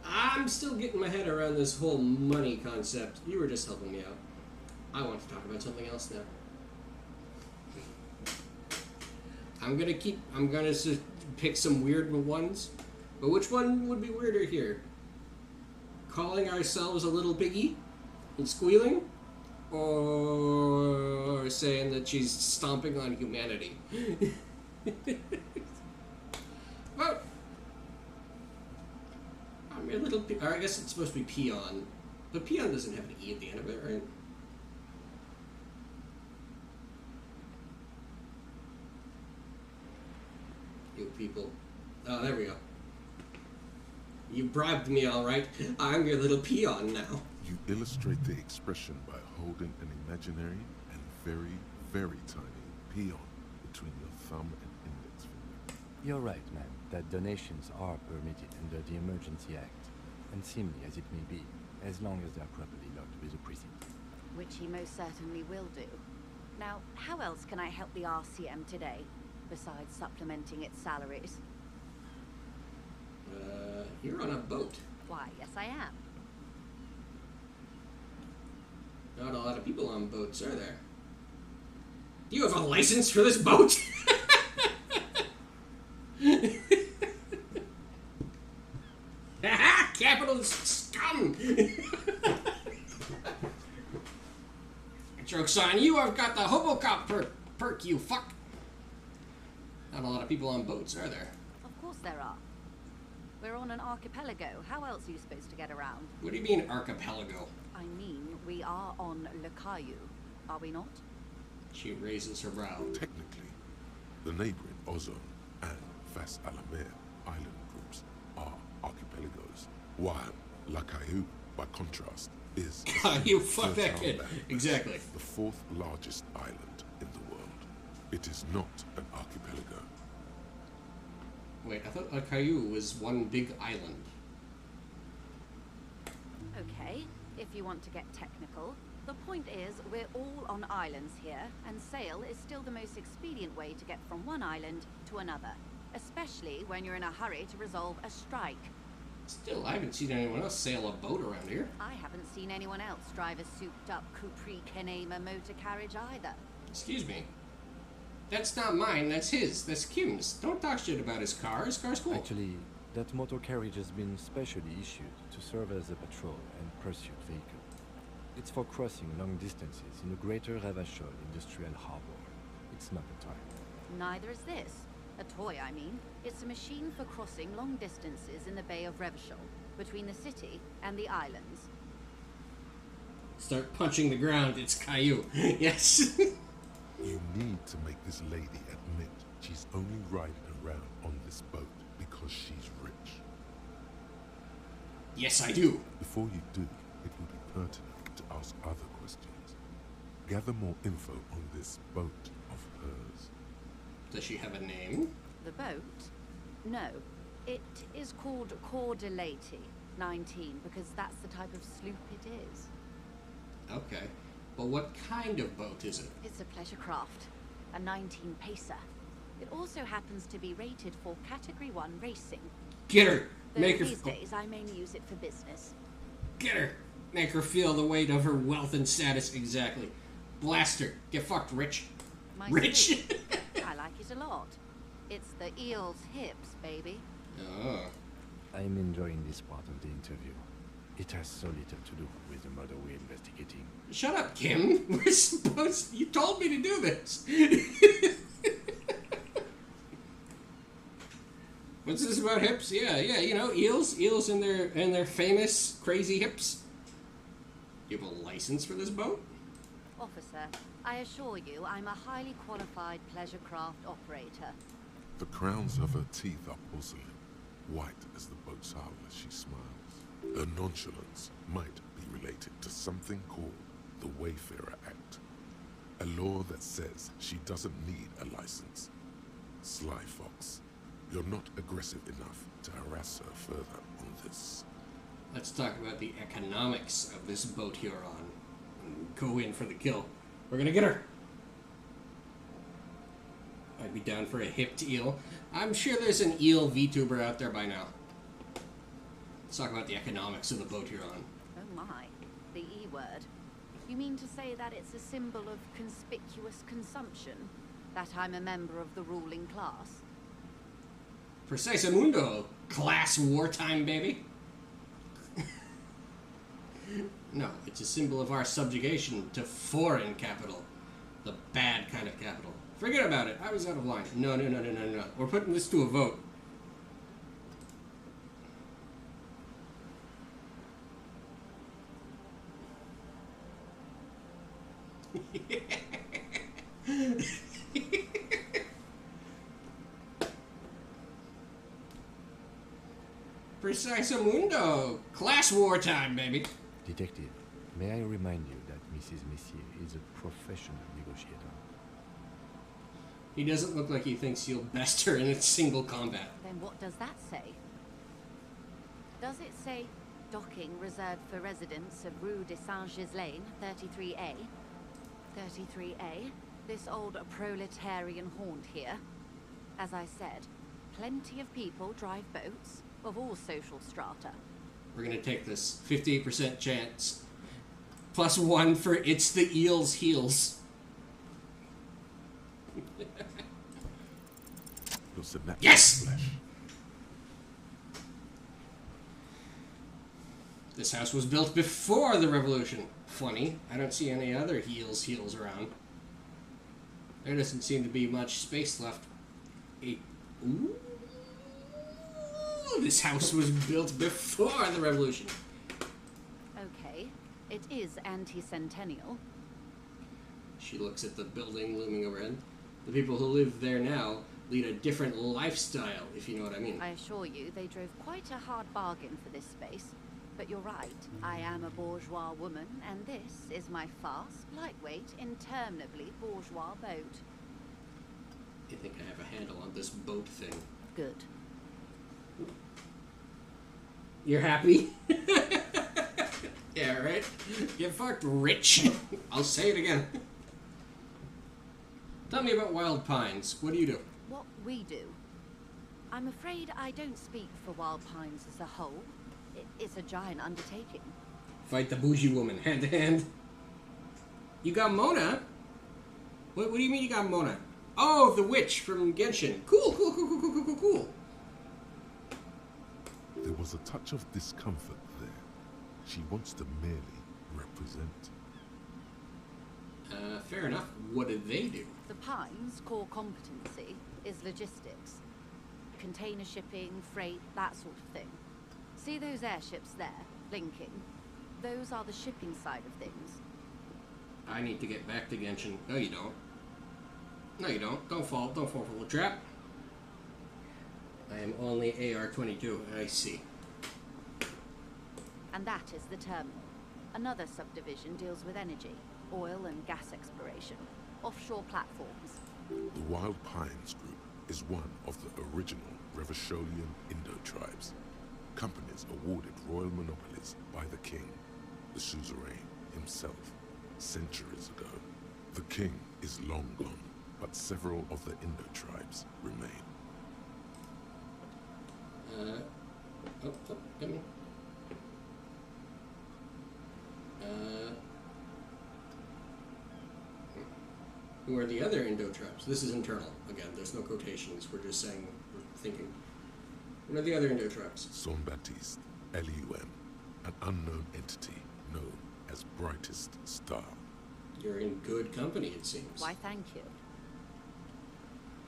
I'm still getting my head around this whole money concept. You were just helping me out. I want to talk about something else now. I'm gonna pick some weird ones. But which one would be weirder here? Calling ourselves a little piggy and squealing? Or saying that she's stomping on humanity? Vote! I'm your little or I guess it's supposed to be peon. But peon doesn't have an E at the end of it, right? You people. Oh, there we go. You bribed me, all right. I'm your little peon now. You illustrate the expression by holding an imaginary and very, very tiny peon between your thumb and index finger. You're right, man, that donations are permitted under the Emergency Act, unseemly as it may be, as long as they are properly logged with the precinct. Which he most certainly will do. Now, how else can I help the RCM today, besides supplementing its salaries? You're on a boat. Why, yes I am. Not a lot of people on boats, are there? Do you have a license for this boat? Capitalist scum! Joke's on you, I've got the Hobocop perk, you fuck! Not a lot of people on boats, are there? Of course there are. We're on an archipelago. How else are you supposed to get around? What do you mean, archipelago? I mean, we are on Le Caillou, are we not? She raises her brow. Technically, the neighboring Ozone and Fas Alamer island groups are archipelagos, while La Caillou, by contrast, is you fuck that kid. Exactly. The fourth largest island in the world. It is not an archipelago. Wait, I thought La Caillou was one big island. Okay, if you want to get technical, the point is we're all on islands here, and sail is still the most expedient way to get from one island to another, especially when you're in a hurry to resolve a strike. Still, I haven't seen anyone else sail a boat around here. I haven't seen anyone else drive a souped-up Capri Kenema motor carriage either. Excuse me. That's not mine, that's his. That's Kim's. Don't talk shit about his car. His car's cool. Actually, that motor carriage has been specially issued to serve as a patrol and pursuit vehicle. It's for crossing long distances in the greater Revachol industrial harbor. It's not a toy. Neither is this. A toy, I mean. It's a machine for crossing long distances in the Bay of Revachol, between the city and the islands. Start punching the ground, it's Caillou. Yes. You need to make this lady admit she's only riding around on this boat because she's rich. Yes, I do. Before you do, it would be pertinent to ask other questions. Gather more info on this boat of hers. Does she have a name? The boat? No. It is called Cor de Leyte 19 because that's the type of sloop it is. Okay. But what kind of boat is it? It's a pleasure craft. A 19 pacer. It also happens to be rated for Category 1 racing. Get her! Though Make her... these days I mainly use it for business. Get her! Make her feel the weight of her wealth and status. Exactly. Blast her. Get fucked, rich. My Rich? sloop. I like it a lot. It's the eel's hips, baby. Oh. I'm enjoying this part of the interview. It has so little to do with the murder we're investigating. Shut up, Kim. We're supposed... You told me to do this. What's this about hips? Yeah, you know, eels. Eels and their famous crazy hips. You have a license for this boat? Officer, I assure you I'm a highly qualified pleasure craft operator. The crowns of her teeth are porcelain, white as the boat's hull as she smiles. Her nonchalance might be related to something called the Wayfarer Act, a law that says she doesn't need a license. Sly Fox, you're not aggressive enough to harass her further on this. Let's talk about the economics of this boat you're on. And go in for the kill. We're gonna get her. I'd be down for a hipped eel. I'm sure there's an eel VTuber out there by now. Let's talk about the economics of the boat you're on. Oh my, the E word. You mean to say that it's a symbol of conspicuous consumption? That I'm a member of the ruling class? Precise Mundo. Class wartime, baby. No, it's a symbol of our subjugation to foreign capital. The bad kind of capital. Forget about it. I was out of line. No. We're putting this to a vote. Precise Mundo. Class wartime, baby. Detective, may I remind you that Mrs. Messier is a professional negotiator? He doesn't look like he thinks you'll best her in a single combat. Then what does that say? Does it say docking reserved for residents of Rue de Saint-Ghislain, 33A? 33A, this old proletarian haunt here. As I said, plenty of people drive boats of all social strata. We're gonna take this 58% chance. +1 for it's the eel's heels. Yes! This house was built before the revolution. Funny, I don't see any other heels around. There doesn't seem to be much space left. Ooh, this house was built before the revolution. Okay, it is anti-centennial. She looks at the building looming overhead. The people who live there now lead a different lifestyle, if you know what I mean. I assure you, they drove quite a hard bargain for this space. But you're right, I am a bourgeois woman, and this is my fast, lightweight, interminably bourgeois boat. I think I have a handle on this boat thing. Good. You're happy? Yeah, right? Get fucked, rich. I'll say it again. Tell me about Wild Pines. What do you do? What we do? I'm afraid I don't speak for Wild Pines as a whole. It's a giant undertaking. Fight the bougie woman, hand to hand. You got Mona? What do you mean you got Mona? Oh, the witch from Genshin. Cool. There was a touch of discomfort there. She wants to merely represent. Fair enough. What do they do? The Pines' core competency is logistics. Container shipping, freight, that sort of thing. See those airships there, blinking? Those are the shipping side of things. I need to get back to Genshin. No, you don't. No, you don't. Don't fall for the trap. I am only AR-22. I see. And that is the terminal. Another subdivision deals with energy, oil and gas exploration, offshore platforms. The Wild Pines Group is one of the original Revacholian Indo-tribes. Companies awarded royal monopolies by the king, the suzerain himself, centuries ago. The king is long gone, but several of the Indo-tribes remain. Come here. Who are the other Indo-tribes? This is internal. Again, there's no quotations. We're just saying, we're thinking. What are the other Indo-tribes? Son Baptiste, LUM, an unknown entity known as Brightest Star. You're in good company, it seems. Why, thank you.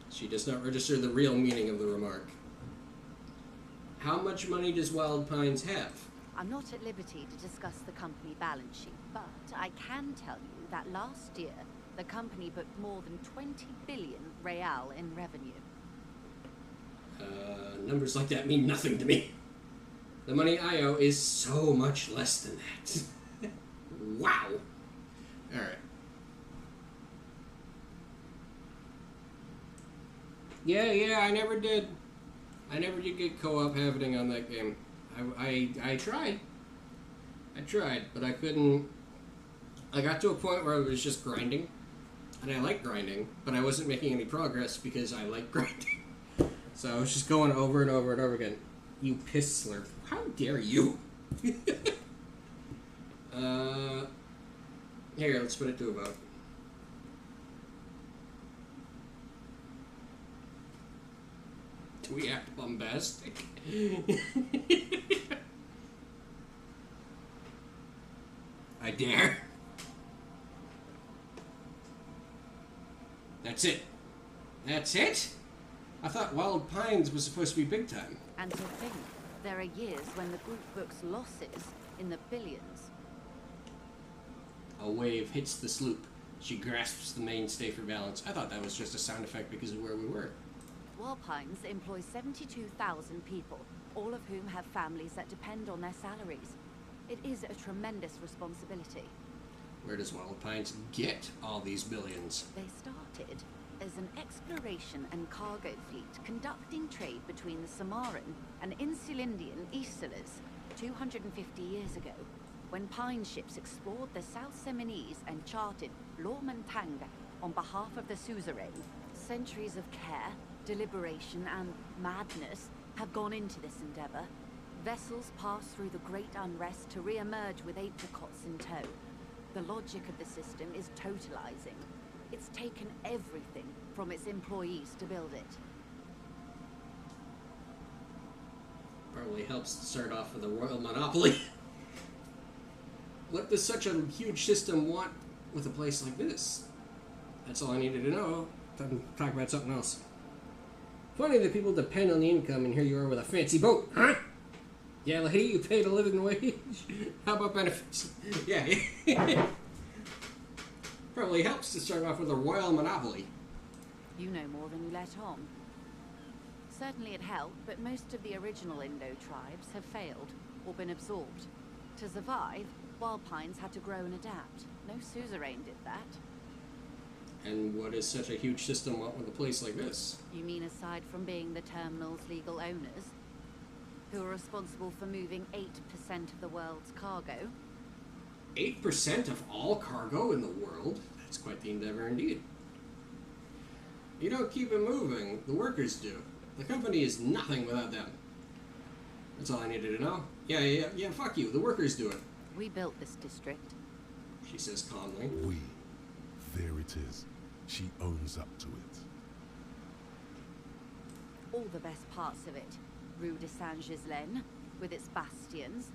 She does not register the real meaning of the remark. How much money does Wild Pines have? I'm not at liberty to discuss the company balance sheet, but I can tell you that last year, the company booked more than 20 billion real in revenue. Numbers like that mean nothing to me. The money I owe is so much less than that. Wow. Alright. Yeah, I never did. I never did get co-op happening on that game. I tried. I tried, but I couldn't. I got to a point where I was just grinding. And I like grinding, but I wasn't making any progress because I like grinding. So I was just going over and over and over again. You piss slurp. How dare you? Here, let's put it to a vote. Do we act bombastic? I dare. That's it. That's it? I thought Wild Pines was supposed to be big time. And to think, there are years when the group books losses in the billions. A wave hits the sloop. She grasps the mainstay for balance. I thought that was just a sound effect because of where we were. Wild Pines employs 72,000 people, all of whom have families that depend on their salaries. It is a tremendous responsibility. Where does Wild Pines get all these billions? They started as an exploration and cargo fleet conducting trade between the Samaran and Insulindian Isolas 250 years ago, when Pine ships explored the South Seminoes and charted Lormentang on behalf of the suzerain. Centuries of care, deliberation, and madness have gone into this endeavor. Vessels pass through the Great Unrest to re-emerge with apricots in tow. The logic of the system is totalizing. It's taken everything from its employees to build it. Probably helps to start off with a royal monopoly. What does such a huge system want with a place like this? That's all I needed to know. Time to talk about something else. Funny that people depend on the income, and here you are with a fancy boat, huh? Yeah, lady, you paid a living wage. How about benefits? Yeah. Probably helps to start off with a royal monopoly. You know more than you let on. Certainly it helped, but most of the original Indo tribes have failed or been absorbed. To survive, Wild Pines had to grow and adapt. No suzerain did that. And what does such a huge system want with a place like this? You mean aside from being the terminal's legal owners, who are responsible for moving 8% of the world's cargo? 8% of all cargo in the world? That's quite the endeavor indeed. You don't keep it moving, the workers do. The company is nothing without them. That's all I needed to know. Yeah, fuck you, the workers do it. We built this district, she says calmly. We. There it is. She owns up to it. all the best parts of it. Rue de Saint-Ghislain, with its bastions,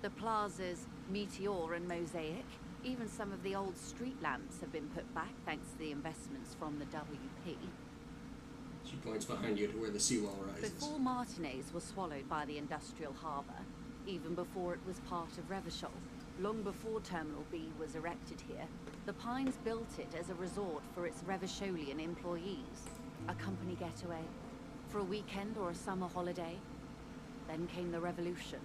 the plazas Meteor and Mosaic, even some of the old street lamps have been put back thanks to the investments from the WP. She points behind you to where the seawall rises. Before Martinez was swallowed by the industrial harbour, even before it was part of Revachol, long before Terminal B was erected here, the Pines built it as a resort for its Revacholian employees. A company getaway, for a weekend or a summer holiday. Then came the revolution.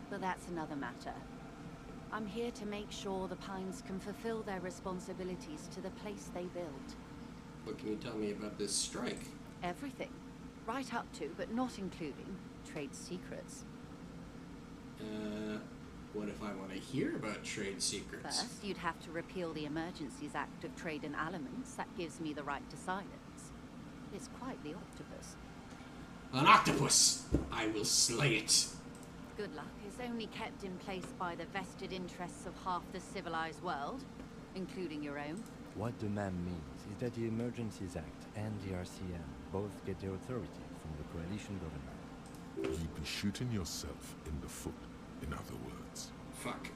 But that's another matter. I'm here to make sure the Pines can fulfill their responsibilities to the place they built. What can you tell me about this strike? Everything. Right up to, but not including, trade secrets. What if I want to hear about trade secrets? First, you'd have to repeal the Emergencies Act of Trade in Aliments. That gives me the right to silence. It's quite the octopus. An octopus! I will slay it. Good luck is only kept in place by the vested interests of half the civilized world, including your own. What the MAM means is that the Emergencies Act and the RCM both get their authority from the coalition government. You'd be shooting yourself in the foot, in other words. Fuck.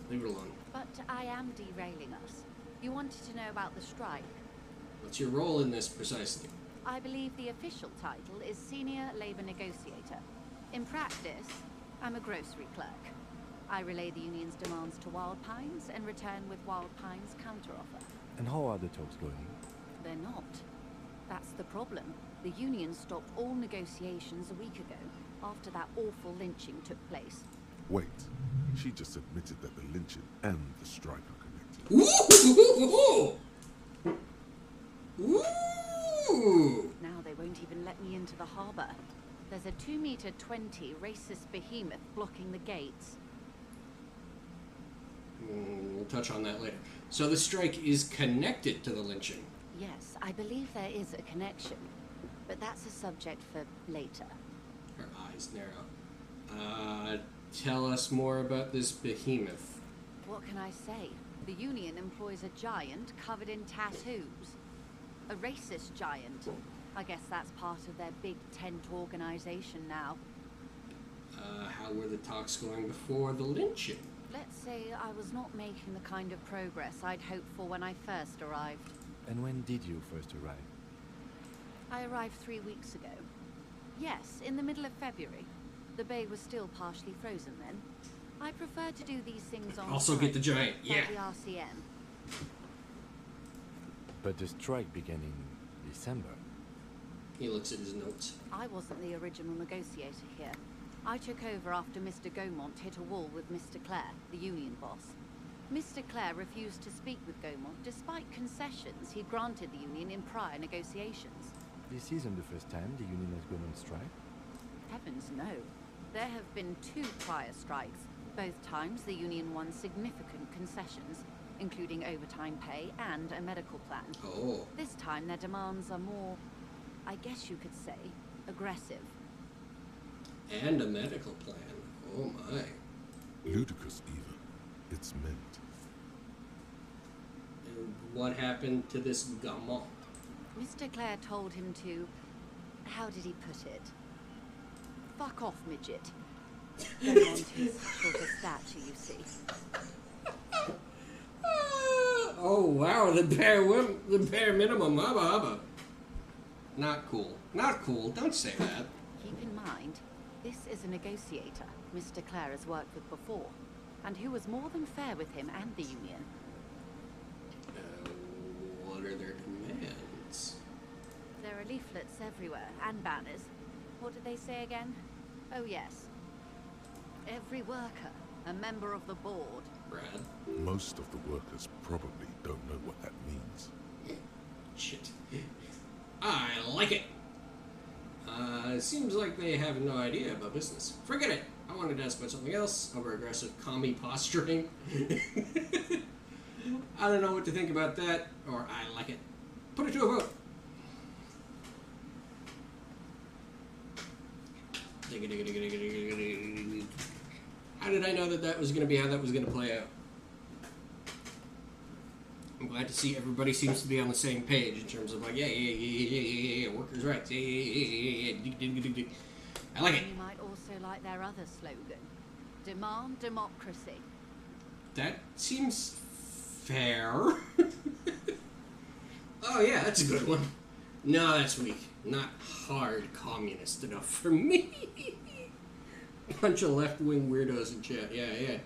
Leave it alone. But I am derailing us. You wanted to know about the strike. What's your role in this precisely? I believe the official title is Senior Labor Negotiator. In practice, I'm a grocery clerk. I relay the union's demands to Wild Pines and return with Wild Pines' counteroffer. And how are the talks going? They're not. That's the problem. The union stopped all negotiations a week ago, after that awful lynching took place. Wait, she just admitted that the lynching and the strike are connected. Ooh! Ooh! Now they won't even let me into the harbour. There's a 2-meter 20 racist behemoth blocking the gates. We'll touch on that later. So the strike is connected to the lynching. Yes, I believe there is a connection, but that's a subject for later. Her eyes narrow. Tell us more about this behemoth. What can I say? The union employs a giant covered in tattoos. A racist giant. I guess that's part of their big tent organization now. How were the talks going before the lynching? Let's say I was not making the kind of progress I'd hoped for when I first arrived. And when did you first arrive? I arrived 3 weeks ago. Yes, in the middle of February. The bay was still partially frozen then. I prefer to do these things on Also get the giant, yeah. The RCM. But the strike began in December. He looks at his notes. I wasn't the original negotiator here. I took over after Mr. Gaumont hit a wall with Mr. Clare, the union boss. Mr. Clare refused to speak with Gaumont despite concessions he granted the union in prior negotiations. This isn't the first time the union has gone on strike. Heavens no. There have been 2 prior strikes. Both times the union won significant concessions, including overtime pay and a medical plan. Oh. This time their demands are more, I guess you could say, aggressive. And a medical plan. Oh my. Ludicrous even. It's meant. And what happened to this Gaumont? Mr. Clare told him to... how did he put it? Fuck off, midget. Gaumont is short of stature, you see. Oh wow, the bare minimum. Hubba hubba. Not cool. Not cool. Don't say that. Keep in mind, this is a negotiator Mr. Clare has worked with before, and who was more than fair with him and the union. What are their demands? There are leaflets everywhere, and banners. What did they say again? Oh yes. Every worker, a member of the board. Brad? Most of the workers probably don't know what that means. Shit. I like it. Seems like they have no idea about business. Forget it. I wanted to ask about something else. Over-aggressive commie posturing. I don't know what to think about that, or I like it. Put it to a vote. How did I know that was going to be how that was going to play out? I'm glad to see everybody seems to be on the same page in terms of like, yeah, workers' rights, yeah. I like it. You might also like their other slogan, demand democracy. That seems fair. Oh yeah, that's a good one. No, that's weak. Not hard communist enough for me. Bunch of left-wing weirdos in chat. Yeah.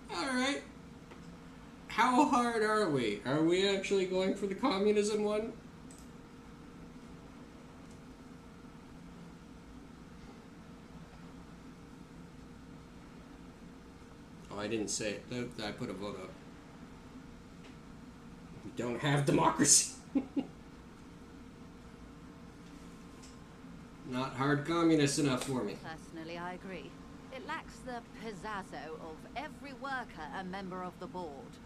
Alright. How hard are we? Are we actually going for the communism one? Oh, I didn't say it. I put a vote up. We don't have democracy. Not hard communist enough for me. Personally, I agree. It lacks the pizzazzo of every worker a member of the board.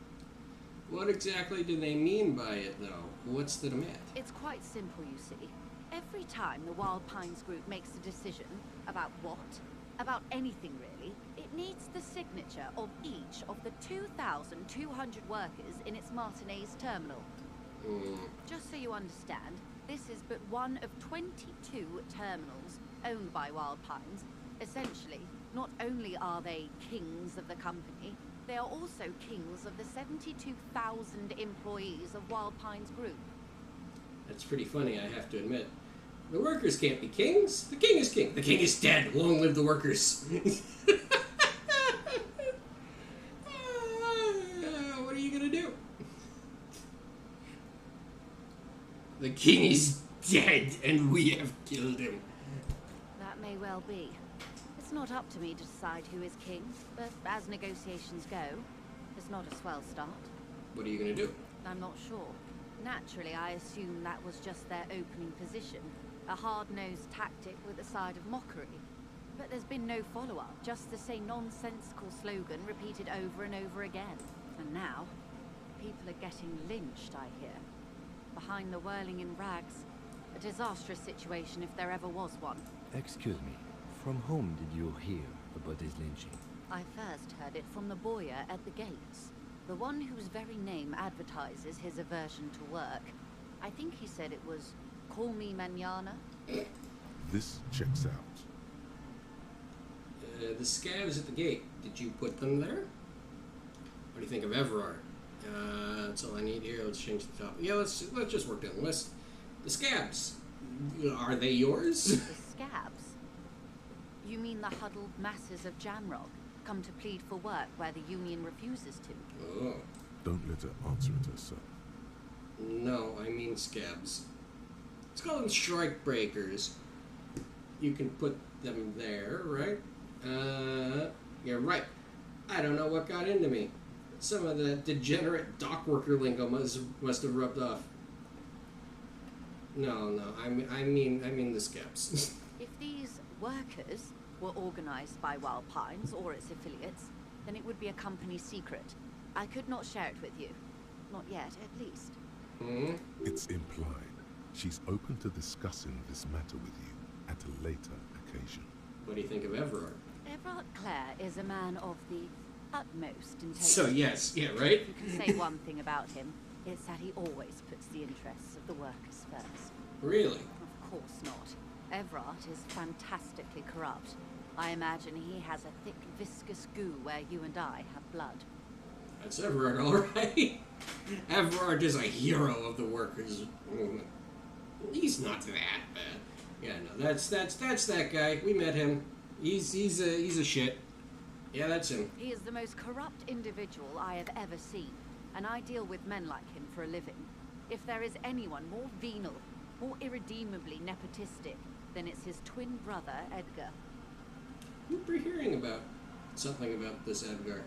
What exactly do they mean by it, though? What's the demand? It's quite simple, you see. Every time the Wild Pines group makes a decision about what, about anything really, it needs the signature of each of the 2,200 workers in its Martinez terminal. Just so you understand, this is but one of 22 terminals owned by Wild Pines. Essentially, not only are they kings of the company, they are also kings of the 72,000 employees of Wild Pines Group. That's pretty funny, I have to admit. The workers can't be kings. The king is king. The king is dead. Long live the workers. What are you gonna do? The king is dead, and we have killed him. That may well be. It's not up to me to decide who is king, but as negotiations go, it's not a swell start. What are you gonna do? I'm not sure. Naturally, I assume that was just their opening position. A hard-nosed tactic with a side of mockery. But there's been no follow-up, just the same nonsensical slogan repeated over and over again. And now, people are getting lynched, I hear. Behind the whirling in rags. A disastrous situation if there ever was one. Excuse me, from whom did you hear about this lynching? I first heard it from the bowyer at the gates. The one whose very name advertises his aversion to work. I think he said it was, "Call me mañana." This checks out. The scavs at the gate. Did you put them there? What do you think of Everard? That's all I need here. Let's change the topic. Yeah, let's just work down the list. The scabs. Are they yours? The scabs? You mean the huddled masses of Jamrog, come to plead for work where the Union refuses to? Oh. Don't let her answer it herself. No, I mean scabs. Let's call them strike breakers. You can put them there, right? Yeah, right. I don't know what got into me. Some of the degenerate dock worker lingo must have rubbed off. No, I mean the scabs. If these workers were organized by Wild Pines or its affiliates, then it would be a company secret. I could not share it with you. Not yet, at least. Hmm? It's implied. She's open to discussing this matter with you at a later occasion. What do you think of Everard? Everard Clare is a man of the utmost integrity. So yes, yeah, right? If you can say one thing about him, it's that he always puts the interests of the workers first. Really? Of course not. Everard is fantastically corrupt. I imagine he has a thick, viscous goo where you and I have blood. That's Everard, all right. Everard is a hero of the workers' movement. He's not that bad. Yeah, no, that's that guy. We met him. He's a shit. Yeah, that's him. He is the most corrupt individual I have ever seen, and I deal with men like him for a living. If there is anyone more venal, more irredeemably nepotistic, then it's his twin brother, Edgar. I remember hearing about something about this Edgar.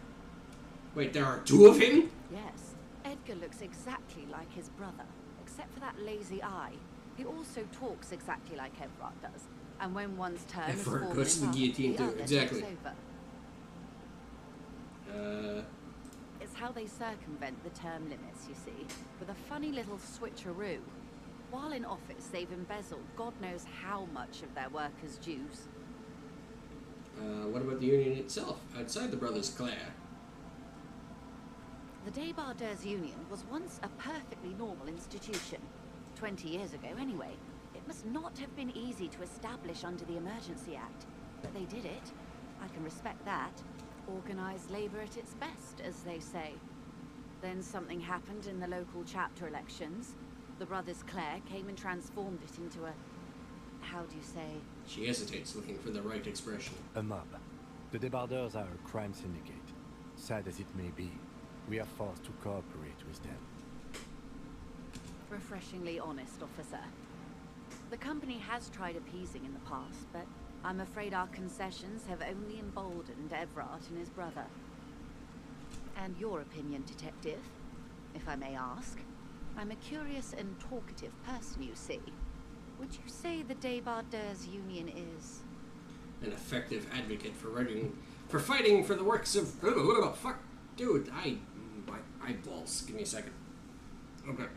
Wait, there are two of him? Yes. Edgar looks exactly like his brother, except for that lazy eye. He also talks exactly like Everard does, and when one's turn is Everard fallen goes to the enough, guillotine too, other exactly. takes over. It's how they circumvent the term limits, you see, with a funny little switcheroo. While in office, they've embezzled God knows how much of their workers' dues. What about the Union itself, outside the Brothers Clare? The Débardeurs Union was once a perfectly normal institution. 20 years ago, anyway. It must not have been easy to establish under the Emergency Act, but they did it. I can respect that. Organized labor at its best, as they say. Then something happened in the local chapter elections. The Brothers Clare came and transformed it into a... how do you say? She hesitates, looking for the right expression. A mob. The Débardeurs are a crime syndicate. Sad as it may be, we are forced to cooperate with them. Refreshingly honest, officer. The company has tried appeasing in the past, but I'm afraid our concessions have only emboldened Everard and his brother. And your opinion, detective, if I may ask? I'm a curious and talkative person, you see. Would you say the Débardeurs Union is... an effective advocate for fighting for the works of... Fuck, dude, my eyeballs. Give me a second. Okay.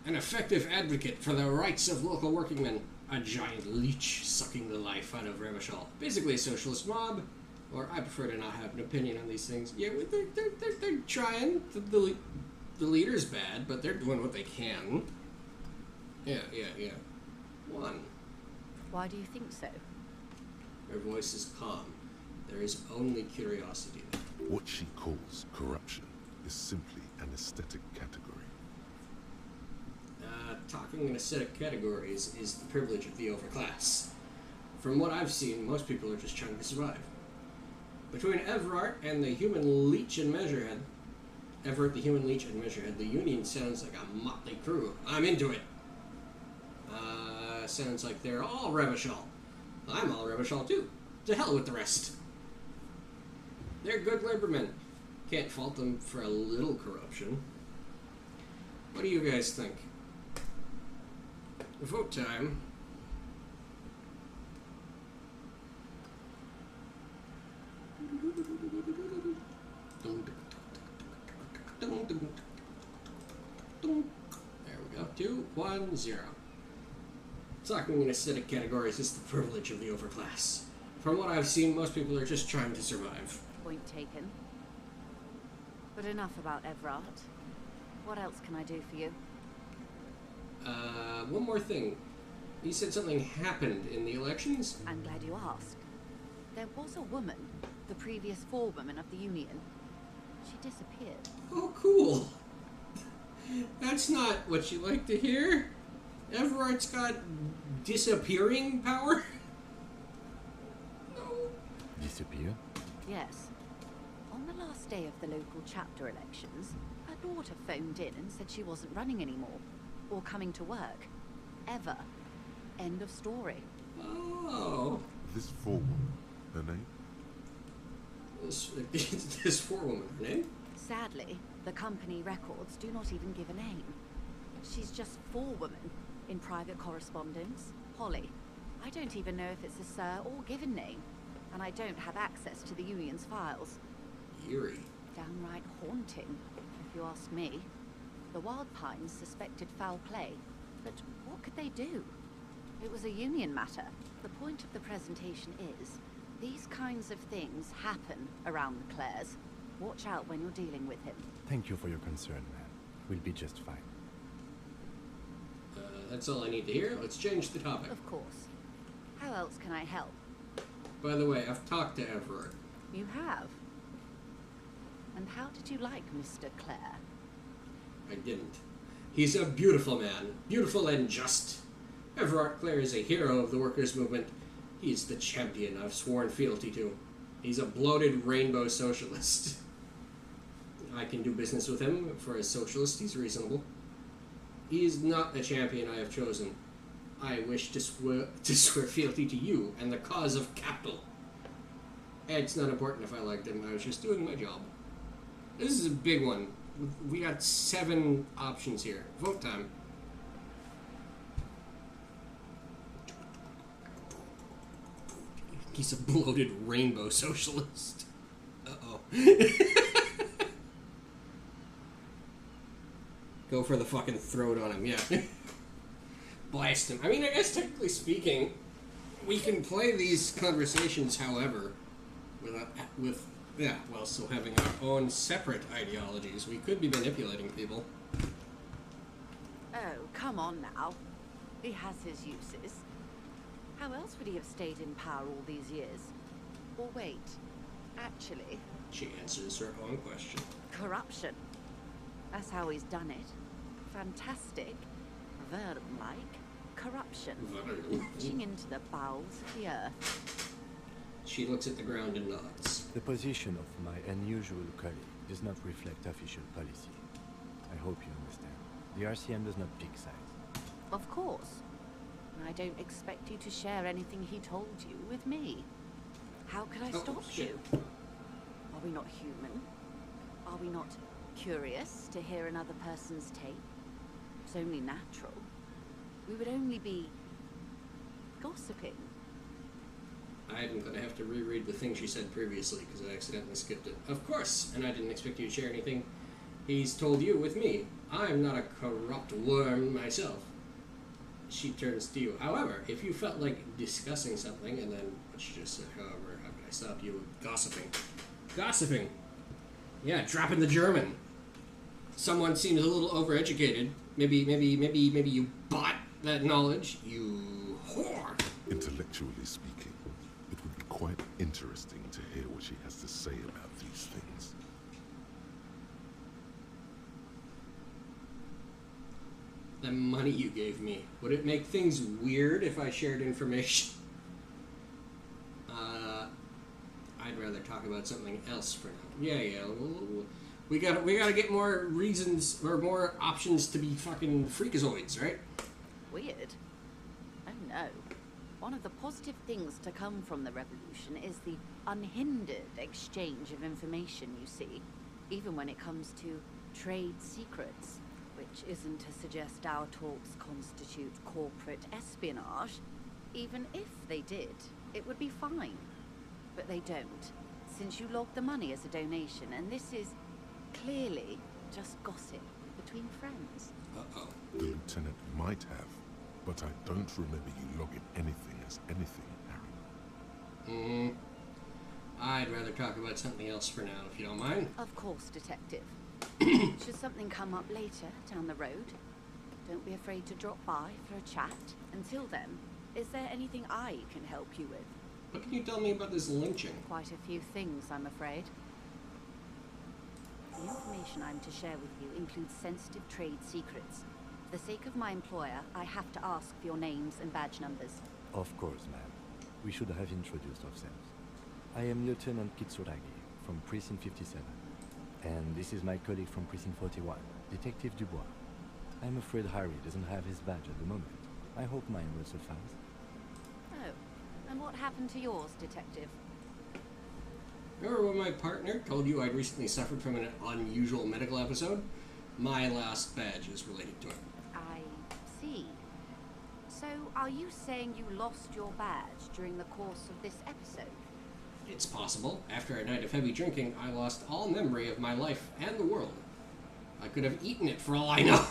An effective advocate for the rights of local working men. A giant leech sucking the life out of Revachol. Basically a socialist mob. Or I prefer to not have an opinion on these things. Yeah, they're trying. The leader's bad, but they're doing what they can. Yeah. One. Why do you think so? Her voice is calm. There is only curiosity there. What she calls corruption is simply an aesthetic category. Talking in aesthetic categories is the privilege of the overclass. From what I've seen, most people are just trying to survive. Between Everard and the human leech and Measurehead, Everett the Human Leech and Measurehead. The Union sounds like a motley crew. I'm into it. Sounds like they're all Revachol. I'm all Revachol too. To hell with the rest. They're good labormen. Can't fault them for a little corruption. What do you guys think? Vote time. There we go. 2, 1, 0. Talking in aesthetic categories is the privilege of the overclass. From what I've seen, most people are just trying to survive. Point taken. But enough about Everard. What else can I do for you? One more thing. You said something happened in the elections? I'm glad you asked. There was a woman, the previous forewoman of the Union. She disappeared. Oh, cool. That's not what you like to hear. Everard's got disappearing power? Disappear? Yes. On the last day of the local chapter elections, her daughter phoned in and said she wasn't running anymore. Or coming to work. Ever. End of story. Oh. This forewoman, her name? This forewoman, her name? Sadly, the company records do not even give a name. She's just forewoman in private correspondence. Holly. I don't even know if it's a sir or given name. And I don't have access to the Union's files. Eerie. Downright haunting, if you ask me. The Wild Pines suspected foul play, but what could they do? It was a Union matter. The point of the presentation is, these kinds of things happen around the Clares. Watch out when you're dealing with him. Thank you for your concern, man. We'll be just fine. That's all I need to hear. Let's change the topic. Of course. How else can I help? By the way, I've talked to Everard. You have? And how did you like Mr. Clare? I didn't. He's a beautiful man. Beautiful and just. Everard Clare is a hero of the workers' movement. He is the champion I've sworn fealty to. He's a bloated rainbow socialist. I can do business with him. For a socialist, he's reasonable. He is not a champion I have chosen. I wish to swear fealty to you and the cause of capital. It's not important if I liked him. I was just doing my job. This is a big one. We got 7 options here. Vote time. He's a bloated rainbow socialist. Uh-oh. Go for the fucking throat on him, yeah. Blast him. I mean, I guess technically speaking, we can play these conversations, however, while still having our own separate ideologies. We could be manipulating people. Oh, come on now. He has his uses. How else would he have stayed in power all these years? Or wait, actually... She answers her own question. Corruption. That's how he's done it. Fantastic. Verdun-like. Corruption. Reaching into the bowels of the earth. She looks at the ground and nods. The position of my unusual colleague does not reflect official policy. I hope you understand. The RCM does not pick sides. Of course. I don't expect you to share anything he told you with me. How could I stop you? Are we not human? Are we not curious to hear another person's take? It's only natural. We would only be gossiping. I'm going to have to reread the thing she said previously because I accidentally skipped it. Of course, and I didn't expect you to share anything he's told you with me. I'm not a corrupt worm myself. She turns to you. However, if you felt like discussing something, and then what she just said, however, how could I stop you? Gossiping. Gossiping. Yeah, dropping the German. Someone seems a little overeducated. Maybe you bought that knowledge. You whore. Intellectually speaking, it would be quite interesting to hear what she has to say about these things. The money you gave me, would it make things weird if I shared information? I'd rather talk about something else for now. Yeah, We gotta get more reasons or more options to be fucking freakazoids, right? Weird. Oh no. One of the positive things to come from the revolution is the unhindered exchange of information, you see. Even when it comes to trade secrets, which isn't to suggest our talks constitute corporate espionage. Even if they did, it would be fine. But they don't, since you logged the money as a donation, and this is clearly just gossip between friends. Uh-oh. The lieutenant might have, but I don't remember you logging anything as anything, Harry. I'd rather talk about something else for now, if you don't mind. Of course, Detective. Should something come up later, down the road, don't be afraid to drop by for a chat. Until then, is there anything I can help you with? What can you tell me about this lynching? Quite a few things, I'm afraid. The information I'm to share with you includes sensitive trade secrets. For the sake of my employer, I have to ask for your names and badge numbers. Of course, ma'am. We should have introduced ourselves. I am Lieutenant Kitsuragi from Precinct 57. And this is my colleague from Precinct 41, Detective Dubois. I'm afraid Harry doesn't have his badge at the moment. I hope mine will suffice. Oh, and what happened to yours, Detective? Remember when my partner told you I'd recently suffered from an unusual medical episode? My last badge is related to it. I see. So, are you saying you lost your badge during the course of this episode? It's possible. After a night of heavy drinking, I lost all memory of my life and the world. I could have eaten it for all I know.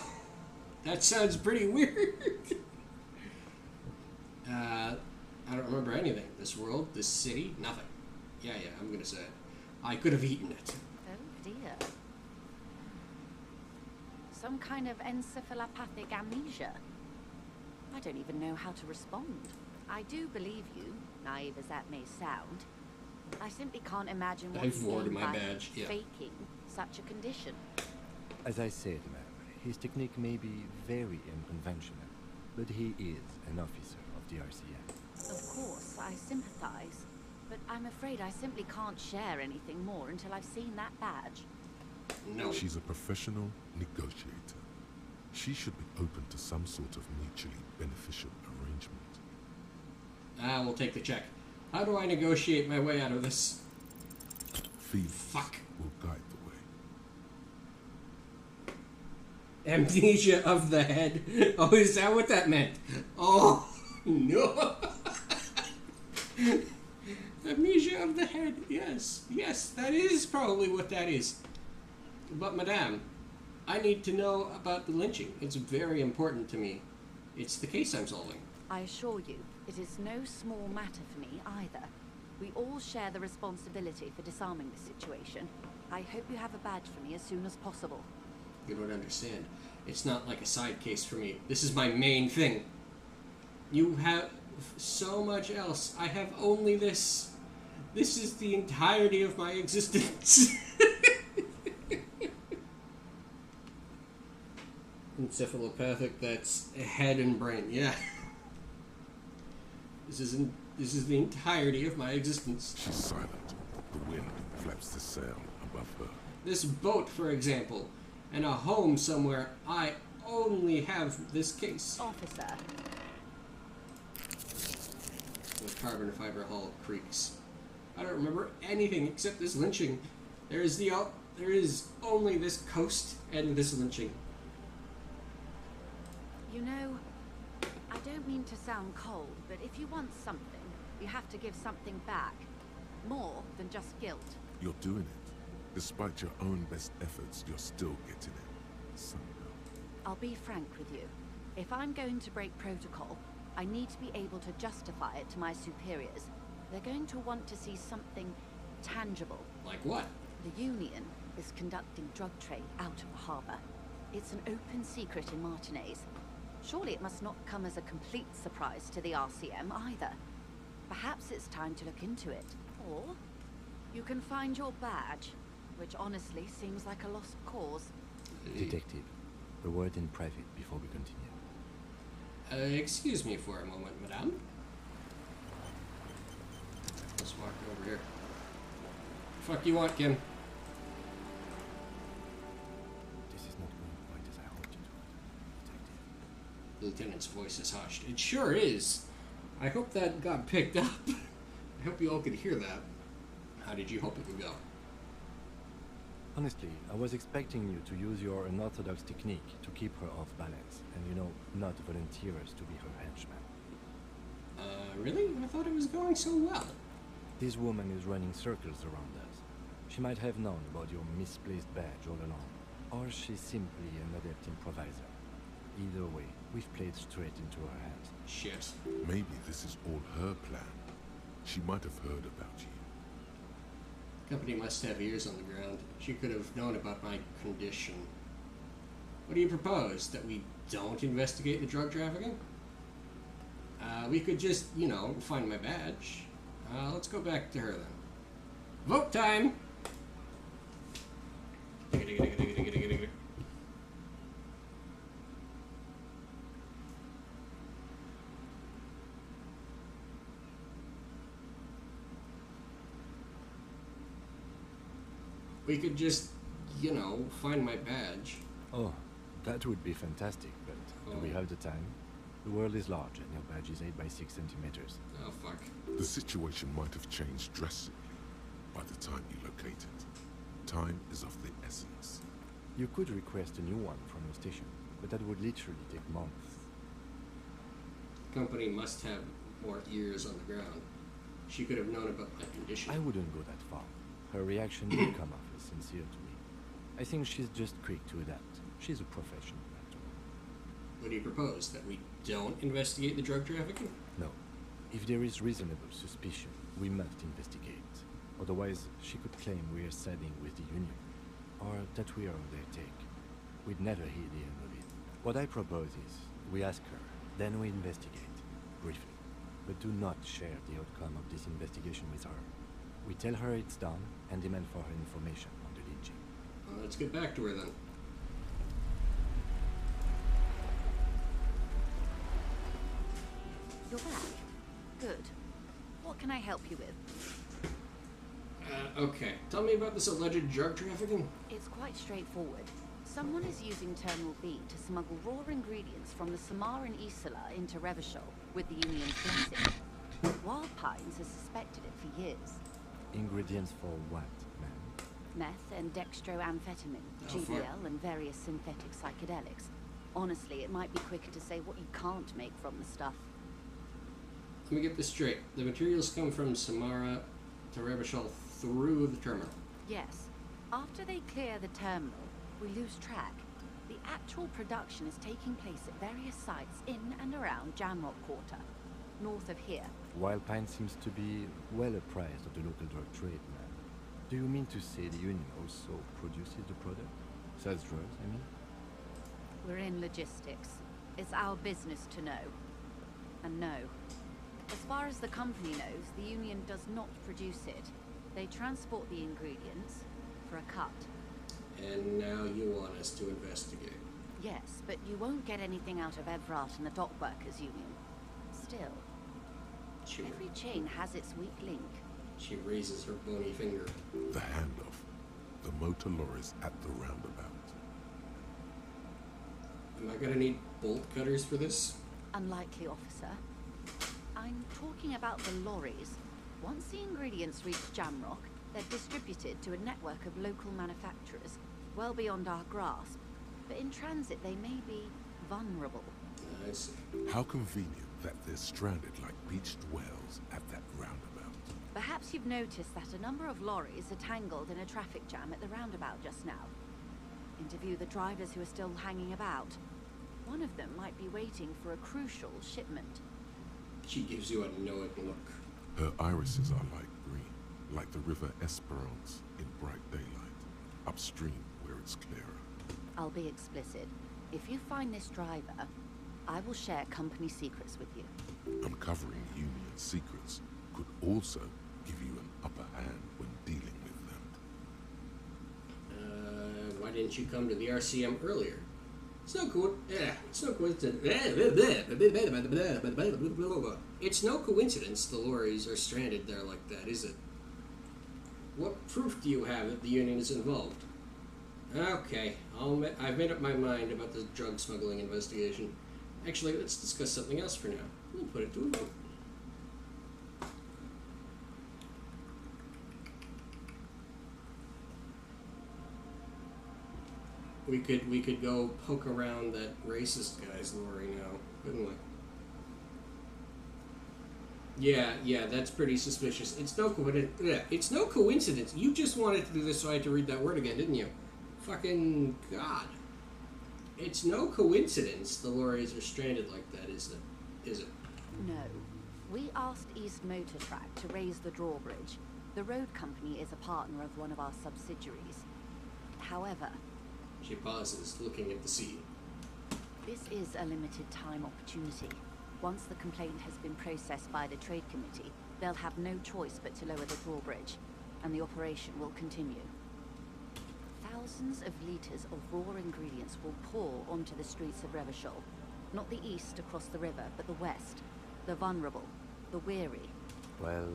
That sounds pretty weird. I don't remember anything. This world, this city, nothing. Yeah, I'm gonna say it. I could have eaten it. Oh dear. Some kind of encephalopathic amnesia. I don't even know how to respond. I do believe you, naive as that may sound. I simply can't imagine what I've worn came my by badge, yeah. faking such a condition. As I said, ma'am, his technique may be very unconventional, but he is an officer of the RCM. Of course, I sympathize, but I'm afraid I simply can't share anything more until I've seen that badge. No. She's a professional negotiator. She should be open to some sort of mutually beneficial arrangement. We'll take the check. How do I negotiate my way out of this? Fuck. Will guide the way. Amnesia of the head. Oh, is that what that meant? Oh, no. Amnesia of the head. Yes, that is probably what that is. But, madame, I need to know about the lynching. It's very important to me. It's the case I'm solving. I assure you, it is no small matter for me either. We all share the responsibility for disarming this situation. I hope you have a badge for me as soon as possible. You don't understand. It's not like a side case for me. This is my main thing. You have so much else. I have only this. This is the entirety of my existence. Encephalopathic, that's head and brain, yeah. This is the entirety of my existence. She's silent. The wind flaps the sail above her. This boat, for example, and a home somewhere, I only have this case. Officer. The carbon fiber hull creaks. I don't remember anything except this lynching. There is only this coast and this lynching. You know, I don't mean to sound cold, but if you want something, you have to give something back. More than just guilt. You're doing it. Despite your own best efforts, you're still getting it. Somehow. I'll be frank with you. If I'm going to break protocol, I need to be able to justify it to my superiors. They're going to want to see something tangible. Like what? The Union is conducting drug trade out of the harbor. It's an open secret in Martinez. Surely it must not come as a complete surprise to the RCM either. Perhaps it's time to look into it. Or you can find your badge, which honestly seems like a lost cause. Detective, a word in private before we continue. Excuse me for a moment, madame. Let's walk over here. Fuck you want, Kim? The lieutenant's voice is hushed. It sure is. I hope that got picked up. I hope you all could hear that. How did you hope it would go? Honestly, I was expecting you to use your unorthodox technique to keep her off balance, and you know, not volunteer us to be her henchman. Really? I thought it was going so well. This woman is running circles around us. She might have known about your misplaced badge all along, or she's simply an adept improviser. Either way, we've played straight into her hands. Shit. Maybe this is all her plan. She might have heard about you. Company must have ears on the ground. She could have known about my condition. What do you propose? That we don't investigate the drug trafficking? We could just, you know, find my badge. Let's go back to her then. Vote time! We could just, you know, find my badge. Oh, that would be fantastic, but do we have the time? The world is large and your badge is 8 by 6 centimeters. Oh, fuck. The situation might have changed drastically by the time you locate it. Time is of the essence. You could request a new one from the station, but that would literally take months. Company must have more ears on the ground. She could have known about my condition. I wouldn't go that far. Her reaction did come off as sincere to me. I think she's just quick to adapt. She's a professional actor. What do you propose? That we don't investigate the drug trafficking? No. If there is reasonable suspicion, we must investigate. Otherwise, she could claim we are siding with the Union, or that we are on their take. We'd never hear the end of it. What I propose is, we ask her, then we investigate, briefly. But do not share the outcome of this investigation with her. We tell her it's done, and demand for her information on the lynching. Well, let's get back to her then. You're back. Good. What can I help you with? Okay. Tell me about this alleged drug trafficking. It's quite straightforward. Someone is using Terminal B to smuggle raw ingredients from the Samaran Isola into Revachol with the Union's blessing. Wild Pines has suspected it for years. Ingredients for what, ma'am? Meth and dextroamphetamine, GBL, and various synthetic psychedelics. Honestly, it might be quicker to say what you can't make from the stuff. Let me get this straight. The materials come from Samara to Revachol through the terminal. Yes. After they clear the terminal, we lose track. The actual production is taking place at various sites in and around Jamrock Quarter, north of here. Wild Pine seems to be well apprised of the local drug trade, ma'am. Do you mean to say the Union also produces the product? Sells drugs, I mean? We're in logistics. It's our business to know. And no. As far as the company knows, the Union does not produce it. They transport the ingredients for a cut. And now you want us to investigate. Yes, but you won't get anything out of Evrart and the Dock Workers Union. Still, every chain has its weak link. She raises her bony finger. The handoff. The motor lorries at the roundabout. Am I gonna need bolt cutters for this? Unlikely, officer. I'm talking about the lorries. Once the ingredients reach Jamrock, they're distributed to a network of local manufacturers, well beyond our grasp. But in transit, they may be vulnerable. I see. How convenient that they're stranded like beached whales at that roundabout. Perhaps you've noticed that a number of lorries are tangled in a traffic jam at the roundabout just now. Interview the drivers who are still hanging about. One of them might be waiting for a crucial shipment. She gives you a knowing look. Her irises are light green, like the river Esperance in bright daylight, upstream where it's clearer. I'll be explicit. If you find this driver, I will share company secrets with you. Uncovering Union secrets could also give you an upper hand when dealing with them. Why didn't you come to the RCM earlier? It's no coincidence. It's no coincidence the lorries are stranded there like that, is it? What proof do you have that the Union is involved? Okay, I've made up my mind about the drug smuggling investigation. Actually, let's discuss something else for now. We'll put it to a vote. We could go poke around that racist guy's lorry now, couldn't we? Yeah, that's pretty suspicious. It's no coincidence. Yeah, it's no coincidence. You just wanted to do this so I had to read that word again, didn't you? Fucking God. It's no coincidence the lorries are stranded like that, is it? Is it? No. We asked East Motor Track to raise the drawbridge. The road company is a partner of one of our subsidiaries. However... She pauses, looking at the sea. This is a limited time opportunity. Once the complaint has been processed by the Trade Committee, they'll have no choice but to lower the drawbridge, and the operation will continue. Thousands of litres of raw ingredients will pour onto the streets of Revachol. Not the east across the river, but the west. The vulnerable, the weary. Well,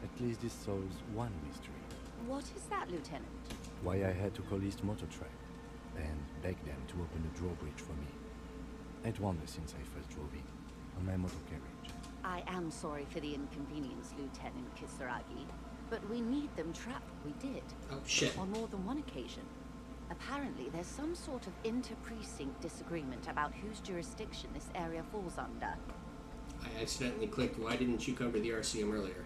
at least this solves one mystery. What is that, Lieutenant? Why I had to call East Motor Track and beg them to open the drawbridge for me. I'd wondered since I first drove in, on my motor carriage. I am sorry for the inconvenience, Lieutenant Kisaragi, but we need them trapped. We did. Oh, shit. On more than one occasion. Apparently, there's some sort of inter-precinct disagreement about whose jurisdiction this area falls under. I accidentally clicked, why didn't you come to the RCM earlier?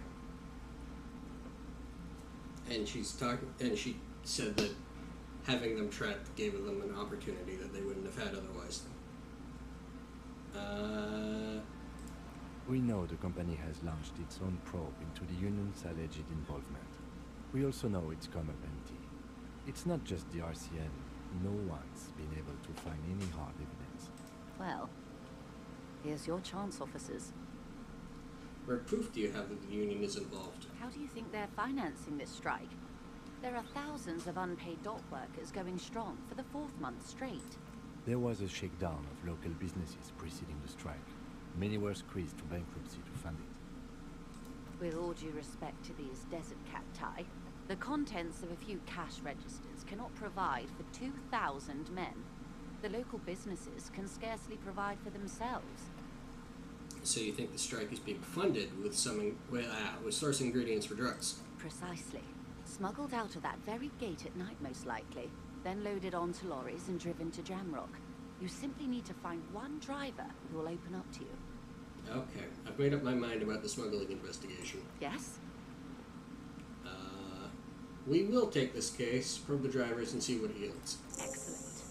And she said that having them trapped gave them an opportunity that they wouldn't have had otherwise. We know the company has launched its own probe into the union's alleged involvement. We also know it's come up empty. It's not just the RCM. No one's been able to find any hard evidence. Well, here's your chance, officers. What proof do you have that the union is involved? How do you think they're financing this strike? There are thousands of unpaid dock workers going strong for the 4th month straight. There was a shakedown of local businesses preceding the strike. Many were squeezed to bankruptcy to fund it. With all due respect to these desert cacti, the contents of a few cash registers cannot provide for 2,000 men. The local businesses can scarcely provide for themselves. So you think the strike is being funded with with source ingredients for drugs? Precisely. Smuggled out of that very gate at night, most likely. Then loaded onto lorries and driven to Jamrock. You simply need to find one driver who will open up to you. Okay, I've made up my mind about the smuggling investigation. Yes? We will take this case, probe the drivers, and see what it yields. Excellent.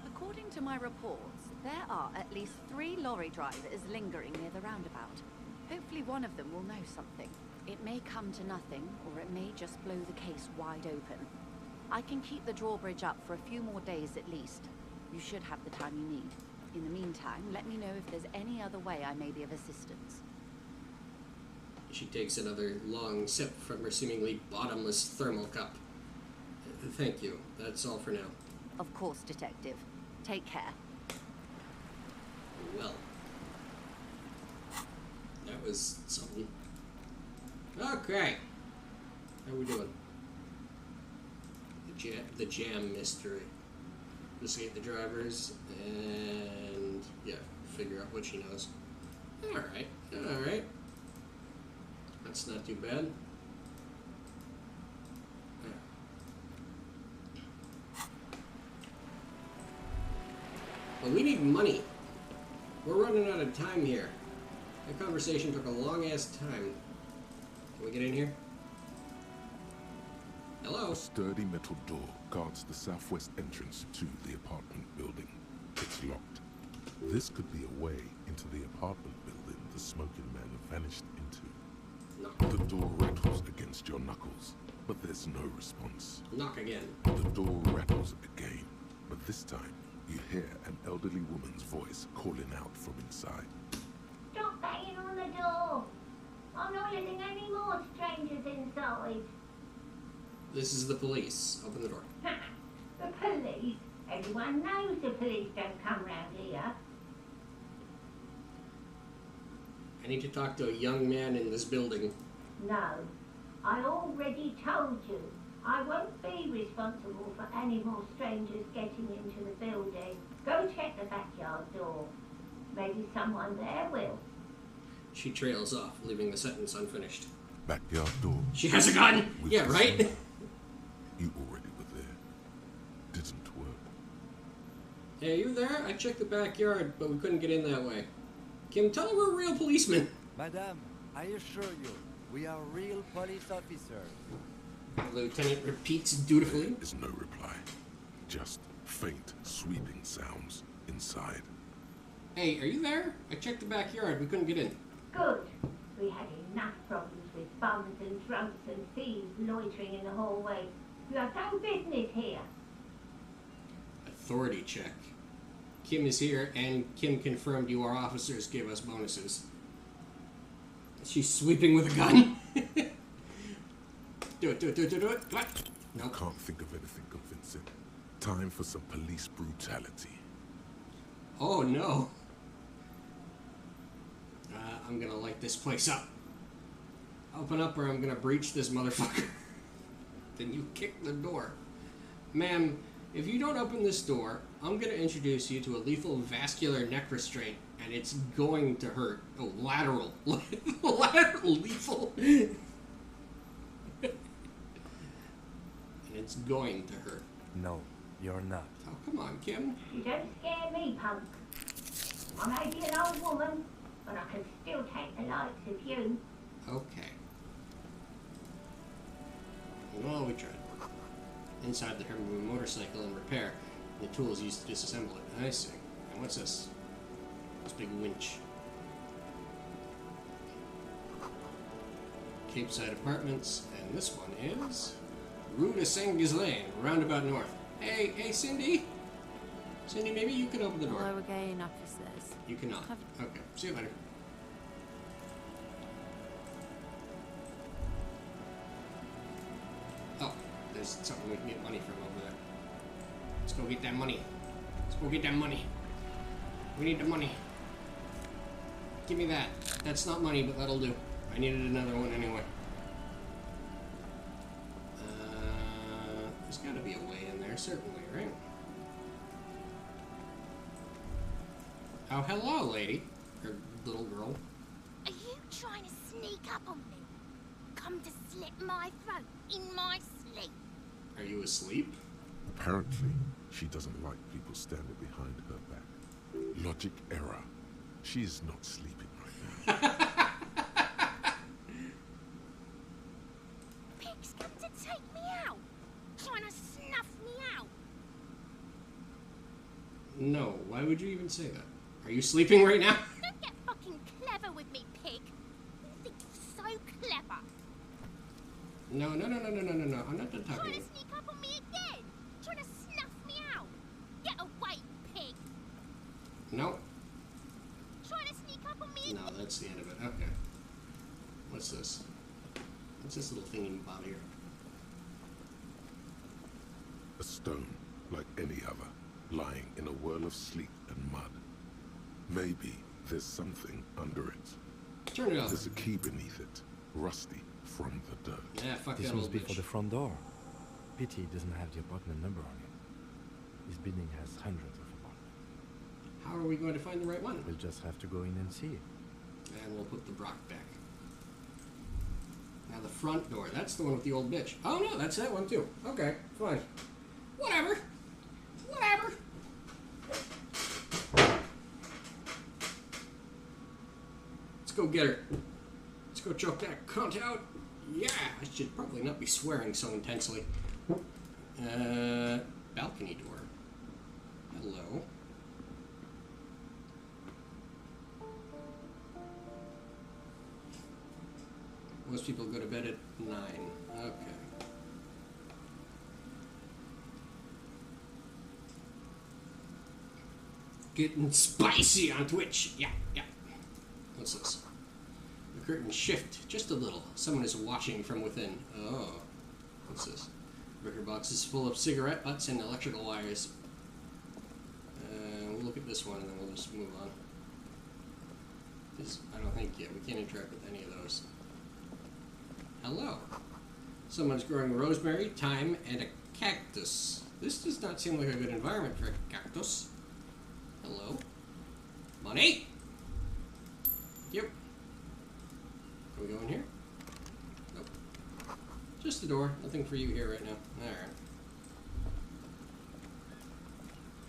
According to my reports, there are at least 3 lorry drivers lingering near the roundabout. Hopefully one of them will know something. It may come to nothing, or it may just blow the case wide open. I can keep the drawbridge up for a few more days at least. You should have the time you need. In the meantime, let me know if there's any other way I may be of assistance. She takes another long sip from her seemingly bottomless thermal cup. Thank you. That's all for now. Of course, Detective. Take care. Well, that was something. Okay. How are we doing? The jam mystery. Investigate the drivers and, yeah, figure out what she knows. Alright, alright. That's not too bad. Well, we need money. We're running out of time here. That conversation took a long-ass time. Can we get in here? Hello? A sturdy metal door guards the southwest entrance to the apartment building. It's locked. This could be a way into the apartment building the smoking men have vanished into. The door rattles against your knuckles, but there's no response. Knock again. The door rattles again, but this time you hear an elderly woman's voice calling out from inside. Stop banging on the door! I'm not letting any more strangers inside. This is the police. Open the door. The police? Everyone knows the police don't come round here. I need to talk to a young man in this building. No. I already told you. I won't be responsible for any more strangers getting into the building. Go check the backyard door. Maybe someone there will. She trails off, leaving the sentence unfinished. Backyard door. She has a gun! With Yeah, the right? sun. You already were there. Didn't work. Hey, you there? I checked the backyard, but we couldn't get in that way. Kim, tell her we're real policemen. Madame, I assure you, we are real police officers. The lieutenant repeats dutifully. There is no reply. Just faint, sweeping sounds inside. Hey, are you there? I checked the backyard. We couldn't get in. Good. We had enough problems with bums and drunks and thieves loitering in the hallway. You have no business here. Authority check. Kim is here, and Kim confirmed you are officers give us bonuses. She's sweeping with a gun. Do it. Come on. Nope. Can't think of anything convincing. Time for some police brutality. Oh no. I'm gonna light this place up. Open up or I'm gonna breach this motherfucker. Then you kick the door. Ma'am, if you don't open this door, I'm gonna introduce you to a lethal vascular neck restraint, and it's going to hurt. Oh, lateral. Lateral lethal. And it's going to hurt. No, you're not. Oh, come on, Kim. You don't scare me, punk. I may be an old woman, but I can still take the likes of you. Okay. Well, we tried. Inside the Herman motorcycle in repair. The tools used to disassemble it. I see. And what's this? This big winch. Cape Side Apartments. And this one is Rue de Saint-Ghislain, roundabout north. Hey, Cindy! Cindy, maybe you can open the door. Hello again, officers. You cannot. Okay, see you later. Oh, there's something we can get money from over there. Let's go get that money. Let's go get that money. We need the money. Give me that. That's not money, but that'll do. I needed another one anyway. There's gotta be a way in there, certainly, right? Oh, hello, lady. Or little girl. Are you trying to sneak up on me? Come to slit my throat in my sleep? Are you asleep? Apparently, she doesn't like people standing behind her back. Logic error. She is not sleeping right now. Pig's come to take me out. Trying to snuff me out. No, why would you even say that? Are you sleeping right now? Don't get fucking clever with me, pig. You think you're so clever. No. I'm not done Trying talking. to sneak up on me again. Trying to snuff me out. Get away, pig. No. Trying to sneak up on me No, again. that's the end of it. Okay. What's this? What's this little thing in the bottom here? A stone, like any other, lying in a whirl of sleet and mud. Maybe there's something under it. Turn it off. There's a key beneath it, rusty from the dirt. Yeah, fuck This that must old be bitch. for the front door. Pity it doesn't have the apartment number on it. This building has hundreds of apartments. How are we going to find the right one? We'll just have to go in and see. And we'll put the Brock back. Now the front door. That's the one with the old bitch. Oh no, that's that one too. Okay, fine. Whatever. Let's go get her. Let's go choke that cunt out. Yeah, I should probably not be swearing so intensely. Balcony door. Hello. Most people go to bed at 9. Okay. Getting spicy on Twitch. Yeah. What's this? The curtains shift just a little. Someone is watching from within. Oh. What's this? Wicker box is full of cigarette butts and electrical wires. We'll look at this one and then we'll just move on. I don't think yet. We can't interact with any of those. Hello. Someone's growing rosemary, thyme, and a cactus. This does not seem like a good environment for a cactus. Hello. Money! Yep. Can we go in here? Nope. Just the door. Nothing for you here right now. Alright.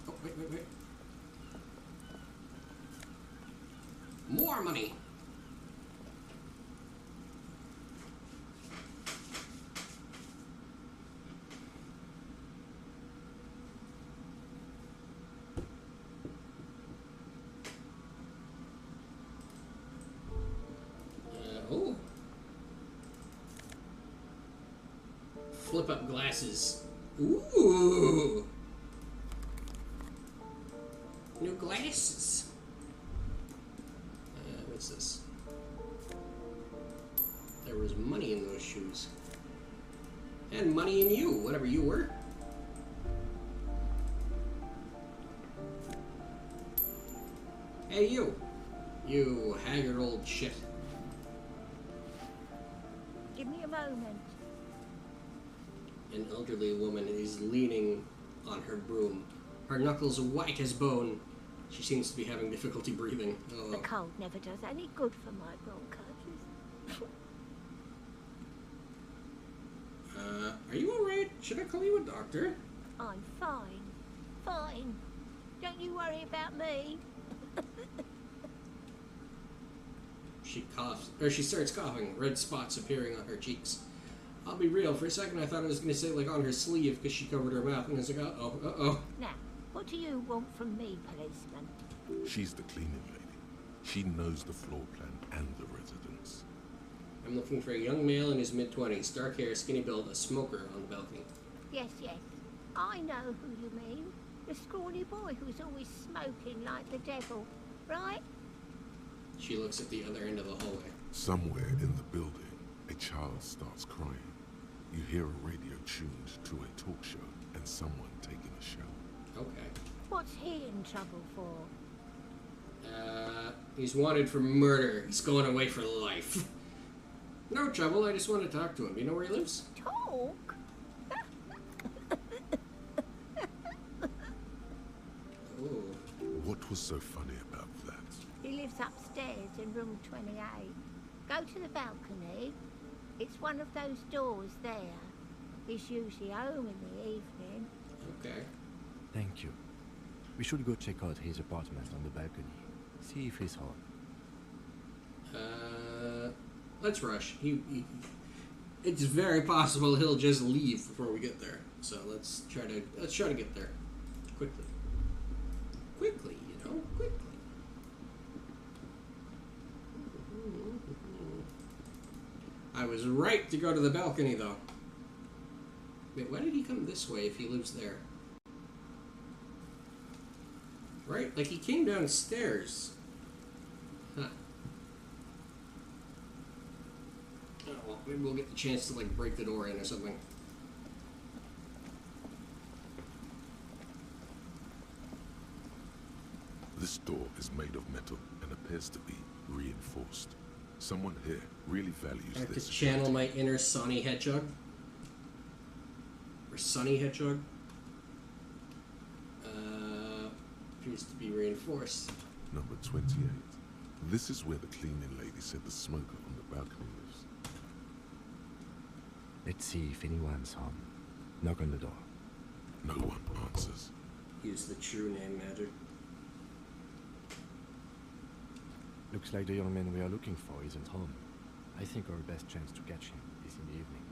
Oh, wait. More money! Oh. Flip up glasses. Ooh. New glasses. What's this? There was money in those shoes. And money in you, whatever you were. Hey, you. You haggard old shit. Give me a moment. An elderly woman is leaning on her broom. Her knuckles white as bone. She seems to be having difficulty breathing. Oh. The cold never does any good for my bronchitis. Are you alright? Should I call you a doctor? I'm fine. Fine. Don't you worry about me. She coughs, or she starts coughing, red spots appearing on her cheeks. I'll be real, for a second I thought I was going to say, like, on her sleeve, because she covered her mouth, and I was like, uh-oh. Now, what do you want from me, policeman? She's the cleaning lady. She knows the floor plan and the residence. I'm looking for a young male in his mid-20s, dark hair, skinny build, a smoker on the balcony. Yes. I know who you mean. The scrawny boy who's always smoking like the devil, right? She looks at the other end of the hallway. Somewhere in the building, a child starts crying. You hear a radio tuned to a talk show and someone taking a shower. Okay. What's he in trouble for? He's wanted for murder. He's going away for life. No trouble, I just want to talk to him. You know where he lives? Talk? Oh. What was so funny about that? He lives upstairs in room 28. Go to the balcony. It's one of those doors there. He's usually home in the evening. Okay. Thank you. We should go check out his apartment on the balcony. See if he's home. Let's rush. It's very possible he'll just leave before we get there. So let's try to get there quickly. Quickly. I was right to go to the balcony, though. Wait, why did he come this way if he lives there? Right? Like, he came downstairs. Huh. Oh, well, maybe we'll get the chance to, like, break the door in or something. This door is made of metal and appears to be reinforced. Someone here really values I have this. to channel my inner Sonny Hedgehog. Or Sonny Hedgehog. Appears to be reinforced. Number 28. This is where the cleaning lady said the smoker on the balcony lives. Let's see if anyone's home. Knock on the door. No one answers. Use the true name magic. Looks like the young man we are looking for isn't home. I think our best chance to catch him is in the evening.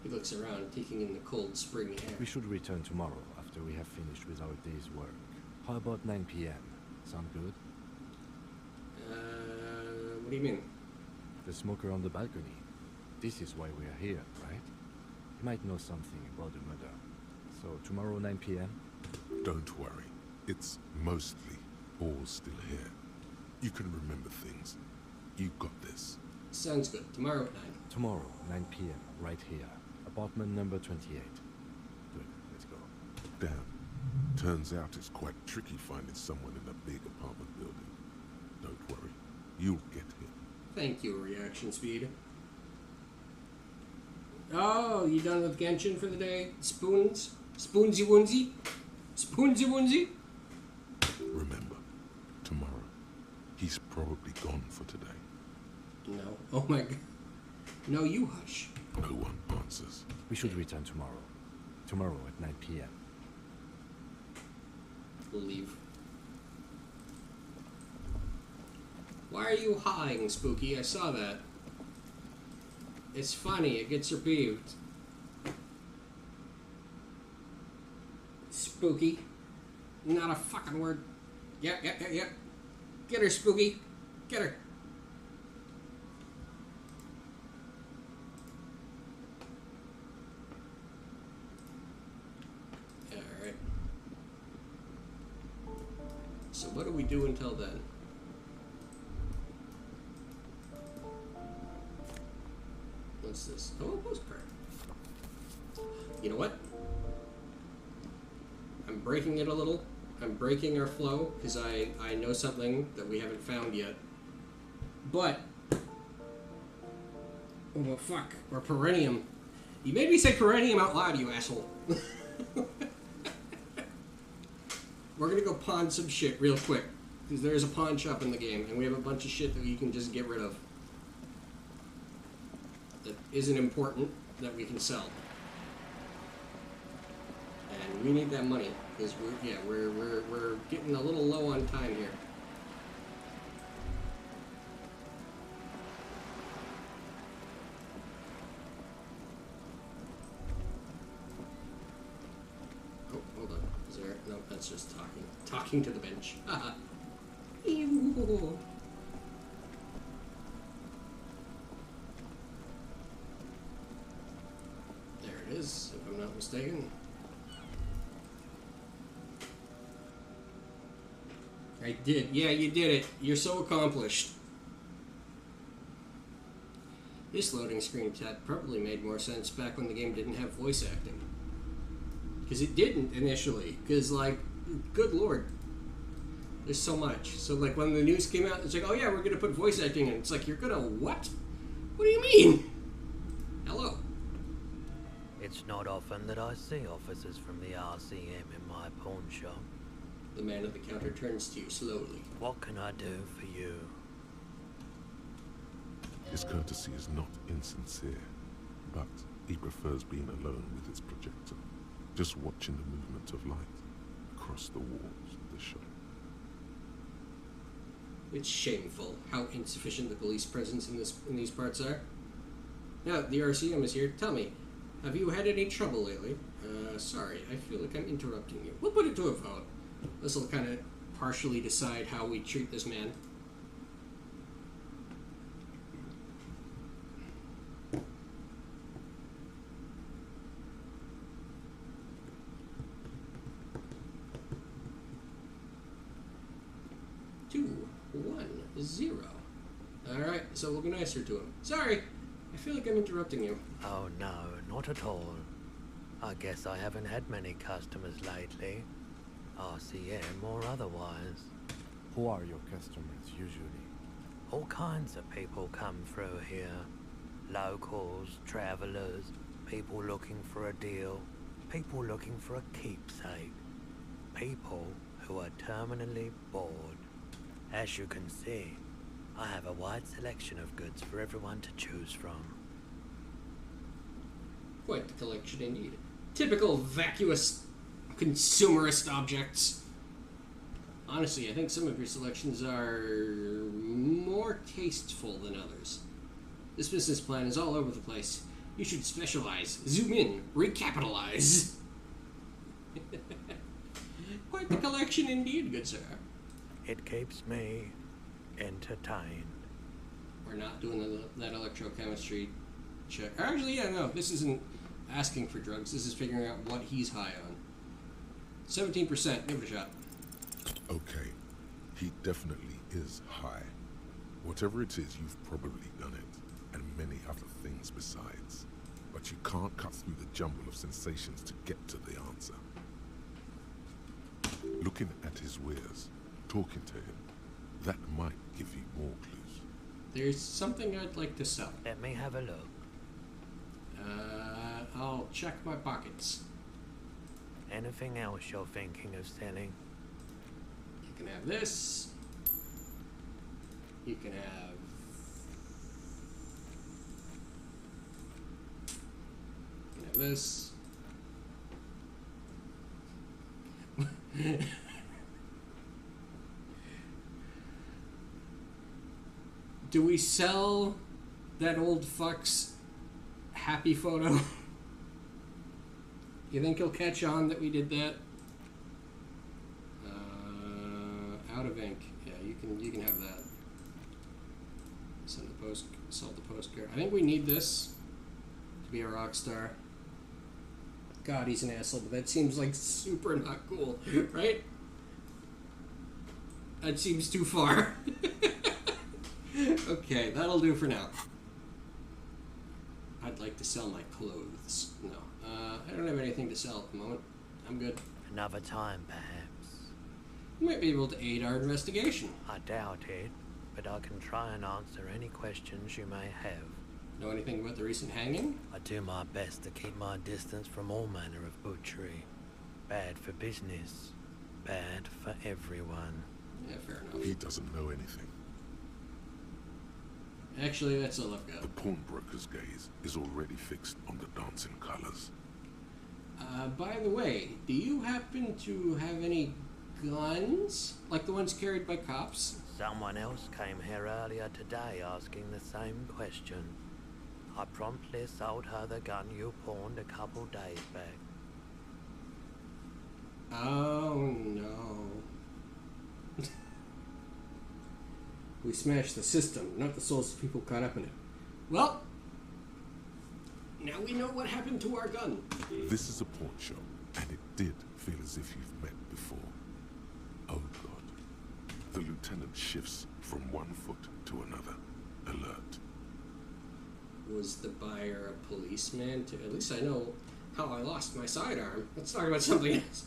He looks around, taking in the cold spring air. We should return tomorrow after we have finished with our day's work. How about 9 p.m.? Sound good? What do you mean? The smoker on the balcony. This is why we are here, right? He might know something about the murder. So tomorrow 9 p.m.? Don't worry. It's mostly all still here. You can remember things. You got this. Sounds good. Tomorrow at 9. Tomorrow, 9 p.m., right here. Apartment number 28. Good, let's go. Damn. Turns out it's quite tricky finding someone in a big apartment building. Don't worry. You'll get him. Thank you, reaction speed. Oh, you done with Genshin for the day? Spoons? Spoonsy woonsy? Spoonsy woonsy? Remember, tomorrow, be gone for today. No. Oh my god. No, you hush. No one answers. We should return tomorrow. Tomorrow at 9 p.m. We'll leave. Why are you hawing, Spooky? I saw that. It's funny. It gets repeated. Spooky. Not a fucking word. Yep. Get her, Spooky. Get her. Alright. So what do we do until then? What's this? Oh, a postcard. You know what? I'm breaking it a little. I'm breaking our flow because I know something that we haven't found yet. But oh well, fuck. Or Perennium. You made me say Perennium out loud, you asshole. We're gonna go pawn some shit real quick because there's a pawn shop in the game, and we have a bunch of shit that you can just get rid of that isn't important that we can sell. And we need that money because we're getting a little low on time here. Oh, hold on. Is there? No, that's just talking. Talking to the bench. Haha. Ew. There it is, if I'm not mistaken. I did. Yeah, you did it. You're so accomplished. This loading screen chat probably made more sense back when the game didn't have voice acting. Because it didn't initially. Because, like, good lord. There's so much. So, like, when the news came out, it's like, oh yeah, we're going to put voice acting in. It's like, you're going to what? What do you mean? Hello. It's not often that I see officers from the RCM in my pawn shop. The man at the counter turns to you slowly. What can I do for you? His courtesy is not insincere, but he prefers being alone with his projector, just watching the movement of light across the walls of the shop. It's shameful how insufficient the police presence in these parts are. Now, the RCM is here. Tell me, have you had any trouble lately? Sorry, I feel like I'm interrupting you. We'll put it to a vote. This will kind of partially decide how we treat this man. Two, 1, 0. Alright, so we'll be nicer to him. Sorry, I feel like I'm interrupting you. Oh no, not at all. I guess I haven't had many customers lately. RCM or otherwise. Who are your customers usually? All kinds of people come through here. Locals, travelers, people looking for a deal, people looking for a keepsake, people who are terminally bored. As you can see, I have a wide selection of goods for everyone to choose from. Quite the collection indeed. Typical vacuous consumerist objects. Honestly, I think some of your selections are more tasteful than others. This business plan is all over the place. You should specialize, zoom in, recapitalize. Quite the collection indeed, good sir. It keeps me entertained. We're not doing that electrochemistry check. Actually, yeah, no, this isn't asking for drugs. This is figuring out what he's high on. 17%, give it a shot. Okay, he definitely is high. Whatever it is, you've probably done it, and many other things besides. But you can't cut through the jumble of sensations to get to the answer. Looking at his wares, talking to him, that might give you more clues. There's something I'd like to sell. Let me have a look. I'll check my pockets. Anything else you're thinking of selling? You can have this. You can have... this. Do we sell that old fuck's happy photo? You think he'll catch on that we did that? Out of ink. Yeah, you can have that. Sell the postcard. I think we need this to be a rock star. God, he's an asshole, but that seems like super not cool, right? That seems too far. Okay, that'll do for now. I'd like to sell my clothes. No, I don't have anything to sell at the moment. I'm good. Another time, perhaps. You might be able to aid our investigation. I doubt it, but I can try and answer any questions you may have. Know anything about the recent hanging? I do my best to keep my distance from all manner of butchery. Bad for business. Bad for everyone. Yeah, fair enough. He doesn't know anything. Actually, that's all I've got. The pawnbroker's gaze is already fixed on the dancing colors. By the way, do you happen to have any guns? Like the ones carried by cops? Someone else came here earlier today asking the same question. I promptly sold her the gun you pawned a couple days back. Oh no. We smashed the system, not the souls of people caught up in it. Well, now we know what happened to our gun. This is a pawn shop, and it did feel as if you've met before. Oh God. The lieutenant shifts from one foot to another, alert. Was the buyer a policeman too? At least I know how I lost my sidearm. Let's talk about something else.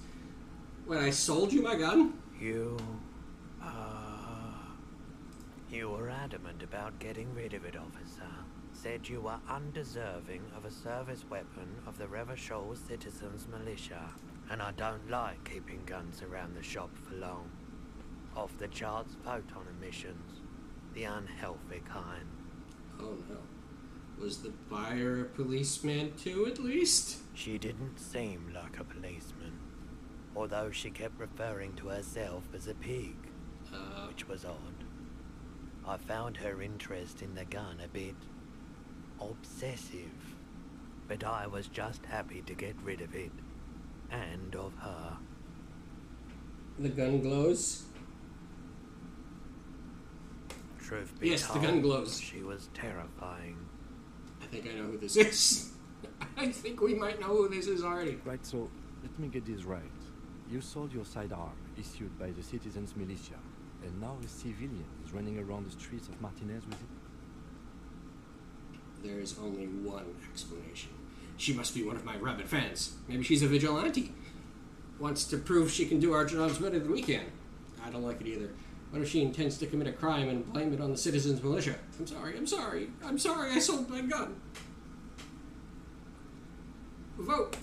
When I sold you my gun? You were adamant about getting rid of it, officer. Said you were undeserving of a service weapon of the Revachol Citizens Militia. And I don't like keeping guns around the shop for long. Off the charts photon emissions. The unhealthy kind. Oh no. Was the buyer a policeman too, at least? She didn't seem like a policeman. Although she kept referring to herself as a pig. Which was odd. I found her interest in the gun a bit obsessive. But I was just happy to get rid of it. And of her. The gun glows? Truth be yes, told, the gun glows. She was terrifying. I think I know who this is. I think we might know who this is already. Right, so let me get this right. You sold your sidearm, issued by the Citizens Militia, and now a civilian is running around the streets of Martinez with it? There is only one explanation. She must be one of my rabid fans. Maybe she's a vigilante. Wants to prove she can do our jobs better than we can. I don't like it either. What if she intends to commit a crime and blame it on the Citizens Militia? I'm sorry, I sold my gun. Vote!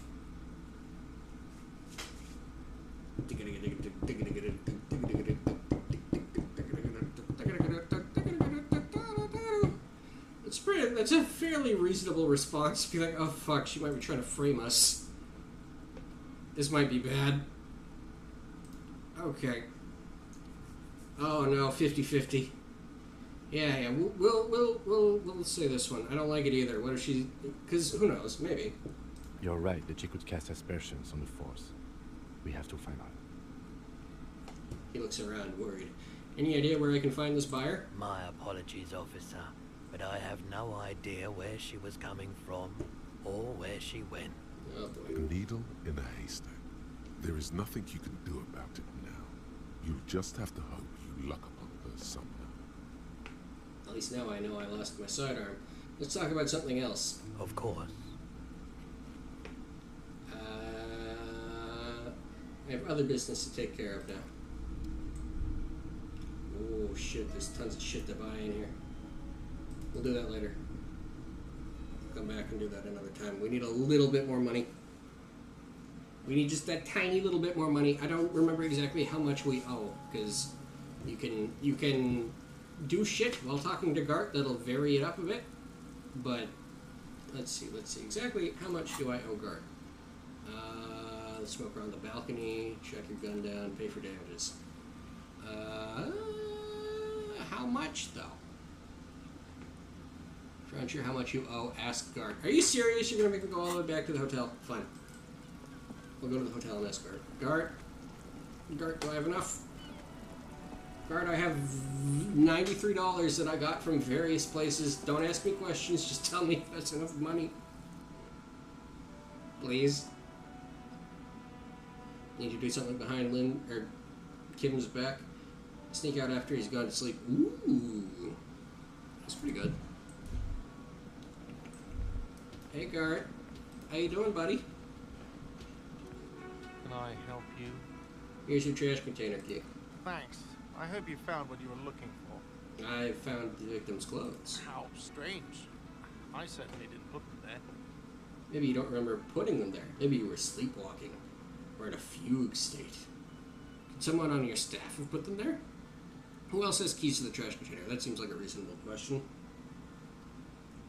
That's a fairly reasonable response. Be like, oh fuck, she might be trying to frame us. This might be bad. Okay. Oh no, 50-50. Yeah, we'll say this one. I don't like it either. What if she? Because who knows? Maybe. You're right that she could cast aspersions on the force. We have to find out. He looks around, worried. Any idea where I can find this buyer? My apologies, officer, but I have no idea where she was coming from or where she went. Oh boy. A needle in a haystack. There is nothing you can do about it now. You'll just have to hope you luck upon her somehow. At least now I know I lost my sidearm. Let's talk about something else. Of course. I have other business to take care of now. Oh shit, there's tons of shit to buy in here. We'll do that later. Come back and do that another time. We need a little bit more money. We need just that tiny little bit more money. I don't remember exactly how much we owe, because you can do shit while talking to Gart that'll vary it up a bit. But let's see exactly how much do I owe Gart. Smoke around the balcony, check your gun down, pay for damages. How much though? If you're unsure how much you owe, ask Gart. Are you serious? You're gonna make me go all the way back to the hotel? Fine. We'll go to the hotel and ask Gart. Gart, do I have enough? Gart, I have $93 that I got from various places. Don't ask me questions, just tell me if that's enough money. Please. Need to do something behind Lynn or Kim's back. Sneak out after he's gone to sleep. Ooh. That's pretty good. Hey Gart. How you doing, buddy? Can I help you? Here's your trash container key. Thanks. I hope you found what you were looking for. I found the victim's clothes. How strange. I certainly didn't put them there. Maybe you don't remember putting them there. Maybe you were sleepwalking. Or in a fugue state. Could someone on your staff have put them there? Who else has keys to the trash container? That seems like a reasonable question.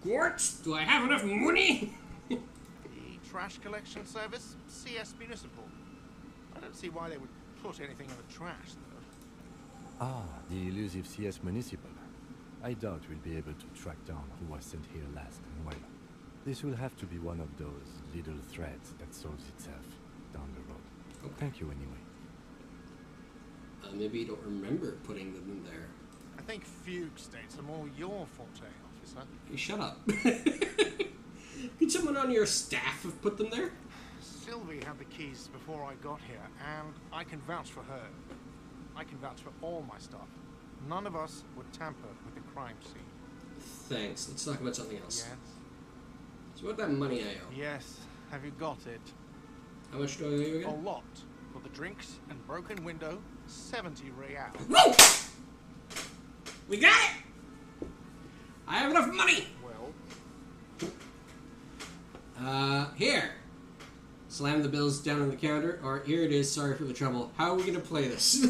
Gart, do I have enough money? The trash collection service? CS Municipal. I don't see why they would put anything in the trash, though. Ah, the elusive CS Municipal. I doubt we'll be able to track down who was sent here last, and well, this will have to be one of those little threads that solves itself down the road. Okay. Thank you anyway. Maybe you don't remember putting them in there. I think fugue states are more your forte, officer. Hey, shut up. Could someone on your staff have put them there? Sylvie had the keys before I got here, and I can vouch for her. I can vouch for all my stuff. None of us would tamper with the crime scene. Thanks. Let's talk about something else. Yes? So what that money I owe? Yes. Have you got it? How much do I owe you again? A lot. For the drinks and broken window, 70 real. Whoa! We got it! I have enough money! Well... Here. Slam the bills down on the counter, or here it is, sorry for the trouble. How are we gonna play this?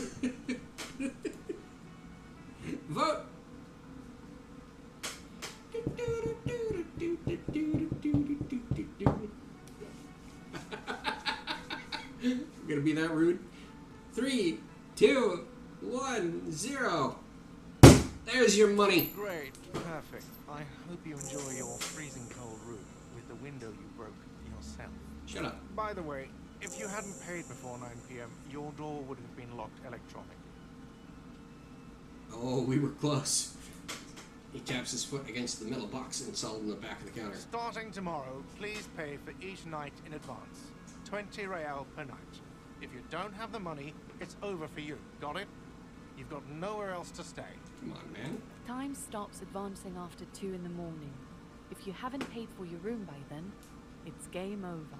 Vote! We're gonna be that rude. 3, 2, 1, 0. There's your money. Great. Perfect. I hope you enjoy your freezing cold room with the window you broke yourself. Shut up. By the way, if you hadn't paid before 9 p.m., your door would have been locked electronically. Oh, we were close. He taps his foot against the middle box installed in the back of the counter. Starting tomorrow, please pay for each night in advance. 20 real per night. If you don't have the money, it's over for you. Got it? You've got nowhere else to stay. Come on, man. Time stops advancing after 2 in the morning. If you haven't paid for your room by then, it's game over.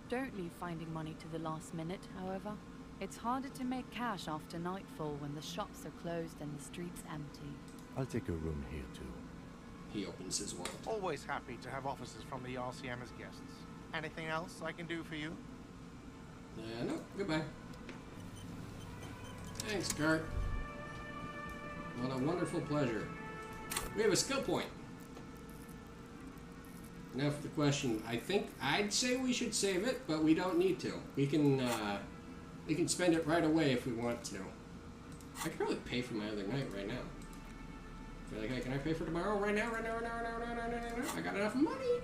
Don't leave finding money to the last minute, however. It's harder to make cash after nightfall when the shops are closed and the streets empty. I'll take a room here too. He opens his wallet. Always happy to have officers from the RCM as guests. Anything else I can do for you? No, goodbye. Thanks, Gart. What a wonderful pleasure. We have a skill point. Now for the question. I'd say we should save it, but we don't need to. We can spend it right away if we want to. I could probably pay for my other night right now. Feel like, hey, can I pay for tomorrow? Right now? I got enough money.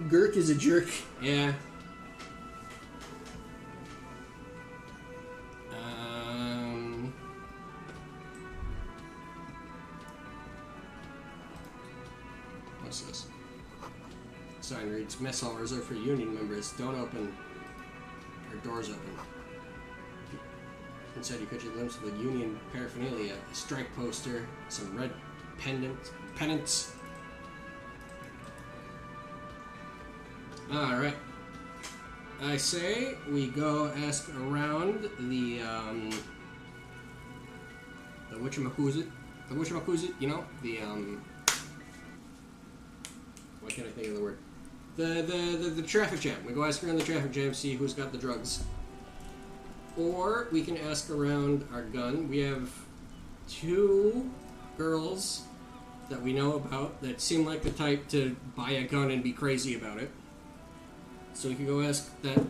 Gert is a jerk. Yeah. What's this? Sign reads, mess hall reserved for union members. Don't open. Or doors open. Inside you catch a glimpse of the union paraphernalia. A strike poster, some red pennants. Alright. I say we go ask around the whatchamacallit, you know? Why can't I think of the word? The traffic jam. We go ask around the traffic jam, see who's got the drugs. Or we can ask around our gun. We have two girls that we know about that seem like the type to buy a gun and be crazy about it. So we could go ask that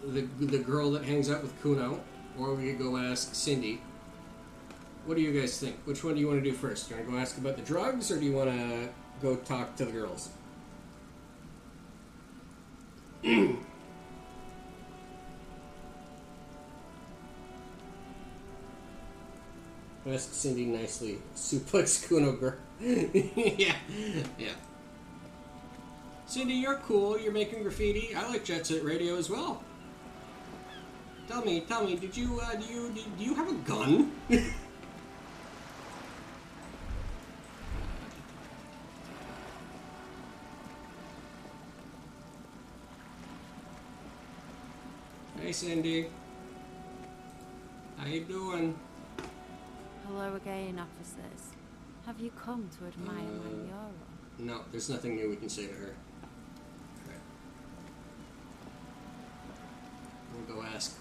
the girl that hangs out with Kuno, or we could go ask Cindy. What do you guys think? Which one do you want to do first? Do you want to go ask about the drugs, or do you want to go talk to the girls? Ask Cindy nicely. Suplex Kuno girl. Yeah. Cindy, you're cool. You're making graffiti. I like Jet Set Radio as well. Tell me, did you do you have a gun? Hey, Cindy. How you doing? Hello again, officers. Have you come to admire my mural? No, there's nothing new we can say to her. Alright. We'll go ask.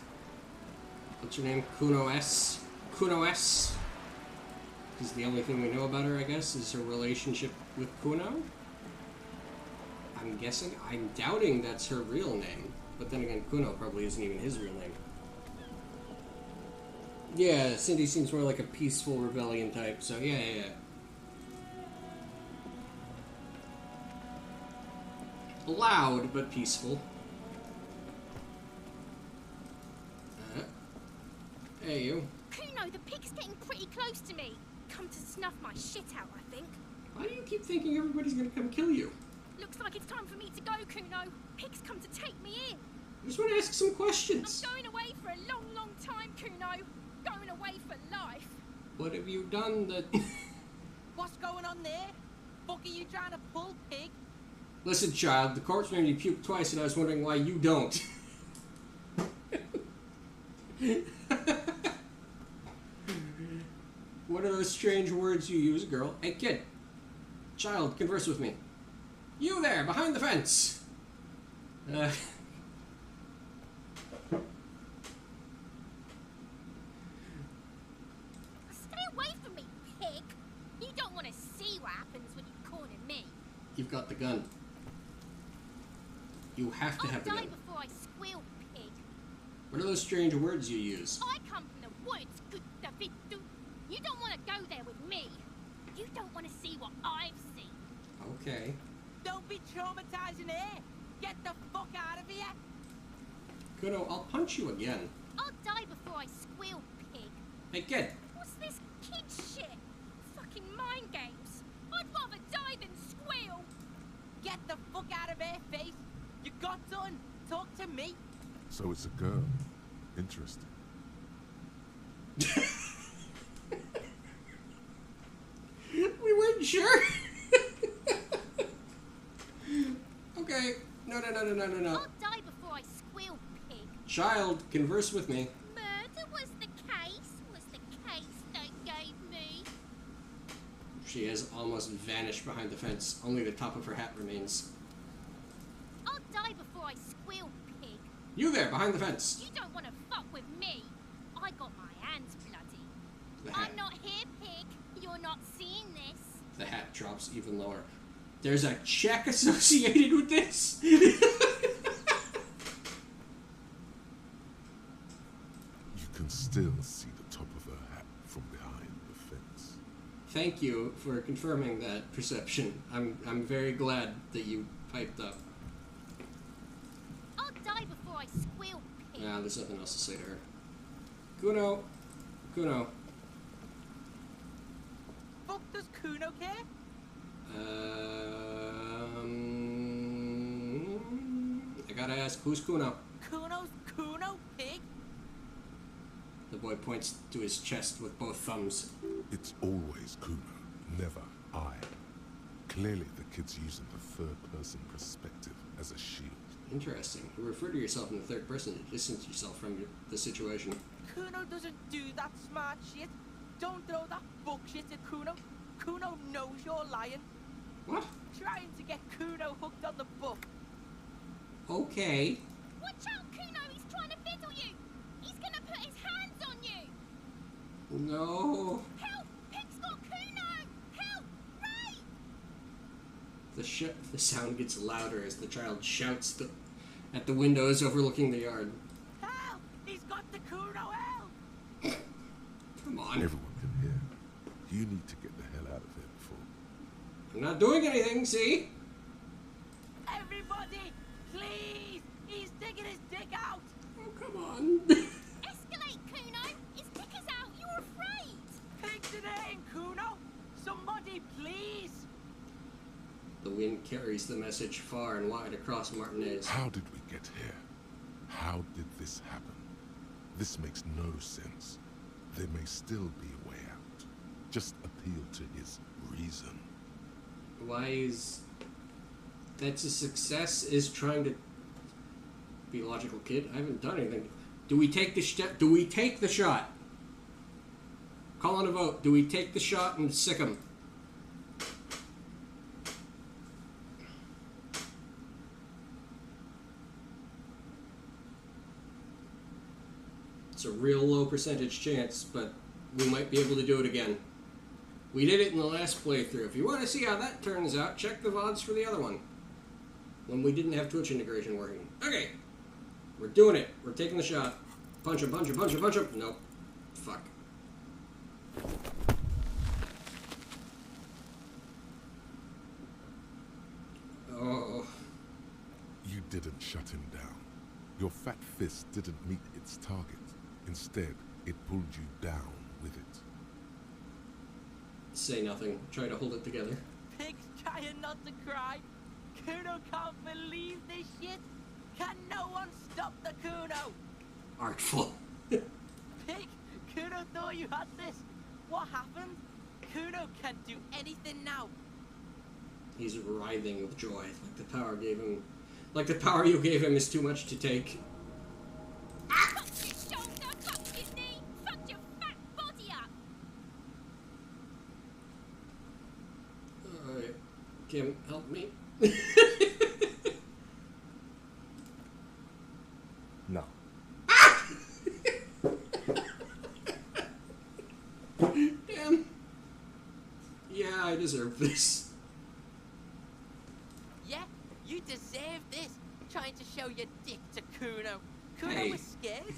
What's your name? Kuno S? Kuno S? Because the only thing we know about her, I guess, is her relationship with Kuno? I'm guessing. I'm doubting that's her real name. But then again, Kuno probably isn't even his real name. Yeah, Cindy seems more like a peaceful rebellion type, so yeah. Loud, but peaceful. Hey, you. Kuno, the pig's getting pretty close to me. Come to snuff my shit out, I think. Why do you keep thinking everybody's gonna come kill you? Looks like it's time for me to go, Kuno. Pig's come to take me in. I just want to ask some questions. I'm going away for a long, long time, Kuno. Going away for life. What have you done that... What's going on there? Fuck are you trying to pull, pig? Listen, child, the corpse made me puke twice and I was wondering why you don't. What are those strange words you use, girl? Hey, kid. Child, converse with me. You there, behind the fence! Stay away from me, pig! You don't want to see what happens when you corner me. You've got the gun. You have to have the I'll gun. die before I squeal, pig. What are those strange words you use? I come from the woods, good David. You don't want to go there with me. You don't want to see what I've seen. Okay. Don't be traumatizing here. Get the fuck out of here. Kuno, I'll punch you again. I'll die before I squeal, pig. Hey, kid. What's this kid shit? Fucking mind games. I'd rather die than squeal. Get the fuck out of here, face. You got done. Talk to me. So it's a girl. Interesting. We weren't sure. Okay. No. I'll die before I squeal, pig. Child, converse with me. Murder was the case they gave me. She has almost vanished behind the fence. Only the top of her hat remains. I'll die before I squeal, pig. You there, behind the fence. You don't want to fuck with me. I got my hands bloody. The hat. I'm not here, pig. You're not seeing this. The hat drops even lower. There's a check associated with this? You can still see the top of her hat from behind the fence. Thank you for confirming that perception. I'm very glad that you piped up. I'll die before I squeal, pig. Nah, there's nothing else to say to her. Kuno. Fuck does Kuno care? I gotta ask, who's Kuno? Kuno's Kuno, pig? The boy points to his chest with both thumbs. It's always Kuno, never I. Clearly the kid's using the third-person perspective as a shield. Interesting. You refer to yourself in the third person to distance yourself from the situation. Kuno doesn't do that smart shit. Don't throw that bullshit at Kuno. Kuno knows you're lying. What? Trying to get Kuno hooked on the book. Okay. Watch out, Kuno! He's trying to fiddle you! He's gonna put his hands on you! No. Help The sound gets louder as the child shouts at the windows overlooking the yard. Help! He's got the Kuno, help! Come on. Everyone can hear. You need to get the hell out of here before. I'm not doing anything, see? Everybody, please! He's digging his dick out! Oh, come on. Escalate, Kuno! His dick is out! You're afraid! Pigs in air, Kuno! Somebody, please! The wind carries the message far and wide across Martinez. How did we get here? How did this happen? This makes no sense. There may still be a way out. Just appeal to his reason. Why is... That's a success, is trying to be a logical kid? I haven't done anything. Do we take the Do we take the shot? Call on a vote. Do we take the shot and sick him? It's a real low percentage chance, but we might be able to do it again. We did it in the last playthrough. If you want to see how that turns out, check the VODs for the other one. When we didn't have Twitch integration working. Okay. We're doing it. We're taking the shot. Punch him, punch him, punch him, punch him. Nope. Fuck. Oh. You didn't shut him down. Your fat fist didn't meet its target. Instead, it pulled you down with it. Say nothing. Try to hold it together. Pigs trying not to cry. Kuno can't believe this shit. Can no one stop the Kuno? Artful. Pig, Kuno thought you had this. What happened? Kuno can't do anything now. He's writhing with joy. Like the power you gave him is too much to take. Fuck your shoulder, fuck your knee, fuck your fat body up! Alright. Kim, help me. No. Damn. Yeah, I deserve this. Yeah, you deserve this. Trying to show your dick to Kuno. Kuno Hey. was scared.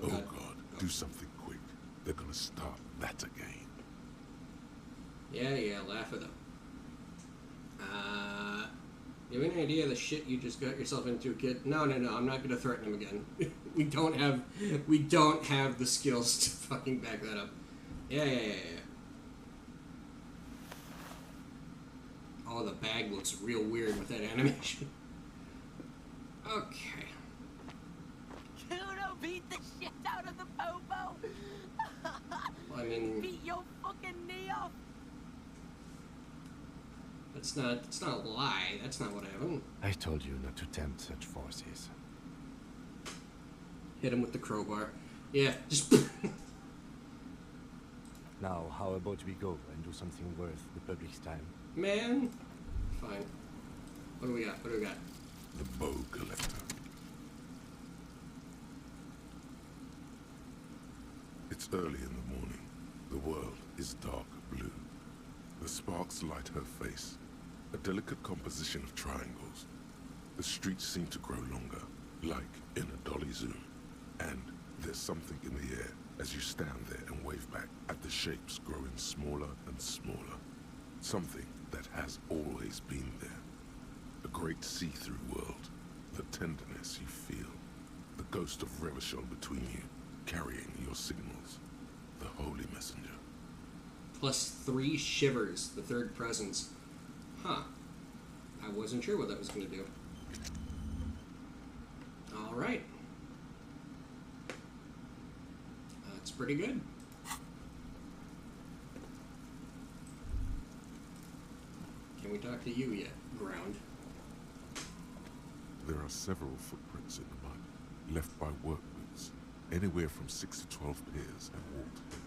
Oh God, do something quick. They're gonna start that again. Yeah, laugh at them. You have any idea the shit you just got yourself into, kid? No, I'm not gonna threaten him again. we don't have the skills to fucking back that up. Yeah. Oh, the bag looks real weird with that animation. Okay. Kuno beat the shit out of the popo. I mean, Beat your fucking knee off. it's not a lie. That's not what happened. I told you not to tempt such forces. Hit him with the crowbar. Yeah, just... Now, how about we go and do something worth the public's time? Man. Fine. What do we got? The bow collector. It's early in the morning. The world is dark blue. The sparks light her face. A delicate composition of triangles. The streets seem to grow longer, like in a dolly zoom. And there's something in the air as you stand there and wave back at the shapes growing smaller and smaller. Something that has always been there. A great see-through world. The tenderness you feel. The ghost of Revachol between you, carrying your signals. The holy messenger. +3 shivers, the third presence. Huh. I wasn't sure what that was going to do. Alright. That's pretty good. Can we talk to you yet, ground? There are several footprints in the mud, left by work boots, anywhere from 6 to 12 pairs have walked here.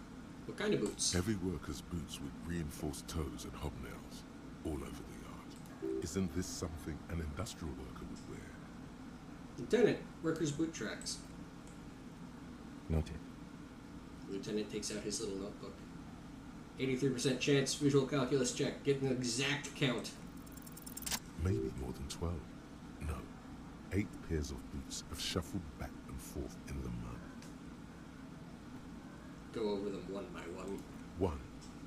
What kind of boots? Heavy workers' boots with reinforced toes and hobnails, all over the yard. Isn't this something an industrial worker would wear? Lieutenant, workers' boot tracks. Noted. Lieutenant takes out his little notebook. 83% chance, visual calculus check. Get an exact count. Maybe more than 12. No. 8 pairs of boots have shuffled back and forth in the mud. Go over them one by one. 1.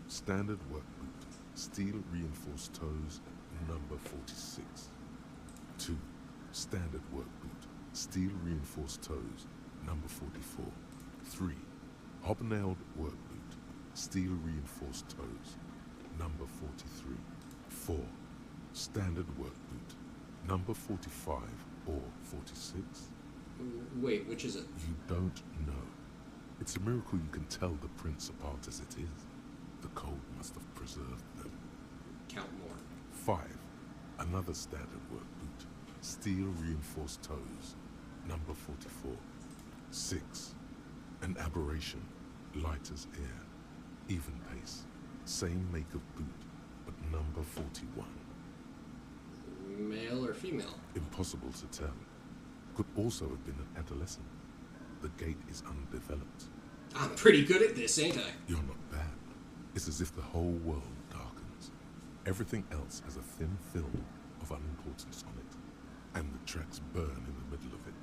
Standard work boot. Steel reinforced toes, number 46. 2. Standard work boot. Steel reinforced toes, number 44. 3. Hobnailed work boot. Steel reinforced toes, number 43. 4. Standard work boot, number 45 or 46. Wait, which is it? You don't know. It's a miracle you can tell the prints apart as it is. The cold must have preserved them. Count more. 5. Another standard work boot. Steel reinforced toes. Number 44. 6. An aberration. Light as air. Even pace. Same make of boot, but number 41. Male or female? Impossible to tell. Could also have been an adolescent. The gait is undeveloped. I'm pretty good at this, ain't I? You're not bad. It's as if the whole world darkens. Everything else has a thin film of unimportance on it. And the tracks burn in the middle of it,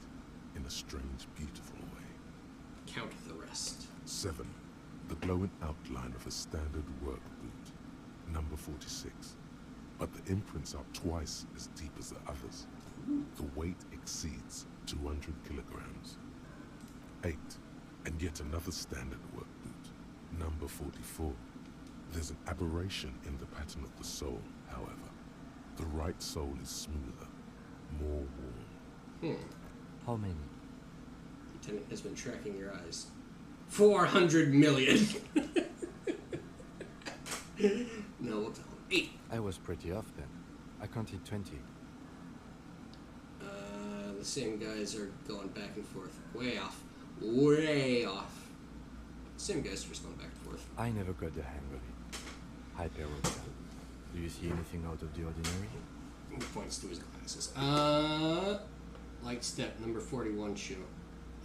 in a strange, beautiful way. Count the rest. 7. The glowing outline of a standard work boot. Number 46. But the imprints are twice as deep as the others. The weight exceeds 200 kilograms. 8. And yet another standard work boot. Number 44. There's an aberration in the pattern of the sole, however. The right sole is smoother, more worn. How many? Lieutenant has been tracking your eyes. 400 million! No, we'll tell him. 8. I was pretty off then. I counted 20. The same guys are going back and forth. Way off. Way off. Same guys are just going back and forth. I never got the hang of it. Hyperoxa. Do you see anything out of the ordinary? He points to his glasses. Light step, number 41 shoe.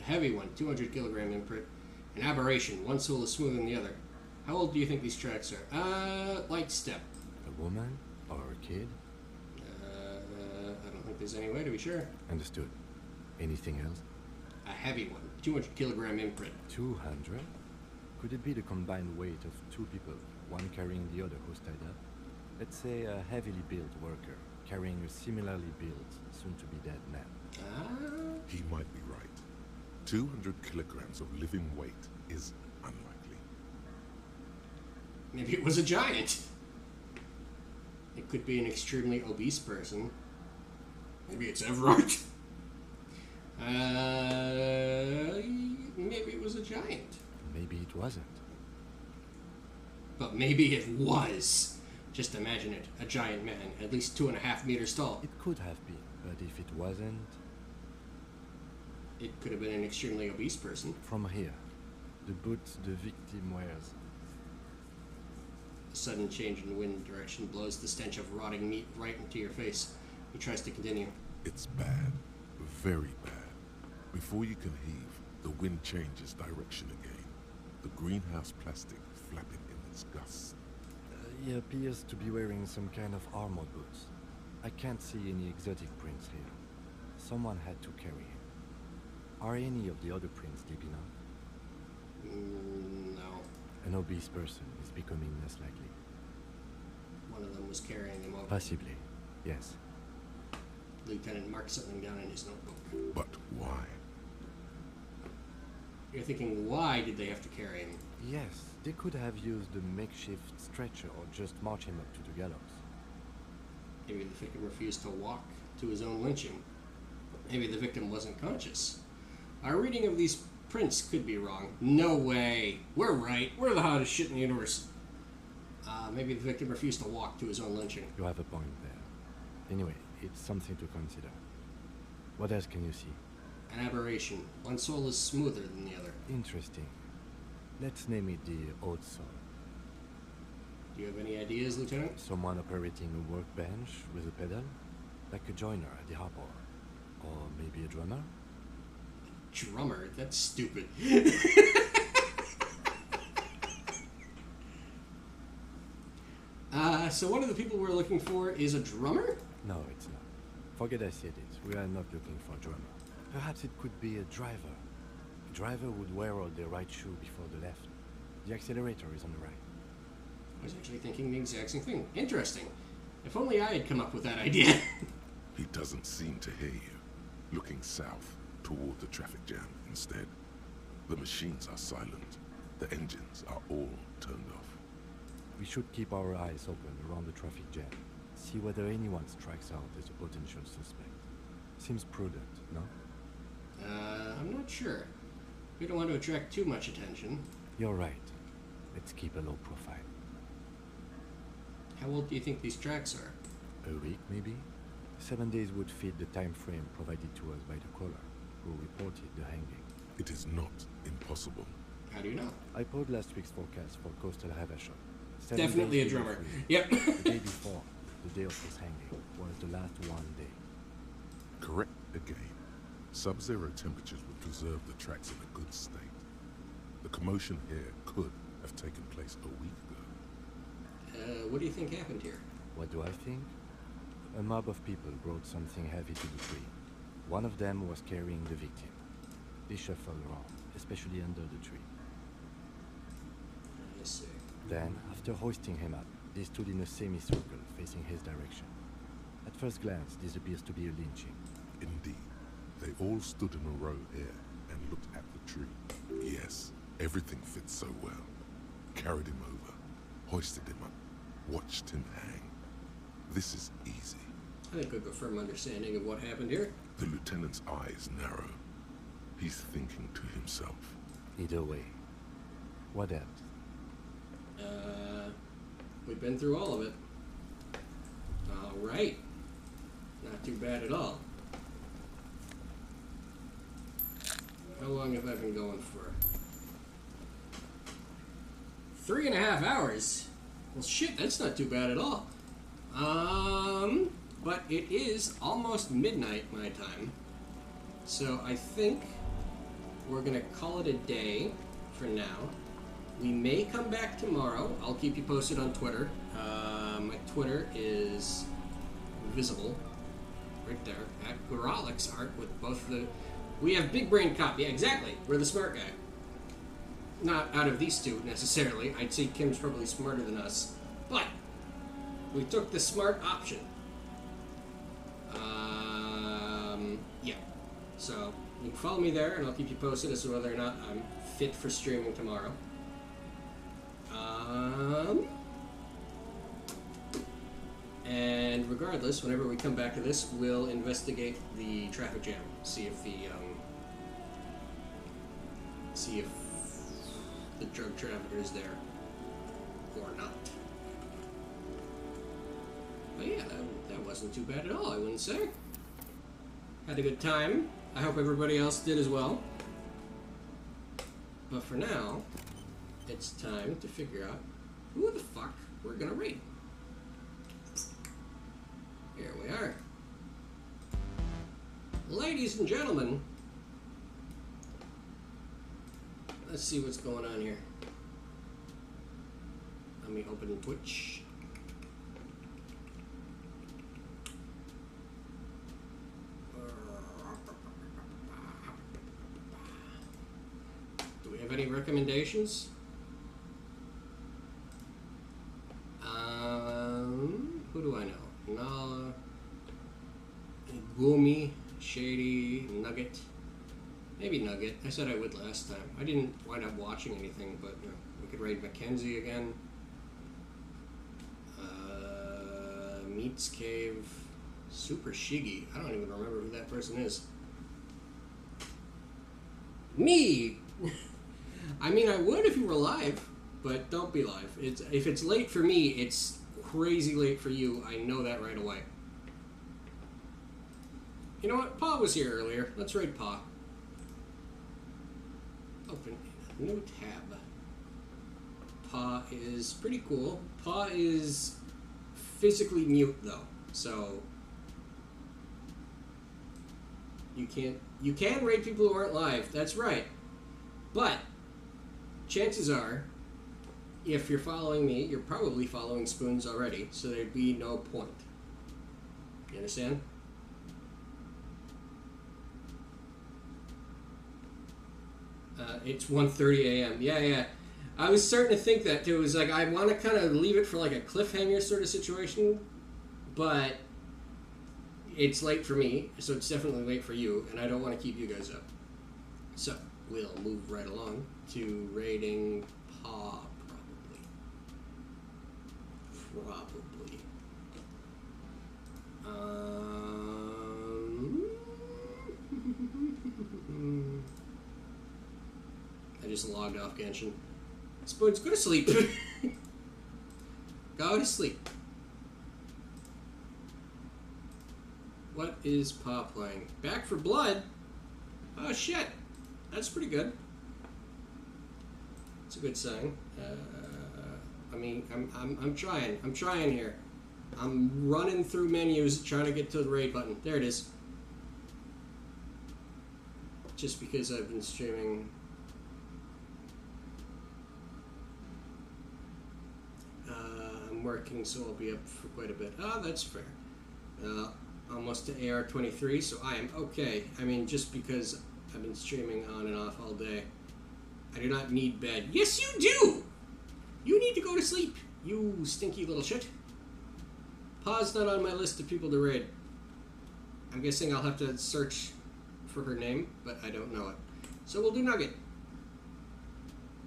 A heavy one, 200 kilogram imprint. An aberration, one sole is smoother than the other. How old do you think these tracks are? Light step. A woman? Or a kid? I don't think there's any way to be sure. Understood. Anything else? A heavy one, 200 kilogram imprint. 200? Could it be the combined weight of 2 people, one carrying the other who's tied up? Let's say a heavily built worker, carrying a similarly built, soon-to-be-dead man. He might be right. 200 kilograms of living weight is unlikely. Maybe it was a giant. It could be an extremely obese person. Maybe it's Everard. Maybe it was a giant. Maybe it wasn't. But maybe it was. Just imagine it. A giant man, at least 2.5 meters tall. It could have been, but if it wasn't... It could have been an extremely obese person. From here, the boots the victim wears. A sudden change in wind direction blows the stench of rotting meat right into your face. He tries to continue. It's bad. Very bad. Before you can heave, the wind changes direction again. The greenhouse plastic flapping in its gusts. He appears to be wearing some kind of armor boots. I can't see any exotic prints here. Someone had to carry him. Are any of the other prints deep enough? No. An obese person is becoming less likely. One of them was carrying him over. Possibly, yes. Lieutenant marked something down in his notebook. But why? You're thinking, why did they have to carry him? Yes, they could have used a makeshift stretcher or just march him up to the gallows. Maybe the victim refused to walk to his own lynching. Maybe the victim wasn't conscious. Our reading of these prints could be wrong. No way. We're right. We're the hottest shit in the universe. Maybe the victim refused to walk to his own lynching. You have a point there. Anyway, it's something to consider. What else can you see? An aberration. One sole is smoother than the other. Interesting. Let's name it the odd sole. Do you have any ideas, Lieutenant? Someone operating a workbench with a pedal? Like a joiner at the harbor. Or maybe a drummer? Drummer? That's stupid. So one of the people we're looking for is a drummer? No, it's not. Forget I said it. We are not looking for a drummer. Perhaps it could be a driver. A driver would wear out the right shoe before the left. The accelerator is on the right. I was actually thinking the exact same thing. Interesting. If only I had come up with that idea. He doesn't seem to hear you. Looking south, toward the traffic jam instead. The machines are silent. The engines are all turned off. We should keep our eyes open around the traffic jam. See whether anyone strikes out as a potential suspect. Seems prudent, no? I'm not sure. We don't want to attract too much attention. You're right. Let's keep a low profile. How old do you think these tracks are? A week, maybe? 7 days would fit the time frame provided to us by the caller, who reported the hanging. It is not impossible. How do you know? I pulled last week's forecast for coastal Havashon. Definitely a drummer. Yep. The day before, the day of his hanging, was the last one day. Correct again. Sub-zero temperatures would preserve the tracks in a good state. The commotion here could have taken place a week ago. What do you think happened here? What do I think? A mob of people brought something heavy to the tree. One of them was carrying the victim. They shuffled around, especially under the tree. I see. Then, after hoisting him up, they stood in a semicircle facing his direction. At first glance, this appears to be a lynching. Indeed. They all stood in a row here and looked at the tree. Yes, everything fits so well. Carried him over, hoisted him up, watched him hang. This is easy. I think we've got a firm understanding of what happened here. The lieutenant's eyes narrow. He's thinking to himself. Either way. What else? We've been through all of it. All right. Not too bad at all. How long have I been going for? 3.5 hours. Well, shit, that's not too bad at all. But it is almost midnight my time. So I think we're gonna call it a day for now. We may come back tomorrow. I'll keep you posted on Twitter. My Twitter is visible right there at Goralix Art with both the... We have Big Brain Cop. Yeah, exactly. We're the smart guy. Not out of these two, necessarily. I'd say Kim's probably smarter than us. But we took the smart option. Yeah. So you can follow me there, and I'll keep you posted as to whether or not I'm fit for streaming tomorrow. And regardless, whenever we come back to this, we'll investigate the traffic jam. See if the drug trafficker is there or not. But yeah, that wasn't too bad at all, I wouldn't say. Had a good time. I hope everybody else did as well. But for now, it's time to figure out who the fuck we're gonna raid. Here we are. Ladies and gentlemen, let's see what's going on here. Let me open Twitch. Do we have any recommendations? Who do I know? Nala, Gumi, Shady, Nugget. Maybe Nugget. I said I would last time. I didn't wind up watching anything, but you know, we could raid Mackenzie again. Meats Cave, Super Shiggy. I don't even remember who that person is. Me! I mean, I would if you were live, but don't be live. If it's late for me, it's crazy late for you. I know that right away. You know what? Pa was here earlier. Let's raid Pa. Open a new tab. Pa is pretty cool. Pa is physically mute though, so you can raid people who aren't live. That's right, but chances are if you're following me, you're probably following Spoons already, so there'd be no point. You understand? It's 1:30 a.m. Yeah. I was starting to think that too. It was like, I want to kind of leave it for like a cliffhanger sort of situation, but it's late for me, so it's definitely late for you, and I don't want to keep you guys up. So, we'll move right along to raiding Paw, probably. I just logged off Genshin. Spoons, go to sleep. Go to sleep. What is Pa playing? Back for Blood? Oh shit. That's pretty good. It's a good sign. I mean, I'm trying. I'm trying here. I'm running through menus trying to get to the raid button. There it is. Just because I've been streaming. I'm working, so I'll be up for quite a bit. Oh, that's fair. Almost to AR23, so I am okay. I mean, just because I've been streaming on and off all day. I do not need bed. Yes, you do! You need to go to sleep, you stinky little shit. Pa's not on my list of people to raid. I'm guessing I'll have to search for her name, but I don't know it. So we'll do Nugget.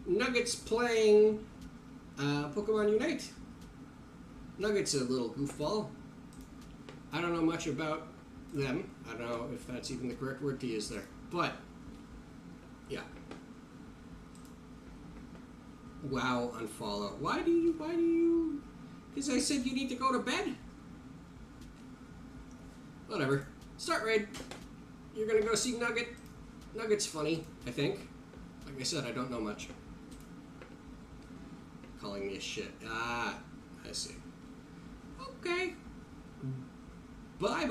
Nugget's playing Pokemon Unite. Nugget's a little goofball. I don't know much about them. I don't know if that's even the correct word to use there. But, yeah. Wow, unfollow. Why do you... Because I said you need to go to bed. Whatever. Start raid. You're gonna go see Nugget. Nugget's funny, I think. Like I said, I don't know much. Calling me a shit. Ah, I see. Okay. Bye-bye.